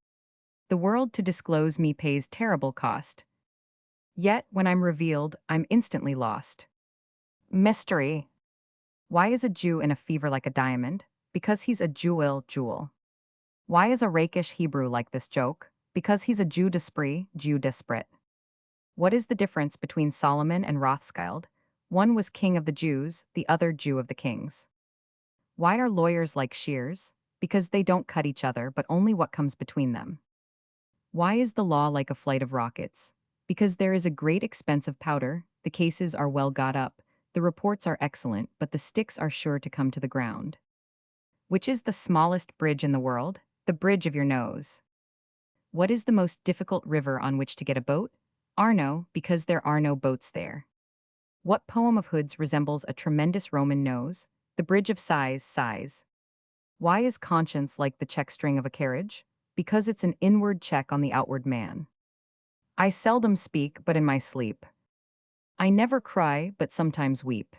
The world to disclose me pays terrible cost. Yet, when I'm revealed, I'm instantly lost. Mystery. Why is a Jew in a fever like a diamond? Because he's a jewel. Why is a rakish Hebrew like this joke? Because he's a Jew d'esprit, Jew desperate. What is the difference between Solomon and Rothschild? One was king of the Jews, the other Jew of the kings. Why are lawyers like shears? Because they don't cut each other but only what comes between them. Why is the law like a flight of rockets? Because there is a great expense of powder, the cases are well got up, the reports are excellent, but the sticks are sure to come to the ground. Which is the smallest bridge in the world? The bridge of your nose. What is the most difficult river on which to get a boat? Arno, because there are no boats there. What poem of Hood's resembles a tremendous Roman nose? The Bridge of Sighs. Why is conscience like the check string of a carriage? Because it's an inward check on the outward man. I seldom speak but in my sleep. I never cry but sometimes weep.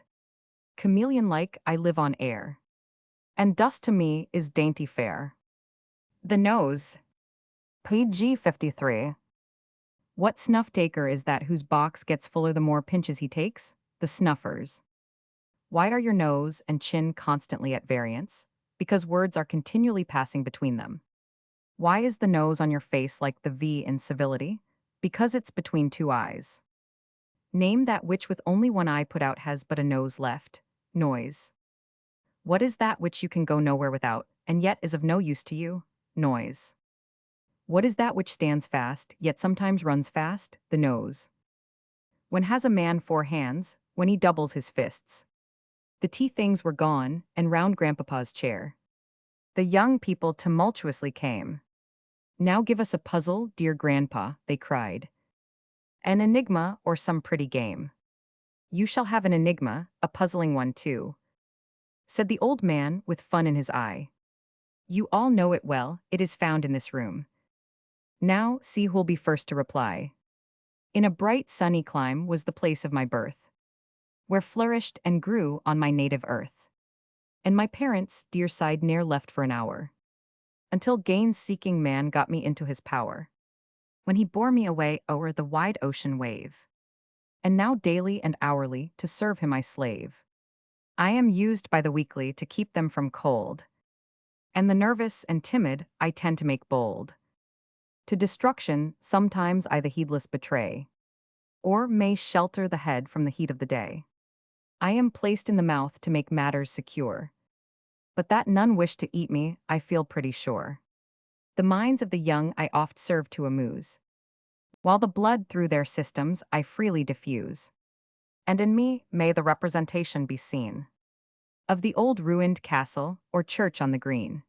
Chameleon-like I live on air. And dust to me is dainty fare. The nose. Page 53. What snuff-taker is that whose box gets fuller the more pinches he takes? The snuffers. Why are your nose and chin constantly at variance? Because words are continually passing between them. Why is the nose on your face like the V in civility? Because it's between two eyes. Name that which with only one eye put out has but a nose left. Noise. What is that which you can go nowhere without, and yet is of no use to you? Noise. What is that which stands fast, yet sometimes runs fast? The nose. When has a man 4 hands? When he doubles his fists. The tea things were gone, and round Grandpapa's chair the young people tumultuously came. Now give us a puzzle, dear Grandpa, they cried. An enigma or some pretty game. You shall have an enigma, a puzzling one too. said the old man with fun in his eye. You all know it well, it is found in this room. Now, see who'll be first to reply. In a bright sunny clime was the place of my birth, where flourished and grew on my native earth. And my parents' dear side ne'er left for an hour, until gain-seeking man got me into his power, when he bore me away o'er the wide ocean wave. And now daily and hourly to serve him I slave. I am used by the weakly to keep them from cold, and the nervous and timid I tend to make bold. To destruction sometimes I the heedless betray, or may shelter the head from the heat of the day. I am placed in the mouth to make matters secure, but that none wish to eat me, I feel pretty sure. The minds of the young I oft serve to amuse, while the blood through their systems I freely diffuse. And in me may the representation be seen of the old ruined castle or church on the green.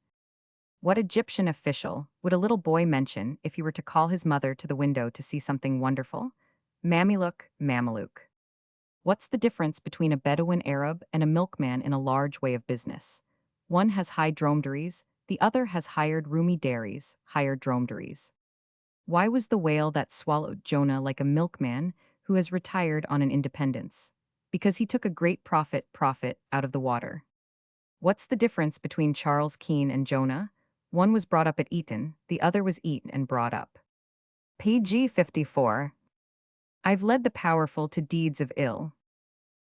What Egyptian official would a little boy mention if he were to call his mother to the window to see something wonderful? Mammy-look, Mameluke. What's the difference between a Bedouin Arab and a milkman in a large way of business? One has high dromedaries, the other has hired roomy dairies, hired dromedaries. Why was the whale that swallowed Jonah like a milkman who has retired on an independence? Because he took a great profit out of the water. What's the difference between Charles Keene and Jonah? One was brought up at Eton, the other was eaten and brought up. PG 54. I've led the powerful to deeds of ill,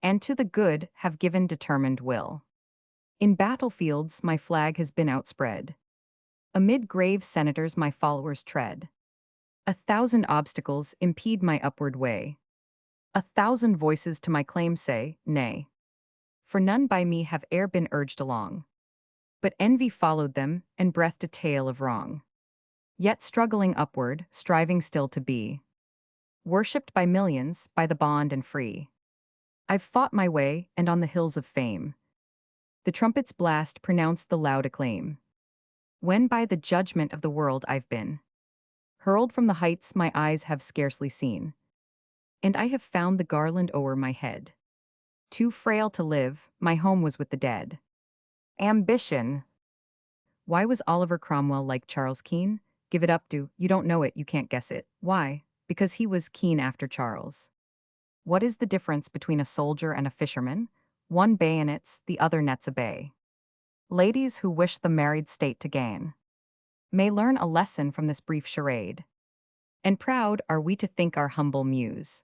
and to the good have given determined will. In battlefields my flag has been outspread. Amid grave senators my followers tread. 1,000 obstacles impede my upward way. 1,000 voices to my claim say, nay. For none by me have e'er been urged along. But envy followed them, and breathed a tale of wrong. Yet struggling upward, striving still to be worshipped by millions, by the bond and free. I've fought my way, and on the hills of fame the trumpet's blast pronounced the loud acclaim. When by the judgment of the world I've been hurled from the heights my eyes have scarcely seen, and I have found the garland o'er my head. Too frail to live, my home was with the dead. Ambition. Why was Oliver Cromwell like Charles Keene? Give it up, do, you don't know it, you can't guess it. Why? Because he was keen after Charles. What is the difference between a soldier and a fisherman? One bayonets, the other nets a bay. Ladies who wish the married state to gain may learn a lesson from this brief charade. And proud are we to think our humble muse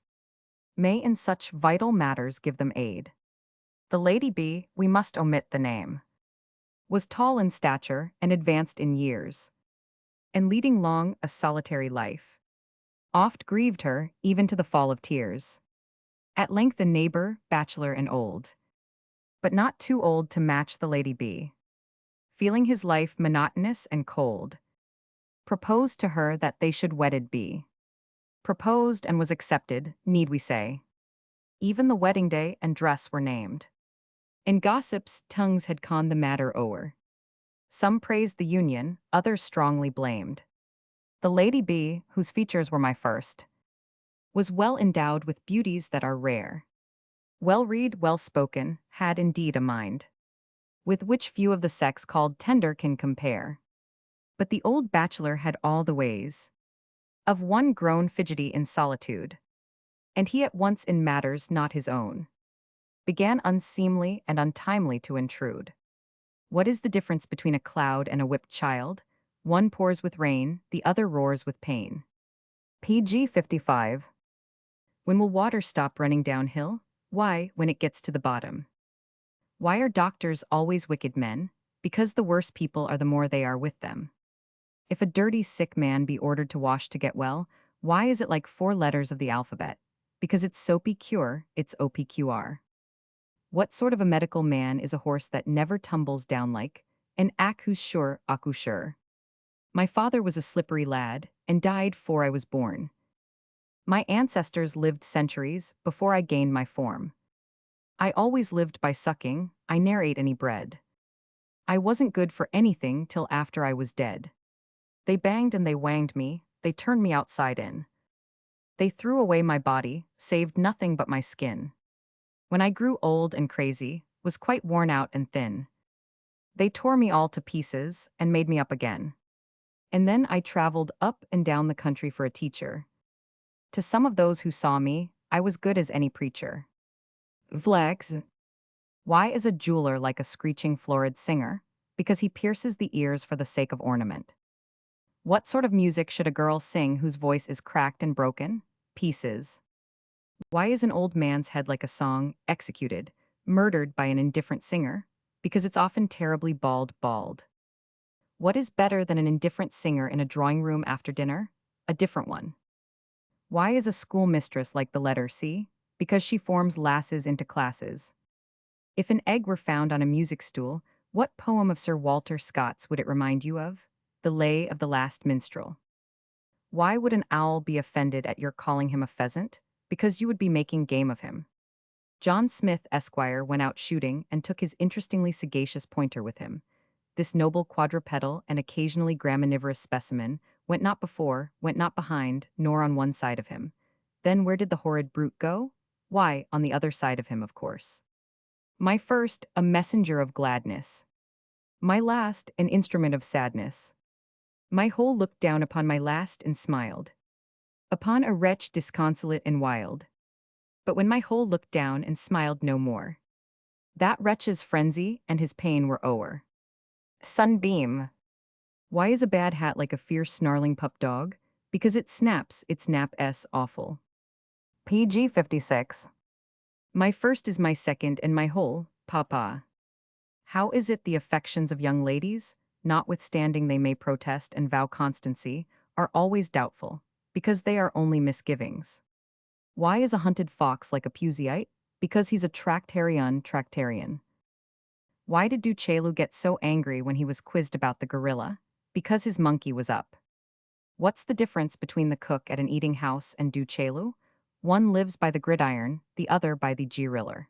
may in such vital matters give them aid. The Lady B, we must omit the name, was tall in stature and advanced in years, and leading long a solitary life oft grieved her, even to the fall of tears. At length a neighbor, bachelor and old, but not too old to match the Lady B, feeling his life monotonous and cold, proposed to her that they should wedded be. Proposed and was accepted, need we say. Even the wedding day and dress were named. In gossips, tongues had conned the matter o'er. Some praised the union, others strongly blamed. The Lady B, whose features were my first, was well endowed with beauties that are rare. Well-read, well-spoken, had indeed a mind, with which few of the sex called tender can compare. But the old bachelor had all the ways of one grown fidgety in solitude, and he at once in matters not his own began unseemly and untimely to intrude. What is the difference between a cloud and a whipped child? One pours with rain, the other roars with pain. PG 55. When will water stop running downhill? Why, when it gets to the bottom. Why are doctors always wicked men? Because the worse people are the more they are with them. If a dirty sick man be ordered to wash to get well, why is it like 4 letters of the alphabet? Because it's soapy cure, it's OPQR. What sort of a medical man is a horse that never tumbles down like an ack who's sure, sure? My father was a slippery lad, and died 'fore I was born. My ancestors lived centuries before I gained my form. I always lived by sucking, I ne'er ate any bread. I wasn't good for anything till after I was dead. They banged and they wanged me, they turned me outside in. They threw away my body, saved nothing but my skin. When I grew old and crazy, was quite worn out and thin. They tore me all to pieces and made me up again. And then I traveled up and down the country for a teacher. To some of those who saw me, I was good as any preacher. Vlex. Why is a jeweler like a screeching florid singer? Because he pierces the ears for the sake of ornament. What sort of music should a girl sing whose voice is cracked and broken? Pieces. Why is an old man's head like a song, executed, murdered by an indifferent singer? Because it's often terribly bald. What is better than an indifferent singer in a drawing room after dinner? A different one. Why is a schoolmistress like the letter C? Because she forms lasses into classes. If an egg were found on a music stool, what poem of Sir Walter Scott's would it remind you of? The Lay of the Last Minstrel. Why would an owl be offended at your calling him a pheasant? Because you would be making game of him. John Smith, Esquire, went out shooting and took his interestingly sagacious pointer with him. This noble quadrupedal and occasionally graminivorous specimen went not before, went not behind, nor on one side of him. Then where did the horrid brute go? Why, on the other side of him, of course. My first, a messenger of gladness. My last, an instrument of sadness. My whole looked down upon my last and smiled. Upon a wretch disconsolate and wild. But when my whole looked down and smiled no more, that wretch's frenzy and his pain were o'er. Sunbeam. Why is a bad hat like a fierce snarling pup dog? Because it snaps its nap-s awful. PG 56. My first is my second and my whole, papa. How is it the affections of young ladies, notwithstanding they may protest and vow constancy, are always doubtful, because they are only misgivings? Why is a hunted fox like a Puseyite? Because he's a tractarian. Why did Du Chaillu get so angry when he was quizzed about the gorilla? Because his monkey was up. What's the difference between the cook at an eating house and Du Chaillu? One lives by the gridiron, the other by the giriller.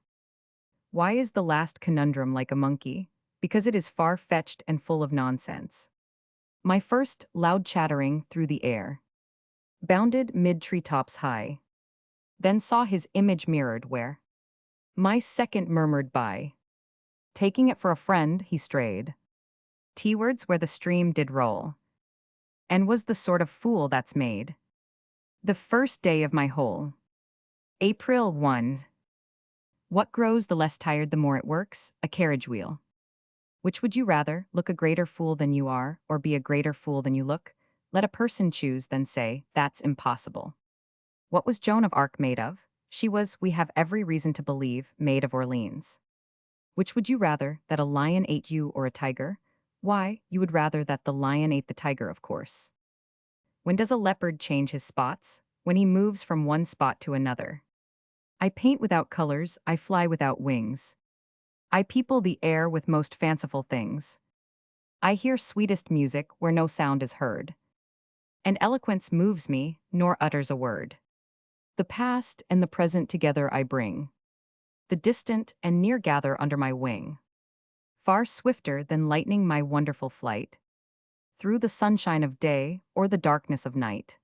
Why is the last conundrum like a monkey? Because it is far-fetched and full of nonsense. My first, loud chattering through the air, bounded mid treetops high, then saw his image mirrored where my second murmured by. Taking it for a friend, he strayed T-wards where the stream did roll, and was the sort of fool that's made. The first day of my whole. April 1. What grows the less tired the more it works? A carriage wheel. Which would you rather, look a greater fool than you are, or be a greater fool than you look? Let a person choose, then say, that's impossible. What was Joan of Arc made of? She was, we have every reason to believe, made of Orleans. Which would you rather, that a lion ate you or a tiger? Why, you would rather that the lion ate the tiger, of course. When does a leopard change his spots? When he moves from one spot to another. I paint without colors, I fly without wings. I people the air with most fanciful things. I hear sweetest music where no sound is heard. And eloquence moves me, nor utters a word. The past and the present together I bring. The distant and near gather under my wing. Far swifter than lightning my wonderful flight. Through the sunshine of day or the darkness of night.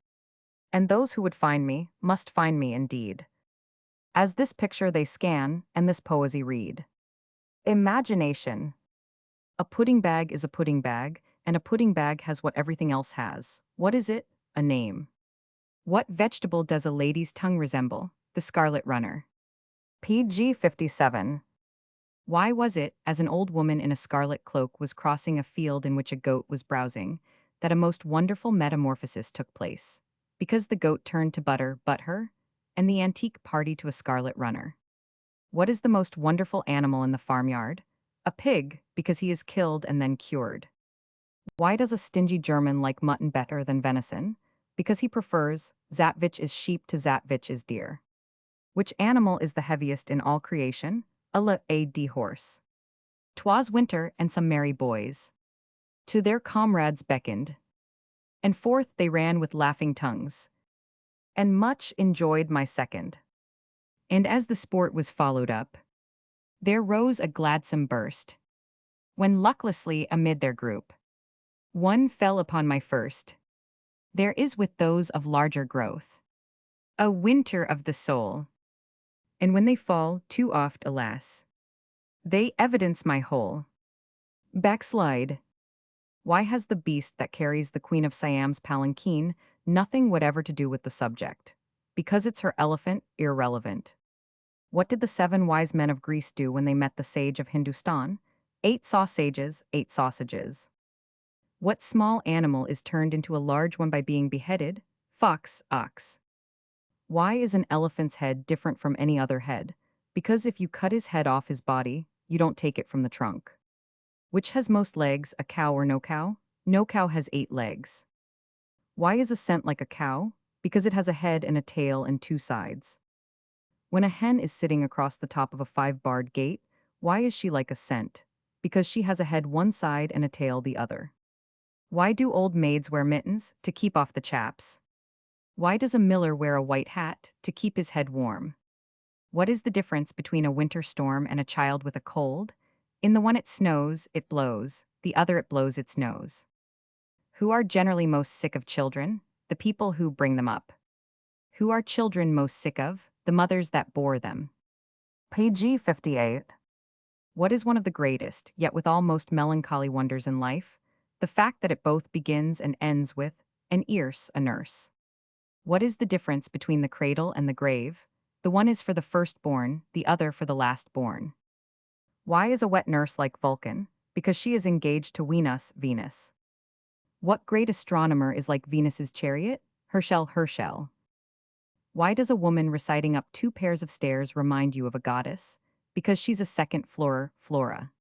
And those who would find me must find me indeed. As this picture they scan and this poesy read. Imagination. A pudding bag is a pudding bag, and a pudding bag has what everything else has. What is it? A name. What vegetable does a lady's tongue resemble? The scarlet runner. PG 57. Why was it, as an old woman in a scarlet cloak was crossing a field in which a goat was browsing, that a most wonderful metamorphosis took place? Because the goat turned to butter but her, and the antique party to a scarlet runner. What is the most wonderful animal in the farmyard? A pig, because he is killed and then cured. Why does a stingy German like mutton better than venison? Because he prefers, Zatvich is sheep to Zatvich is deer. Which animal is the heaviest in all creation? A horse. 'Twas winter, and some merry boys to their comrades beckoned, and forth they ran with laughing tongues, and much enjoyed my second. And as the sport was followed up, there rose a gladsome burst, when lucklessly amid their group, one fell upon my first. There is with those of larger growth a winter of the soul, and when they fall too oft, alas, They evidence my whole. Backslide. Why has the beast that carries the Queen of Siam's palanquin nothing whatever to do with the subject? Because it's her elephant, irrelevant. What did the 7 wise men of Greece do when they met the sage of Hindustan? Ate sausages. What small animal is turned into a large one by being beheaded? Fox, ox. Why is an elephant's head different from any other head? Because if you cut his head off his body, you don't take it from the trunk. Which has most legs, a cow or no cow? No cow has 8 legs. Why is a cent like a cow? Because it has a head and a tail and 2 sides. When a hen is sitting across the top of a 5-barred gate, why is she like a cent? Because she has a head one side and a tail the other. Why do old maids wear mittens? To keep off the chaps. Why does a miller wear a white hat? To keep his head warm. What is the difference between a winter storm and a child with a cold? In the one it snows, it blows, the other it blows its nose. Who are generally most sick of children? The people who bring them up. Who are children most sick of? The mothers that bore them. Page 58. What is one of the greatest, yet withal most melancholy wonders in life? The fact that it both begins and ends with an ears, a nurse. What is the difference between the cradle and the grave? The one is for the firstborn, the other for the lastborn. Why is a wet nurse like Vulcan? Because she is engaged to Venus. What great astronomer is like Venus's chariot? Herschel. Why does a woman reciting up 2 pairs of stairs remind you of a goddess? Because she's a second floor, Flora.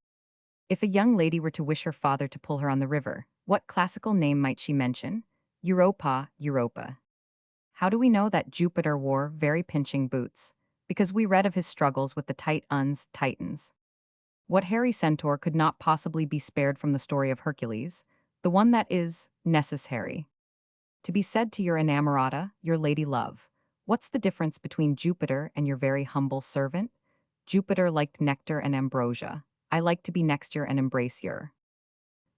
If a young lady were to wish her father to pull her on the river, what classical name might she mention? Europa. How do we know that Jupiter wore very pinching boots? Because we read of his struggles with the Titans. What hairy centaur could not possibly be spared from the story of Hercules? The one that is necessary. To be said to your inamorata, your lady love. What's the difference between Jupiter and your very humble servant? Jupiter liked nectar and ambrosia. I like to be next year and embrace your.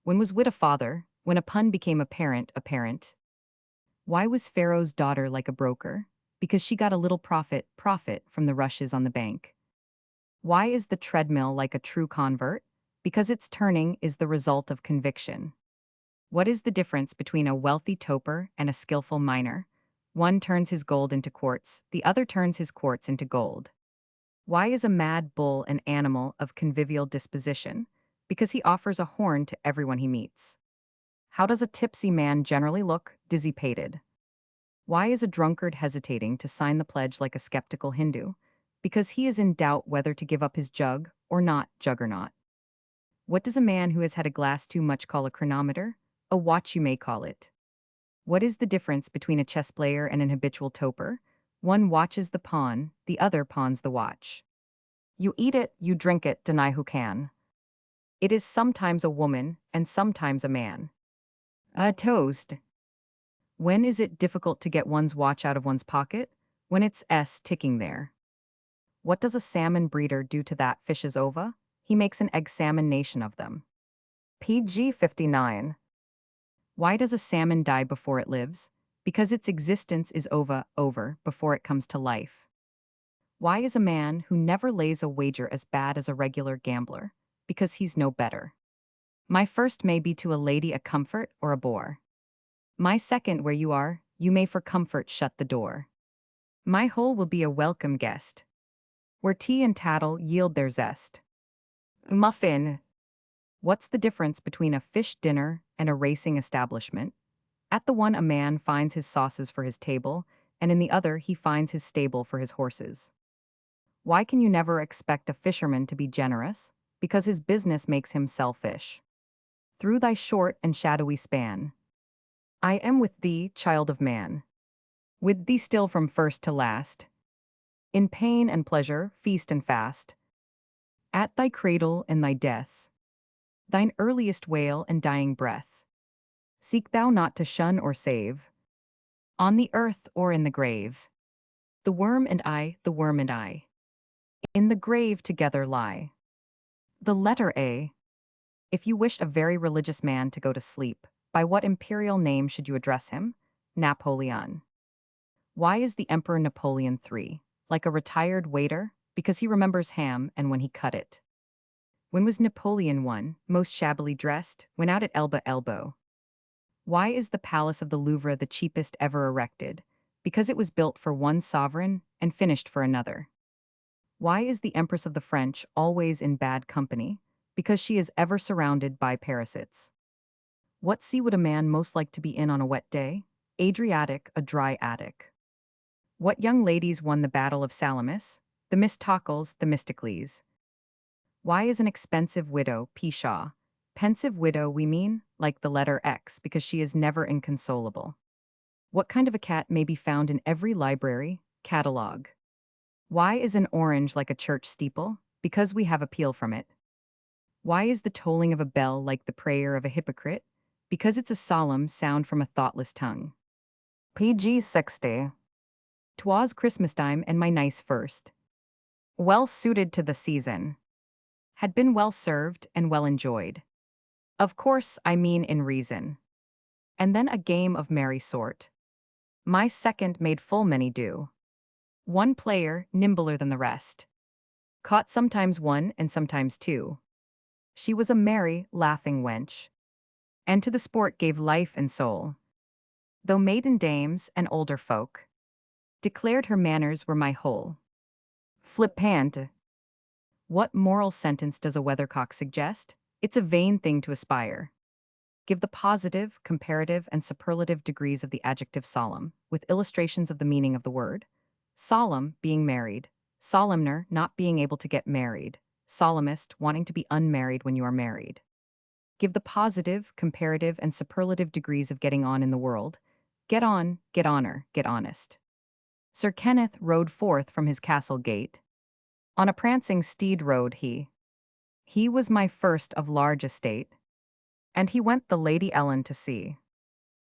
When was wit a father? When a pun became a parent. Why was Pharaoh's daughter like a broker? Because she got a little profit from the rushes on the bank. Why is the treadmill like a true convert? Because its turning is the result of conviction. What is the difference between a wealthy toper and a skillful miner? One turns his gold into quartz, the other turns his quartz into gold. Why is a mad bull an animal of convivial disposition? Because he offers a horn to everyone he meets. How does a tipsy man generally look? Dissipated. Why is a drunkard hesitating to sign the pledge like a skeptical Hindu? Because he is in doubt whether to give up his jug or not, juggernaut. What does a man who has had a glass too much call a chronometer? A watch you may call it. What is the difference between a chess player and an habitual toper? One watches the pawn, the other pawns the watch. You eat it, you drink it, deny who can. It is sometimes a woman and sometimes a man. A toast. When is it difficult to get one's watch out of one's pocket? When it's ticking there. What does a salmon breeder do to that fish's ova? He makes an examination of them. PG 59. Why does a salmon die before it lives? Because its existence is over before it comes to life. Why is a man who never lays a wager as bad as a regular gambler? Because he's no better. My first may be to a lady a comfort or a bore. My second, where you are, you may for comfort shut the door. My whole will be a welcome guest, where tea and tattle yield their zest. Muffin. What's the difference between a fish dinner and a racing establishment? At the one a man finds his sauces for his table, and in the other he finds his stable for his horses. Why can you never expect a fisherman to be generous? Because his business makes him sell fish. Through thy short and shadowy span, I am with thee, child of man. With thee still from first to last. In pain and pleasure, feast and fast. At thy cradle and thy deaths. Thine earliest wail and dying breaths. Seek thou not to shun or save. On the earth or in the graves. The worm and I, the worm and I. In the grave together lie. The letter A. If you wish a very religious man to go to sleep, by what imperial name should you address him? Napoleon. Why is the Emperor Napoleon III like a retired waiter? Because he remembers ham and when he cut it. When was Napoleon I most shabbily dressed? When out at Elba elbow. Why is the Palace of the Louvre the cheapest ever erected? Because it was built for one sovereign and finished for another. Why is the Empress of the French always in bad company? Because she is ever surrounded by parasites. What sea would a man most like to be in on a wet day? Adriatic, a dry attic. What young ladies won the Battle of Salamis? The Mistocles, the Mysticles. Why is an expensive widow Pshaw? Pensive widow, we mean, like the letter X, because she is never inconsolable. What kind of a cat may be found in every library? Catalog. Why is an orange like a church steeple? Because we have a peel from it. Why is the tolling of a bell like the prayer of a hypocrite? Because it's a solemn sound from a thoughtless tongue. PG 60. 'Twas Christmas time and my nice first. Well suited to the season. Had been well served and well enjoyed. Of course, I mean in reason. And then a game of merry sort. My second made full many do. One player, nimbler than the rest. Caught sometimes one and sometimes two. She was a merry, laughing wench. And to the sport gave life and soul. Though maiden dames and older folk declared her manners were my whole. Flippant. What moral sentence does a weathercock suggest? It's a vain thing to aspire. Give the positive, comparative, and superlative degrees of the adjective solemn, with illustrations of the meaning of the word. Solemn, being married. Solemner, not being able to get married. Solemnist, wanting to be unmarried when you are married. Give the positive, comparative, and superlative degrees of getting on in the world. Get on, get honor, get honest. Sir Kenneth rode forth from his castle gate. On a prancing steed rode he. He was my first of large estate. And he went the Lady Ellen to see.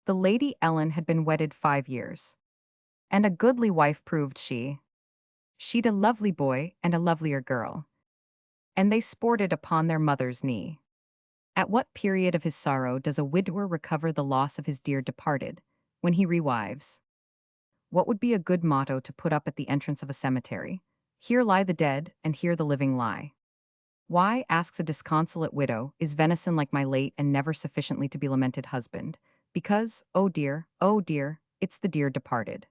The Lady Ellen had been wedded 5 years. And a goodly wife proved she. She'd a lovely boy and a lovelier girl. And they sported upon their mother's knee. At what period of his sorrow does a widower recover the loss of his dear departed? When he rewives. What would be a good motto to put up at the entrance of a cemetery? Here lie the dead, and here the living lie. Why, asks a disconsolate widow, is venison like my late and never sufficiently to be lamented husband? Because, oh dear, it's the dear departed.